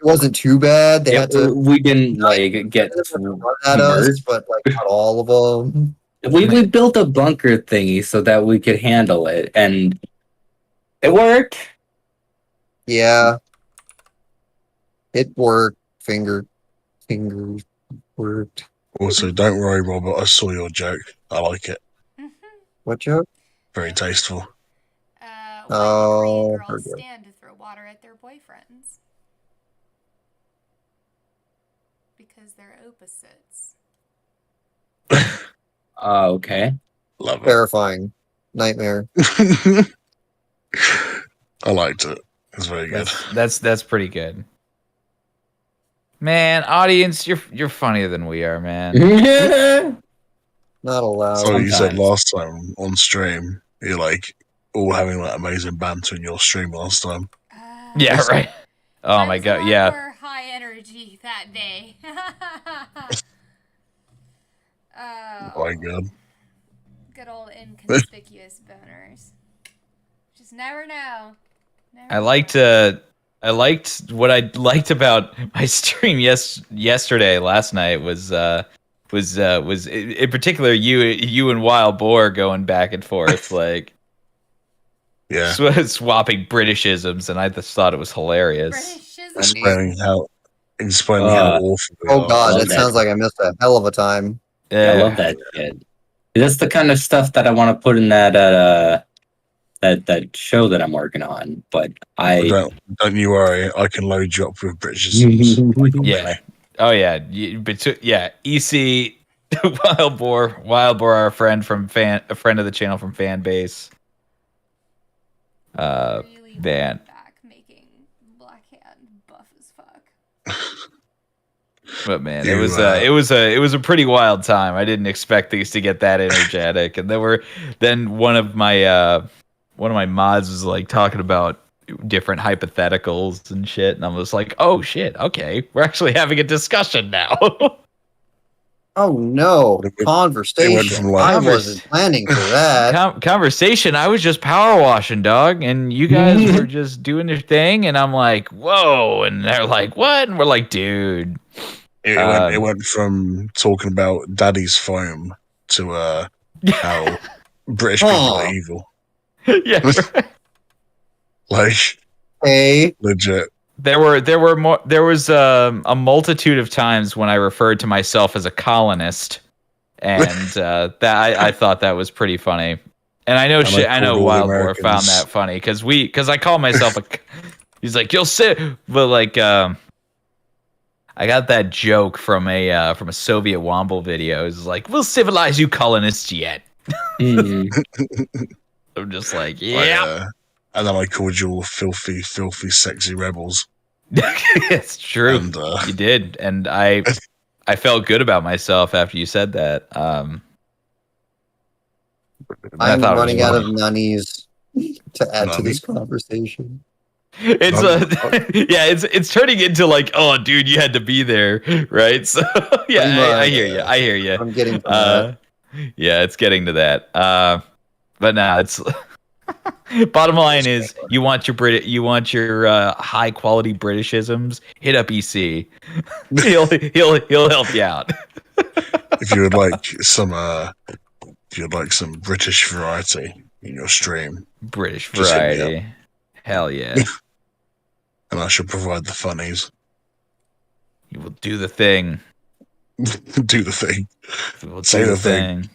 wasn't too bad. They had to we didn't like get run at us, merged. but like not all of them. We built a bunker thingy so that we could handle it, and it worked. Yeah. It worked. Fingers worked. Also, don't worry, Robert. I saw your joke. I like it. What joke? Very tasteful. Why do Oh, Korean girls very good. stand to throw water at their boyfriends? Because they're opposites. Okay. Love it. Terrifying. Nightmare. I liked it. It's very good. That's pretty good. Man, audience, you're funnier than we are, man. Not allowed. So you said Sometimes. last time on stream, you're like all having like amazing banter in your stream last time. Yeah, right. Oh I my was a god, lot yeah. more high energy that day. Oh my god. Good old inconspicuous boners. Just never know. Never I liked what I liked about my stream yesterday last night was in particular you and Wild Boar going back and forth like Yeah. swapping Britishisms, and I just thought it was hilarious. Britishism. Explaining how awful we Oh are. god, love that that. sounds like I missed a hell of a time. Yeah, I love that shit. That's the kind of stuff that I want to put in that show that I'm working on. But Don't you worry, I can load you up with Britishisms. Yeah. Oh yeah. Yeah. EC Wild Boar, our friend a friend of the channel from fan base. Really Van. back making Black Hand buff as fuck. But man, it was a pretty wild time. I didn't expect these to get that energetic, and then one of my mods was like talking about different hypotheticals and shit, and I was like, oh shit, okay, we're actually having a discussion now. Oh no, It went conversation. from, like- I wasn't planning for that. Conversation. I was just power washing, dog, and you guys were just doing your thing, and I'm like, whoa, and they're like, what? And we're like, dude. It went from talking about daddy's foam to how British people are evil. Yeah. Right. Like, Hey, legit. There was a multitude of times when I referred to myself as a colonist, and that I thought that was pretty funny. And I know I know Wild Boar found that funny because I call myself a. He's like, you'll sit, but like I got that joke from a Soviet Womble video. It's like, we'll civilize you colonists yet. I'm just like, yeah. And then I called you all filthy, sexy rebels. It's true. And, you did, and I felt good about myself after you said that. I'm running out of nunnies to add to this conversation. It's turning into like, oh, dude, you had to be there, right? So yeah, I hear you. I'm getting from that. Yeah, it's getting to that. But now it's. Bottom line is, you want your high quality Britishisms, hit up EC. He'll help you out. If you would like some British variety in your stream, British just hit me variety, up. hell yeah. And I shall provide the funnies. You will do the thing. Do the thing. We will Say do the thing.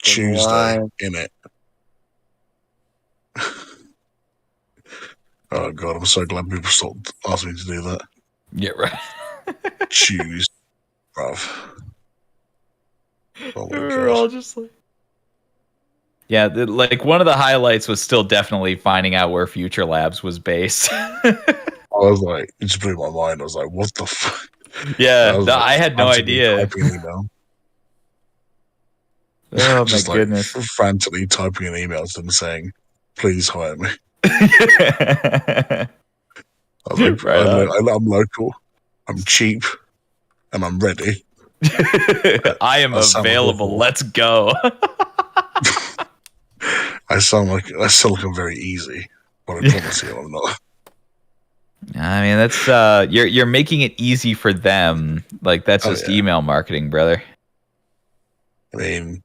Tuesday Why? in it. Oh god, I'm so glad people stopped asking me to do that. Yeah, right. Choose, bruv. Oh my We're all god. just like. Yeah, like one of the highlights was still definitely finding out where Future Labs was based. I was like, it just blew my mind. I was like, what the fuck? Yeah, I I had no idea. Typing an email. Oh Just my like goodness. frantically typing an email to them saying, please hire me. Right I was like, on. I'm local, I'm cheap, and I'm ready. I am available. awful. Let's go. I sound like I'm very easy, but I promise you I'm not. I mean, that's you're making it easy for them. Like that's just email marketing, brother. I mean,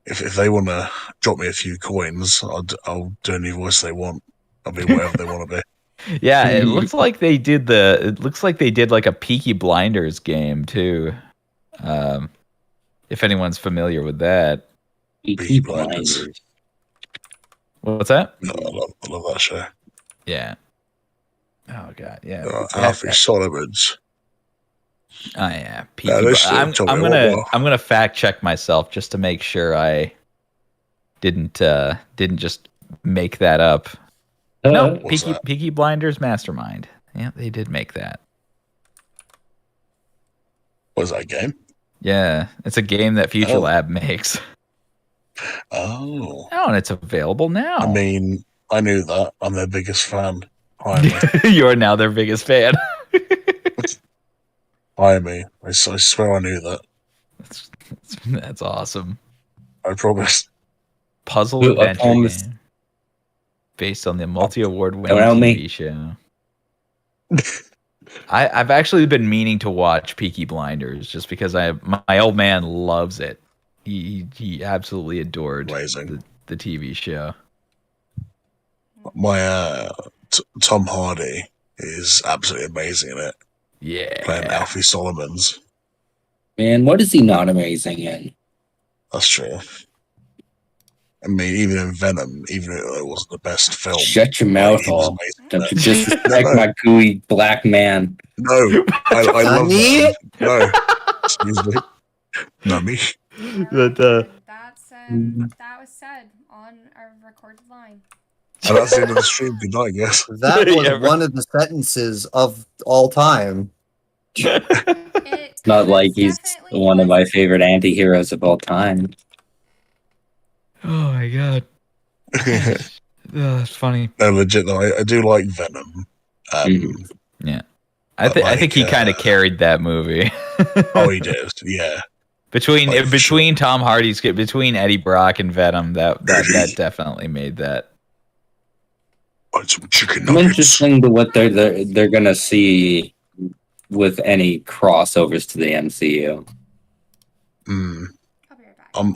if they want to drop me a few coins, I'll do any voice they want. I'll be whatever they want to be. Yeah, it looks like they did It looks like they did like a Peaky Blinders game too. Um, if anyone's familiar with that. Peaky Blinders. What's that? No, I love that show. Yeah. Oh god, yeah. Alfie Solomon's. Oh yeah, Yeah, Peaky. this I'm took me a gonna while. I'm gonna fact check myself just to make sure I didn't just make that up. No, What's that? Peaky Blinders Mastermind. Yeah, they did make that. Was that game? Yeah, it's a game that Future Oh. Lab makes. Oh. Oh, and it's available now. I mean, I knew that. I'm their biggest fan. Hire me. You are now their biggest fan. Hire me. I swear I knew that. That's awesome. I promise. Puzzle Who adventure owns- game based on the multi-award Around winning me. TV show. I've actually been meaning to watch Peaky Blinders just because my old man loves it. He absolutely adored Amazing. the TV show. My Tom Hardy is absolutely amazing in it. Yeah. Playing Alfie Solomon's. Man, what is he not amazing in? That's true. I mean, even in Venom, even though it wasn't the best film. Shut your mouth he was hole. amazing. Don't you disrespect my gooey black man. No, I love Nani? that. No, excuse me. Nami. But, That was said on a recorded line. And that's the end of the stream. Good night, yes. That was Yeah, one of the sentences of all time. It Not like he's definitely one of was- my favorite anti-heroes of all time. Oh my god. That's funny. No, legit though, I do like Venom. Yeah. I think he kind of carried that movie. Oh, he did. Yeah. between Like, between Tom Hardy's between Eddie Brock and Venom, that definitely made that. Some chicken I'm nuggets. interested to what they're gonna see with any crossovers to the MCU. I'll be right back. I'm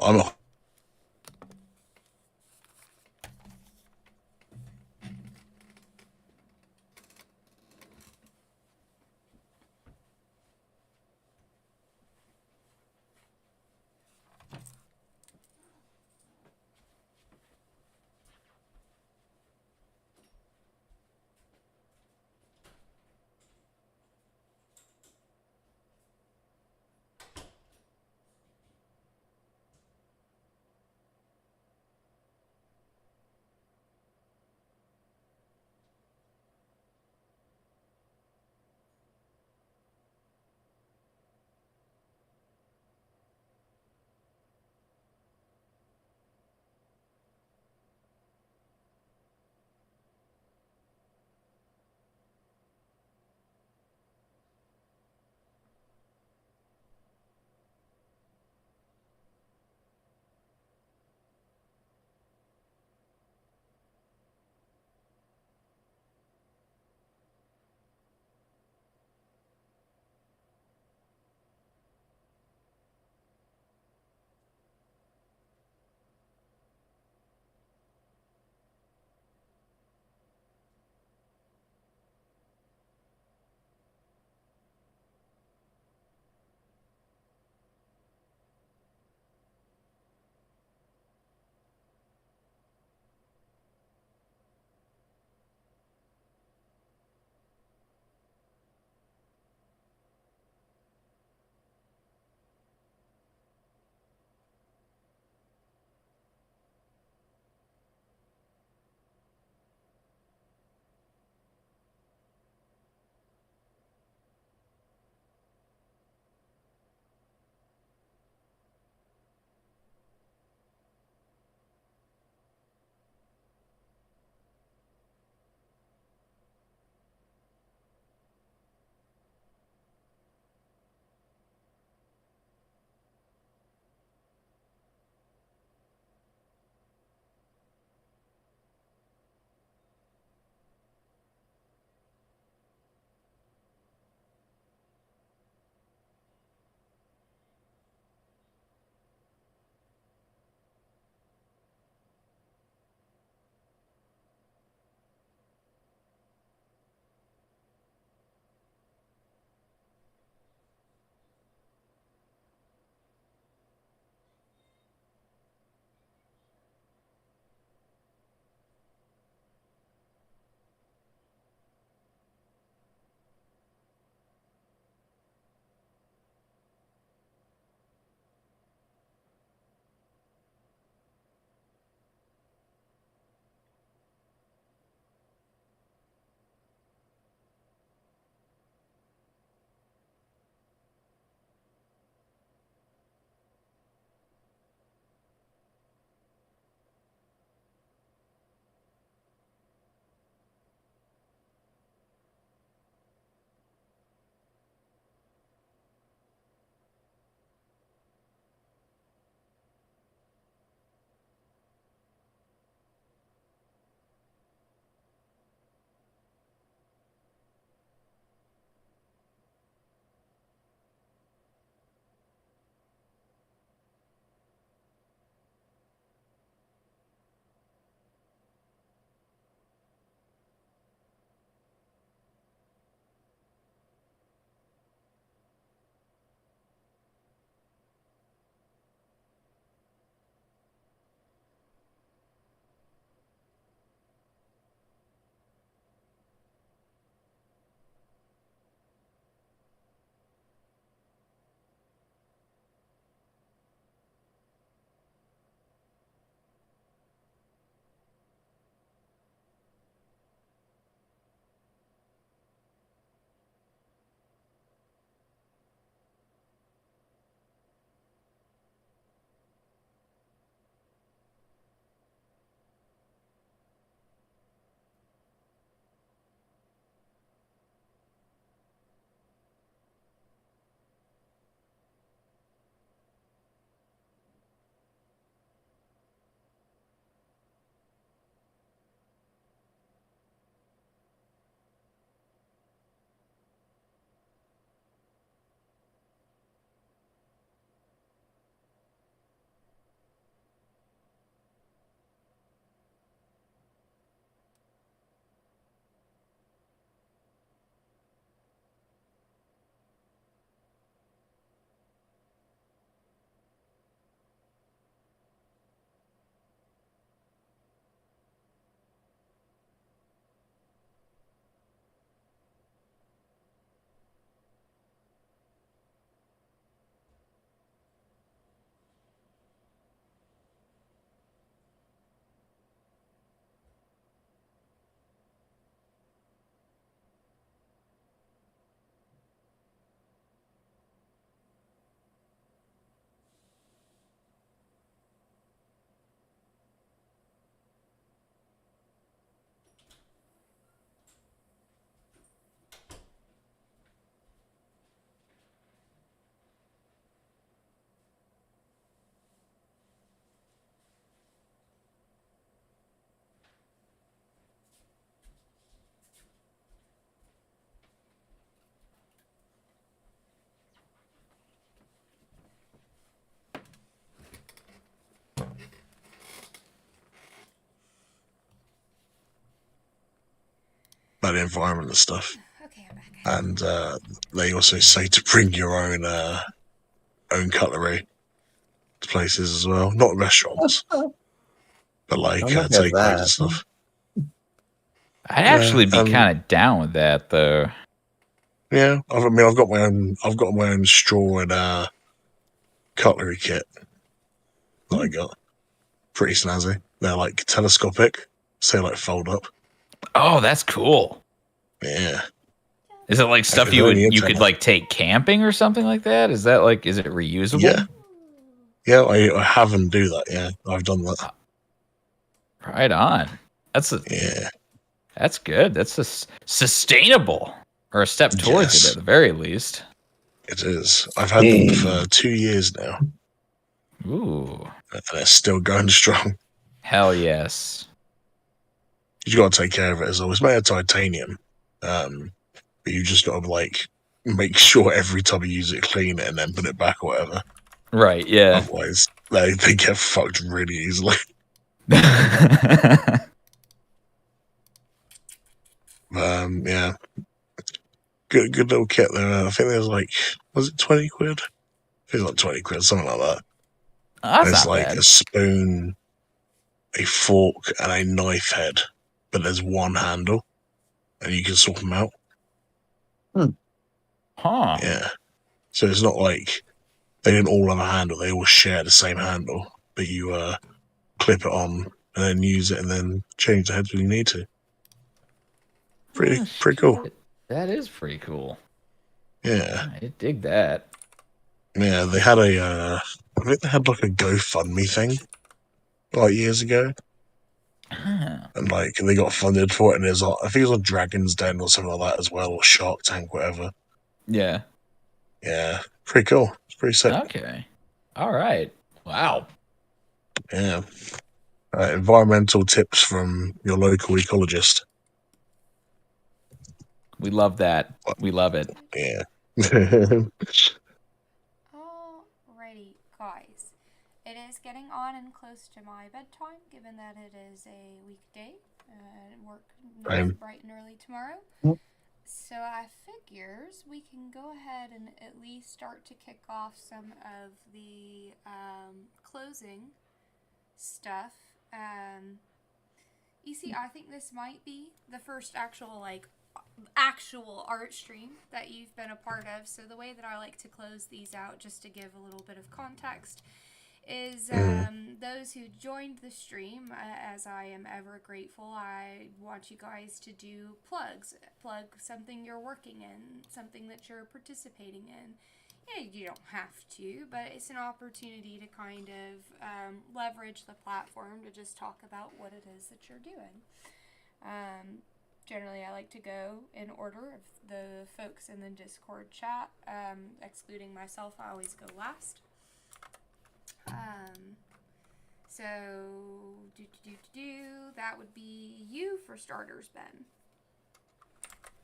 like the environment and stuff. Okay, I'm back. And they also say to bring your own cutlery to places as well. Not restaurants, but like I'm not takeaways that. and stuff. I'd actually be Yeah, kind of down with that, though. Yeah, I've got my own straw and cutlery kit that I got. Pretty snazzy. They're like telescopic, so they like fold up. Oh, that's cool. Yeah. Is it like stuff If you're on the you could internet- like take camping or something like that? Is that like, is it reusable? Yeah. Yeah, I have them do that. Yeah, I've done that. Right on. That's good. That's sustainable, or a step towards it Yes. at the very least. It is. I've had them for 2 years now, Ooh, and they're still going strong. hell yes. You got to take care of it as always. It's made of titanium, but you just got to like make sure every time you use it, clean it, and then put it back or whatever. Right. Yeah. Otherwise, they get fucked really easily. Yeah, good little kit there. I think there's like, was it 20 quid? I think it's like 20 quid, something like that. That's There's not like bad. a spoon, a fork, and a knife head, but there's one handle, and you can swap them out. Huh. Yeah, so it's not like they didn't all have a handle; they all share the same handle, but you clip it on and then use it, and then change the heads when you need to. Pretty cool. That is pretty cool. Yeah. I dig that. Yeah, they had I think they had like a GoFundMe thing like years ago, and like they got funded for it, and there's I think it was on Dragon's Den or something like that as well, or Shark Tank, whatever. Yeah. Yeah, pretty cool. It's pretty sick. Okay. All right. Wow. Yeah. Environmental tips from your local ecologist. We love that. We love it. Yeah. Alrighty, guys. It is getting on and close to my bedtime, given that it is a weekday and work nice, bright and early tomorrow. So I figures we can go ahead and at least start to kick off some of the closing stuff. You see, I think this might be the first actual art stream that you've been a part of. So the way that I like to close these out, just to give a little bit of context, is those who joined the stream, as I am ever grateful, I want you guys to do plugs. Plug something you're working in, something that you're participating in. Yeah, you don't have to, but it's an opportunity to kind of leverage the platform to just talk about what it is that you're doing. Generally, I like to go in order of the folks in the Discord chat. Excluding myself, I always go last. So, that would be you for starters, Ben.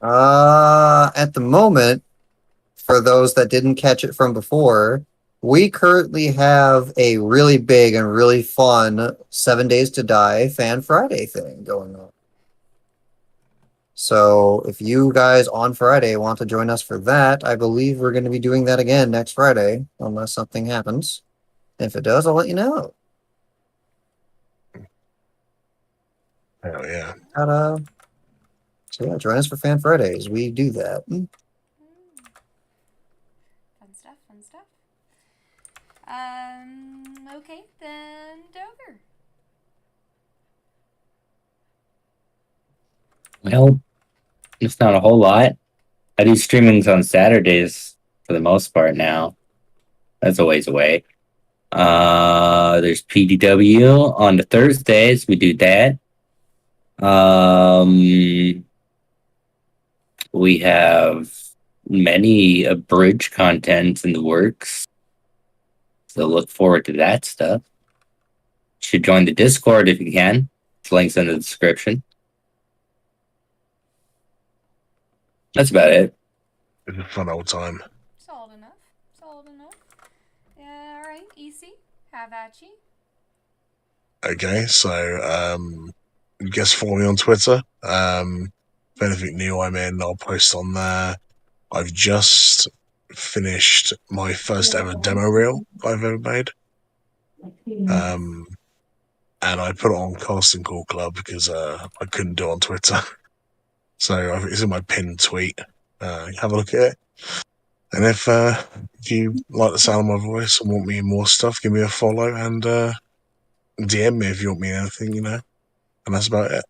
At the moment, for those that didn't catch it from before, we currently have a really big and really fun 7 Days to Die Fan Friday thing going on. So if you guys on Friday want to join us for that, I believe we're going to be doing that again next Friday, unless something happens. If it does, I'll let you know. Hell yeah. So yeah, join us for Fan Fridays. We do that. Fun stuff. Okay, then Doger. Well, it's not a whole lot. I do streamings on Saturdays for the most part now. That's a ways away. There's PDW on the Thursdays. We do that. We have many abridged content in the works. So look forward to that stuff. You should join the Discord if you can. The link's in the description. That's about it. It's a fun old time. Solid enough. Yeah, alright, easy. Have at you. Okay, so guess follow me on Twitter. If anything new I'm in, I'll post on there. I've just finished my first ever demo reel I've ever made. And I put it on Casting Call Club because I couldn't do it on Twitter. So I think it's in my pinned tweet. Have a look at it. And if you like the sound of my voice and want me in more stuff, give me a follow and DM me if you want me in anything, you know. And that's about it.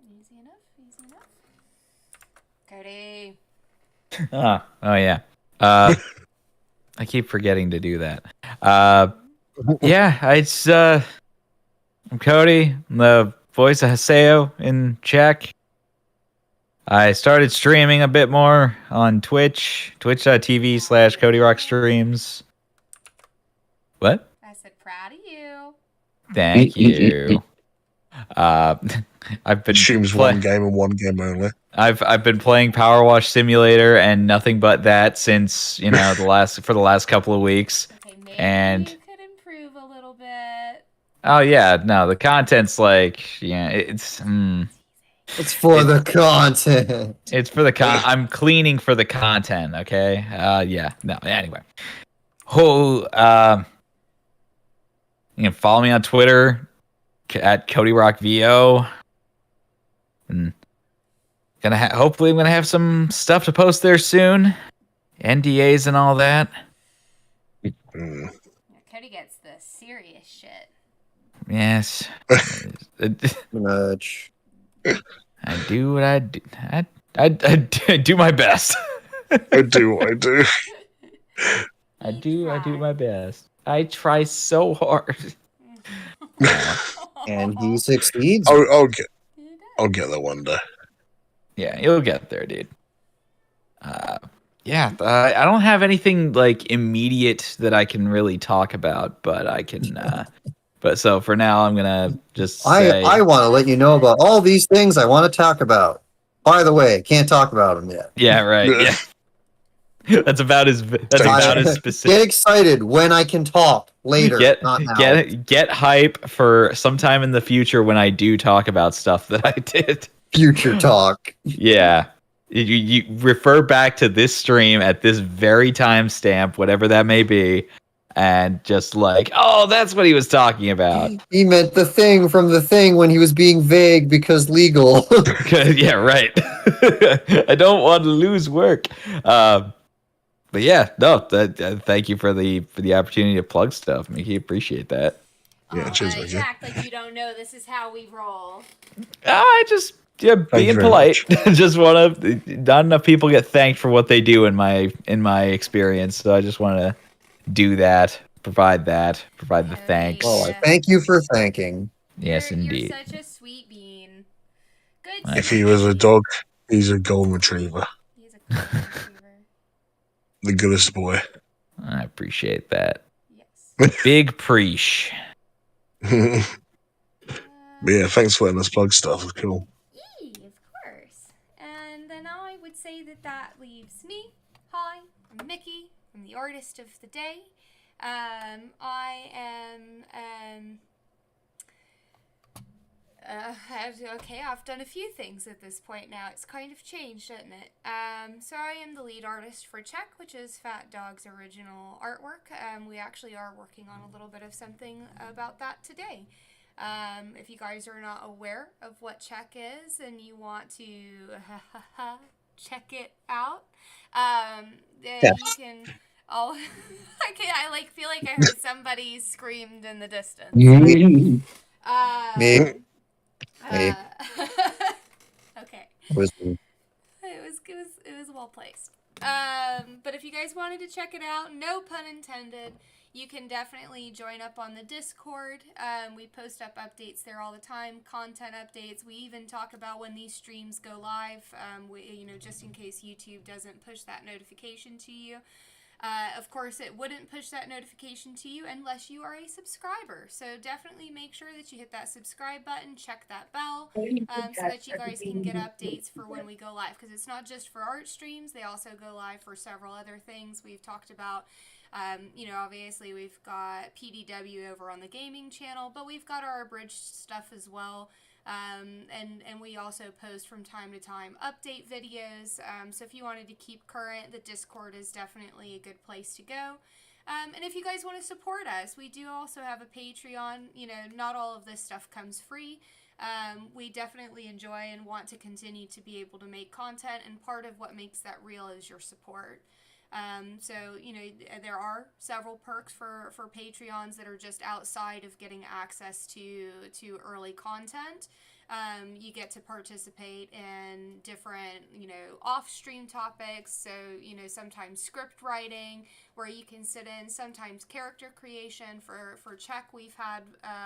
Easy enough. Easy enough. Cody. Oh yeah. I keep forgetting to do that. Yeah, it's I'm Cody, I'm the voice of Haseo in Czech. I started streaming a bit more on Twitch, twitch.tv/CodyRockStreams. What? I said proud of you. Thank you. I've been Streams one game and one game only. I've been playing Power Wash Simulator and nothing but that since the last couple of weeks. Okay, maybe And you could improve a little bit. oh yeah, no, the content's it's for the content. It's for the I'm cleaning for the content, okay? Yeah, no, anyway. You can follow me on Twitter at CodyRockVO. And hopefully I'm gonna have some stuff to post there soon. NDAs and all that. Cody gets the serious shit. Yes. Nudge. I do what I do. I do my best. I do what I do. I do my best. I try so hard. And he succeeds. I'll get there one day. Yeah, you'll get there, dude. Yeah, I don't have anything like immediate that I can really talk about, but I can. But so for now, I'm gonna just say I want to let you know about all these things I want to talk about. By the way, can't talk about them yet. Yeah, right. Yeah. That's about as specific. Get excited when I can talk later. Not now. Get hype for sometime in the future when I do talk about stuff that I did. Future talk. Yeah. You refer back to this stream at this very timestamp, whatever that may be, and just like, oh, that's what he was talking about. He meant the thing from the thing when he was being vague because legal. Yeah, right. I don't want to lose work. But yeah, no. Thank you for the opportunity to plug stuff, Miki. Appreciate that. Yeah, cheers, You Miki. act like you don't know this is how we roll. I just being polite. Just want to. Not enough people get thanked for what they do in my experience, so I just want to do that. Provide the thanks. Oh, I thank you for thanking. Yes, indeed. You're such a sweet bean. Good. If If he was a dog, he's a golden retriever. He's a golden retriever. The goodest boy. I appreciate that. Yes. Big preach. But yeah, thanks for letting us plug stuff. It's cool. Of course. And then I would say that leaves me. Hi, I'm Miki. I'm the artist of the day. I am okay, I've done a few things at this point now. It's kind of changed, hasn't it? So I am the lead artist for Check, which is Phatdog's original artwork. We actually are working on a little bit of something about that today. If you guys are not aware of what Check is and you want to check it out, then you can. Oh, I feel like I heard somebody screamed in the distance. Me. Okay. It was well placed. But if you guys wanted to check it out, no pun intended, you can definitely join up on the Discord. We post up updates there all the time, content updates. We even talk about when these streams go live. Just in case YouTube doesn't push that notification to you. Of course, it wouldn't push that notification to you unless you are a subscriber. So definitely make sure that you hit that subscribe button, check that bell, so that you guys can get updates for when we go live. Because it's not just for art streams, they also go live for several other things we've talked about. Obviously we've got PDW over on the gaming channel, but we've got our abridged stuff as well. And we also post from time to time update videos. So if you wanted to keep current, the Discord is definitely a good place to go. And if you guys want to support us, we do also have a Patreon. You know, not all of this stuff comes free. We definitely enjoy and want to continue to be able to make content, and part of what makes that real is your support. So, you know, there are several perks for Patreons that are just outside of getting access to early content. You get to participate in different, you know, off-stream topics. So, you know, sometimes script writing where you can sit in, sometimes character creation for Czech. We've had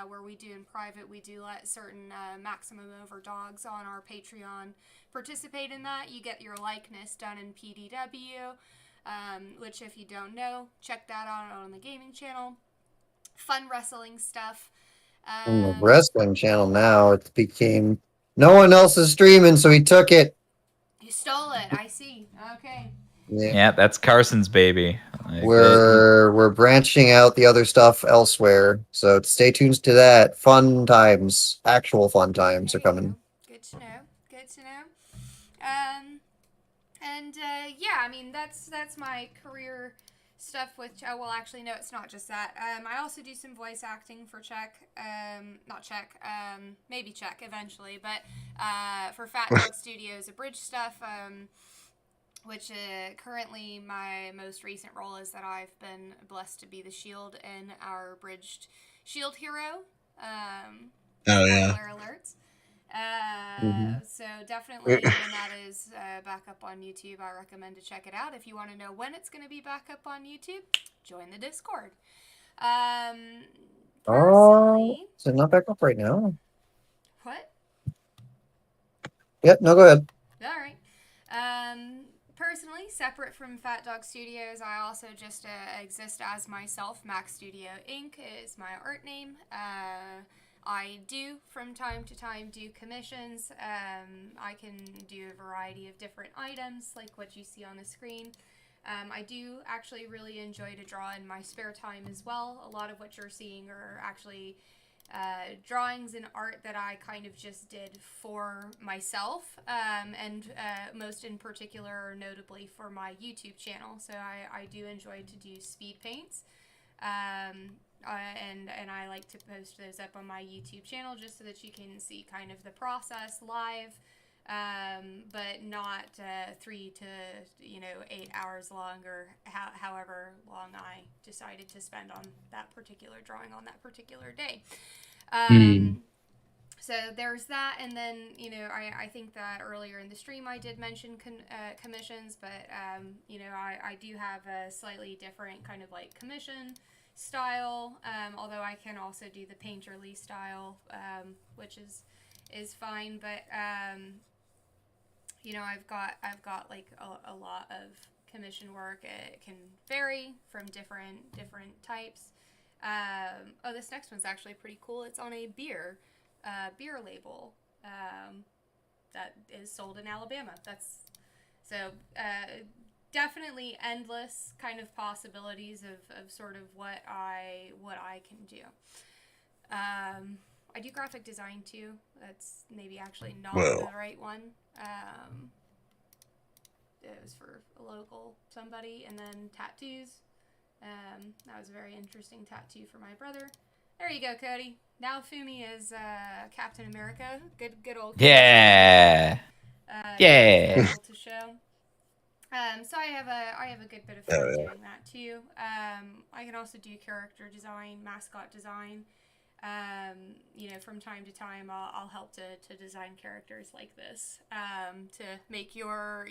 where we do in private, we do let certain maximum over dogs on our Patreon participate in that. You get your likeness done in PDW. Which, if you don't know, check that out on the gaming channel. Fun wrestling stuff. On the wrestling channel now, it became no one else is streaming, so he took it. You stole it. I see. Okay. Yeah, that's Carson's baby. We're branching out the other stuff elsewhere, so stay tuned to that. Fun times, actual fun times are coming. Good to know. Good to know. And yeah, I mean that's my career stuff with. Well, actually, no, it's not just that. I also do some voice acting for Czech. Not Czech. Maybe Czech eventually, but for Phatdog Studios, abridged stuff. Which currently my most recent role is that I've been blessed to be the Shield in our abridged Shield hero. Spoiler alerts. So definitely when that is back up on YouTube, I recommend to check it out. If you want to know when it's going to be back up on YouTube, join the Discord. Personally, is it not back up right now? what? Yep, no, go ahead. All right. Personally, separate from Phatdog Studios, I also just exist as myself. Mac Studio Inc. is my art name. I do, from time to time, do commissions. I can do a variety of different items, like what you see on the screen. I do actually really enjoy to draw in my spare time as well. A lot of what you're seeing are actually drawings and art that I kind of just did for myself, and most in particular, or notably, for my YouTube channel. So I do enjoy to do speed paints. And I like to post those up on my YouTube channel just so that you can see kind of the process live, but not 3 to 8 hours long, or however long I decided to spend on that particular drawing on that particular day. So there's that, and then I think that earlier in the stream I did mention commissions, but I do have a slightly different kind of like commission style, although I can also do the painterly style, which is fine, but I've got like a lot of commission work. It can vary from different types. This next one's actually pretty cool. It's on a beer label that is sold in Alabama. Definitely endless kind of possibilities of sort of what I can do. I do graphic design too. That's maybe actually not the right one. It was for a local somebody. And then tattoos. That was a very interesting tattoo for my brother. There you go, Cody. Now Fumi is Captain America. Good old. Yeah. Yeah. To show. So I have a good bit of fun doing that too. I can also do character design, mascot design. From time to time, I'll help to design characters like this, to make your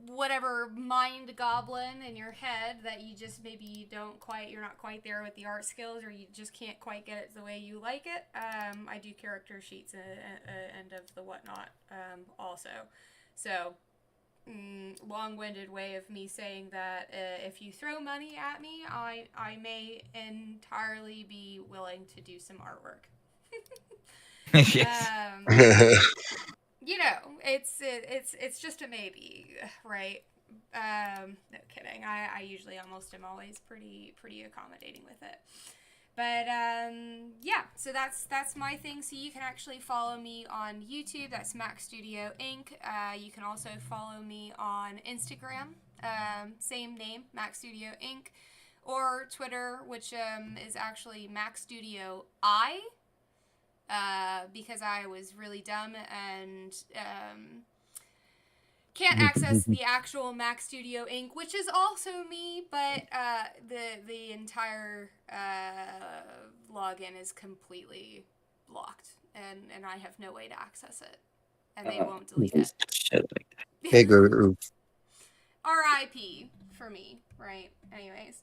whatever mind goblin in your head that you just maybe you're not quite there with the art skills, or you just can't quite get it the way you like it. I do character sheets and of the whatnot also. So long-winded way of me saying that if you throw money at me, I may entirely be willing to do some artwork. Yes. It's just a maybe, right? No kidding. I usually almost am always pretty accommodating with it. But yeah, so that's my thing. So you can actually follow me on YouTube. That's Mac Studio Inc. You can also follow me on Instagram, same name, Mac Studio Inc. Or Twitter, which is actually Mac Studio I, because I was really dumb and can't access the actual Mac Studio Inc., which is also me, but the entire login is completely blocked, and I have no way to access it, and they won't delete it. Shit like that. Bigger. R.I.P. for me, right? Anyways,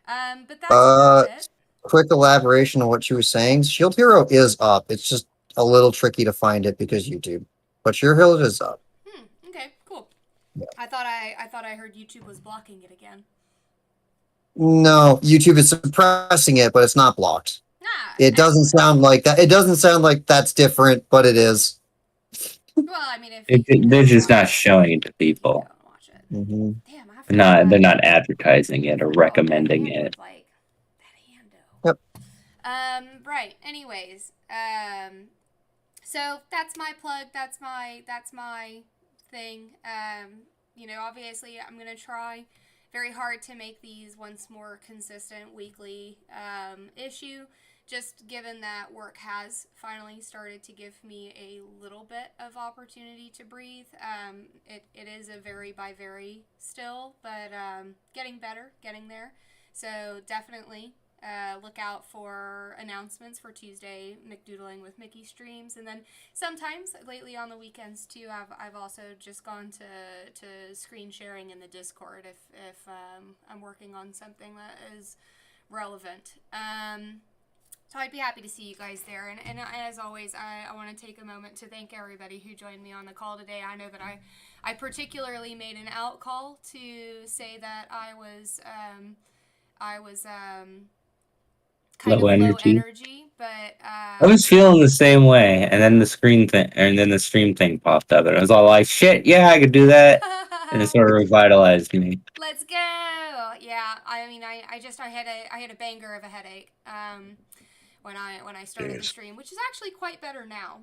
but that's about it. Quick elaboration on what she was saying. Shield Hero is up. It's just a little tricky to find it because YouTube. But Shield Hero is up. Okay, cool. Yeah. I thought I heard YouTube was blocking it again. No, YouTube is suppressing it, but it's not blocked. Nah. It doesn't sound like that. It doesn't sound like that's different, but it is. Well, I mean, if They're just not showing it to people. Watch it. Mm-hmm. Damn, I forgot. They're not advertising it or recommending that hand it. looked like that hand though. Yep. Right. Anyways, so that's my plug. That's my thing. You know, obviously, I'm gonna try very hard to make these once more consistent weekly issue. Just given that work has finally started to give me a little bit of opportunity to breathe. It is a very by very still, but getting better, getting there. So definitely look out for announcements for Tuesday Mikdoodling with Miki streams, and then sometimes lately on the weekends too. I've also just gone to screen sharing in the Discord if I'm working on something that is relevant. So I'd be happy to see you guys there. And as always, I want to take a moment to thank everybody who joined me on the call today. I know that I particularly made an out call to say that I was kind Low of energy. low energy, but I was feeling the same way, and then the stream thing popped up, and I was all like, "Shit, yeah, I could do that," and it sort of revitalized me. Let's go. Yeah, I mean, I had a banger of a headache when I started the stream, which is actually quite better now.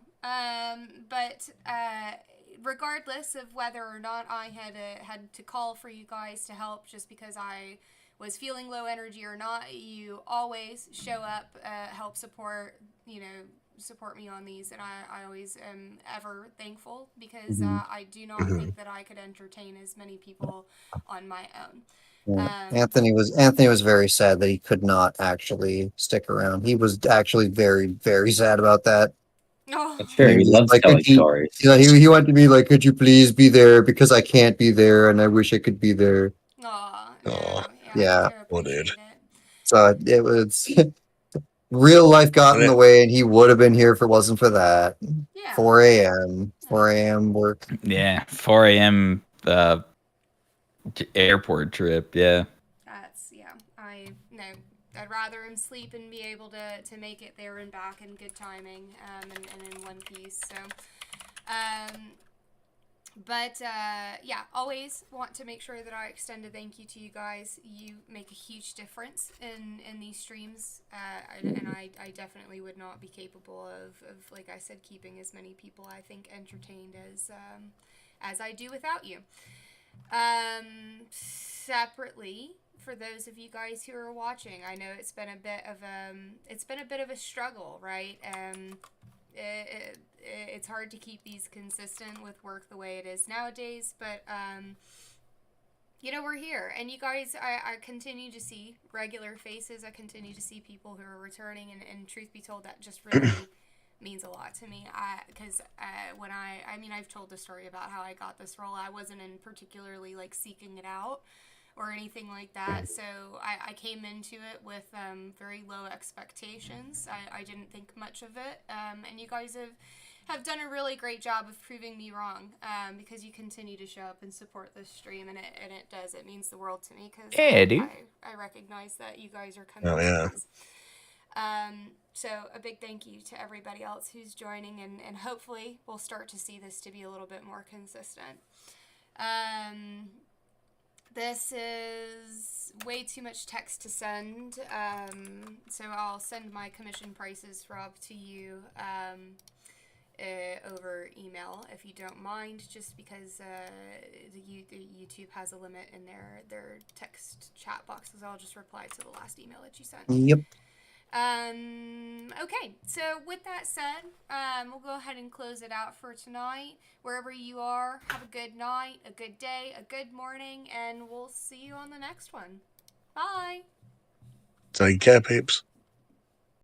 But regardless of whether or not I had to call for you guys to help, just because I was feeling low energy or not, you always show up, help support, support me on these, and I always am ever thankful, because I do not think that I could entertain as many people on my own. Yeah. Anthony was very sad that he could not actually stick around. He was actually very, very sad about that. Oh. Sure, he loves telling stories. He wanted to be like, "Could you please be there, because I can't be there, and I wish I could be there." Aw, Aw. yeah. Well, dude. So it was real life got in the way, and he would have been here if it wasn't for that. Yeah. 4 a.m. work. Yeah, 4 a.m. Airport trip. Yeah. I'd rather him sleep and be able to make it there and back in good timing, and in one piece. So, yeah, always want to make sure that I extend a thank you to you guys. You make a huge difference in these streams, and I definitely would not be capable of, like I said, keeping as many people, I think, entertained as I do without you. Separately, for those of you guys who are watching, I know it's been a bit of a struggle, right? It's hard to keep these consistent with work the way it is nowadays, but we're here, and you guys, I continue to see regular faces. I continue to see people who are returning, and truth be told, that just really means a lot to me. Because when I've told the story about how I got this role. I wasn't in particularly like seeking it out or anything like that. So I came into it with very low expectations. I didn't think much of it. And you guys have done a really great job of proving me wrong, because you continue to show up and support this stream, and it means the world to me, because I recognize that you guys are coming to this. So a big thank you to everybody else who's joining, and hopefully we'll start to see this to be a little bit more consistent. This is way too much text to send, so I'll send my commission prices, Rob, to you over email if you don't mind, just because the YouTube has a limit in their text chat boxes. I'll just reply to the last email that you sent. Yep. Okay, so with that said, we'll go ahead and close it out for tonight. Wherever you are, have a good night, a good day, a good morning, and we'll see you on the next one. Bye! Take care, peeps.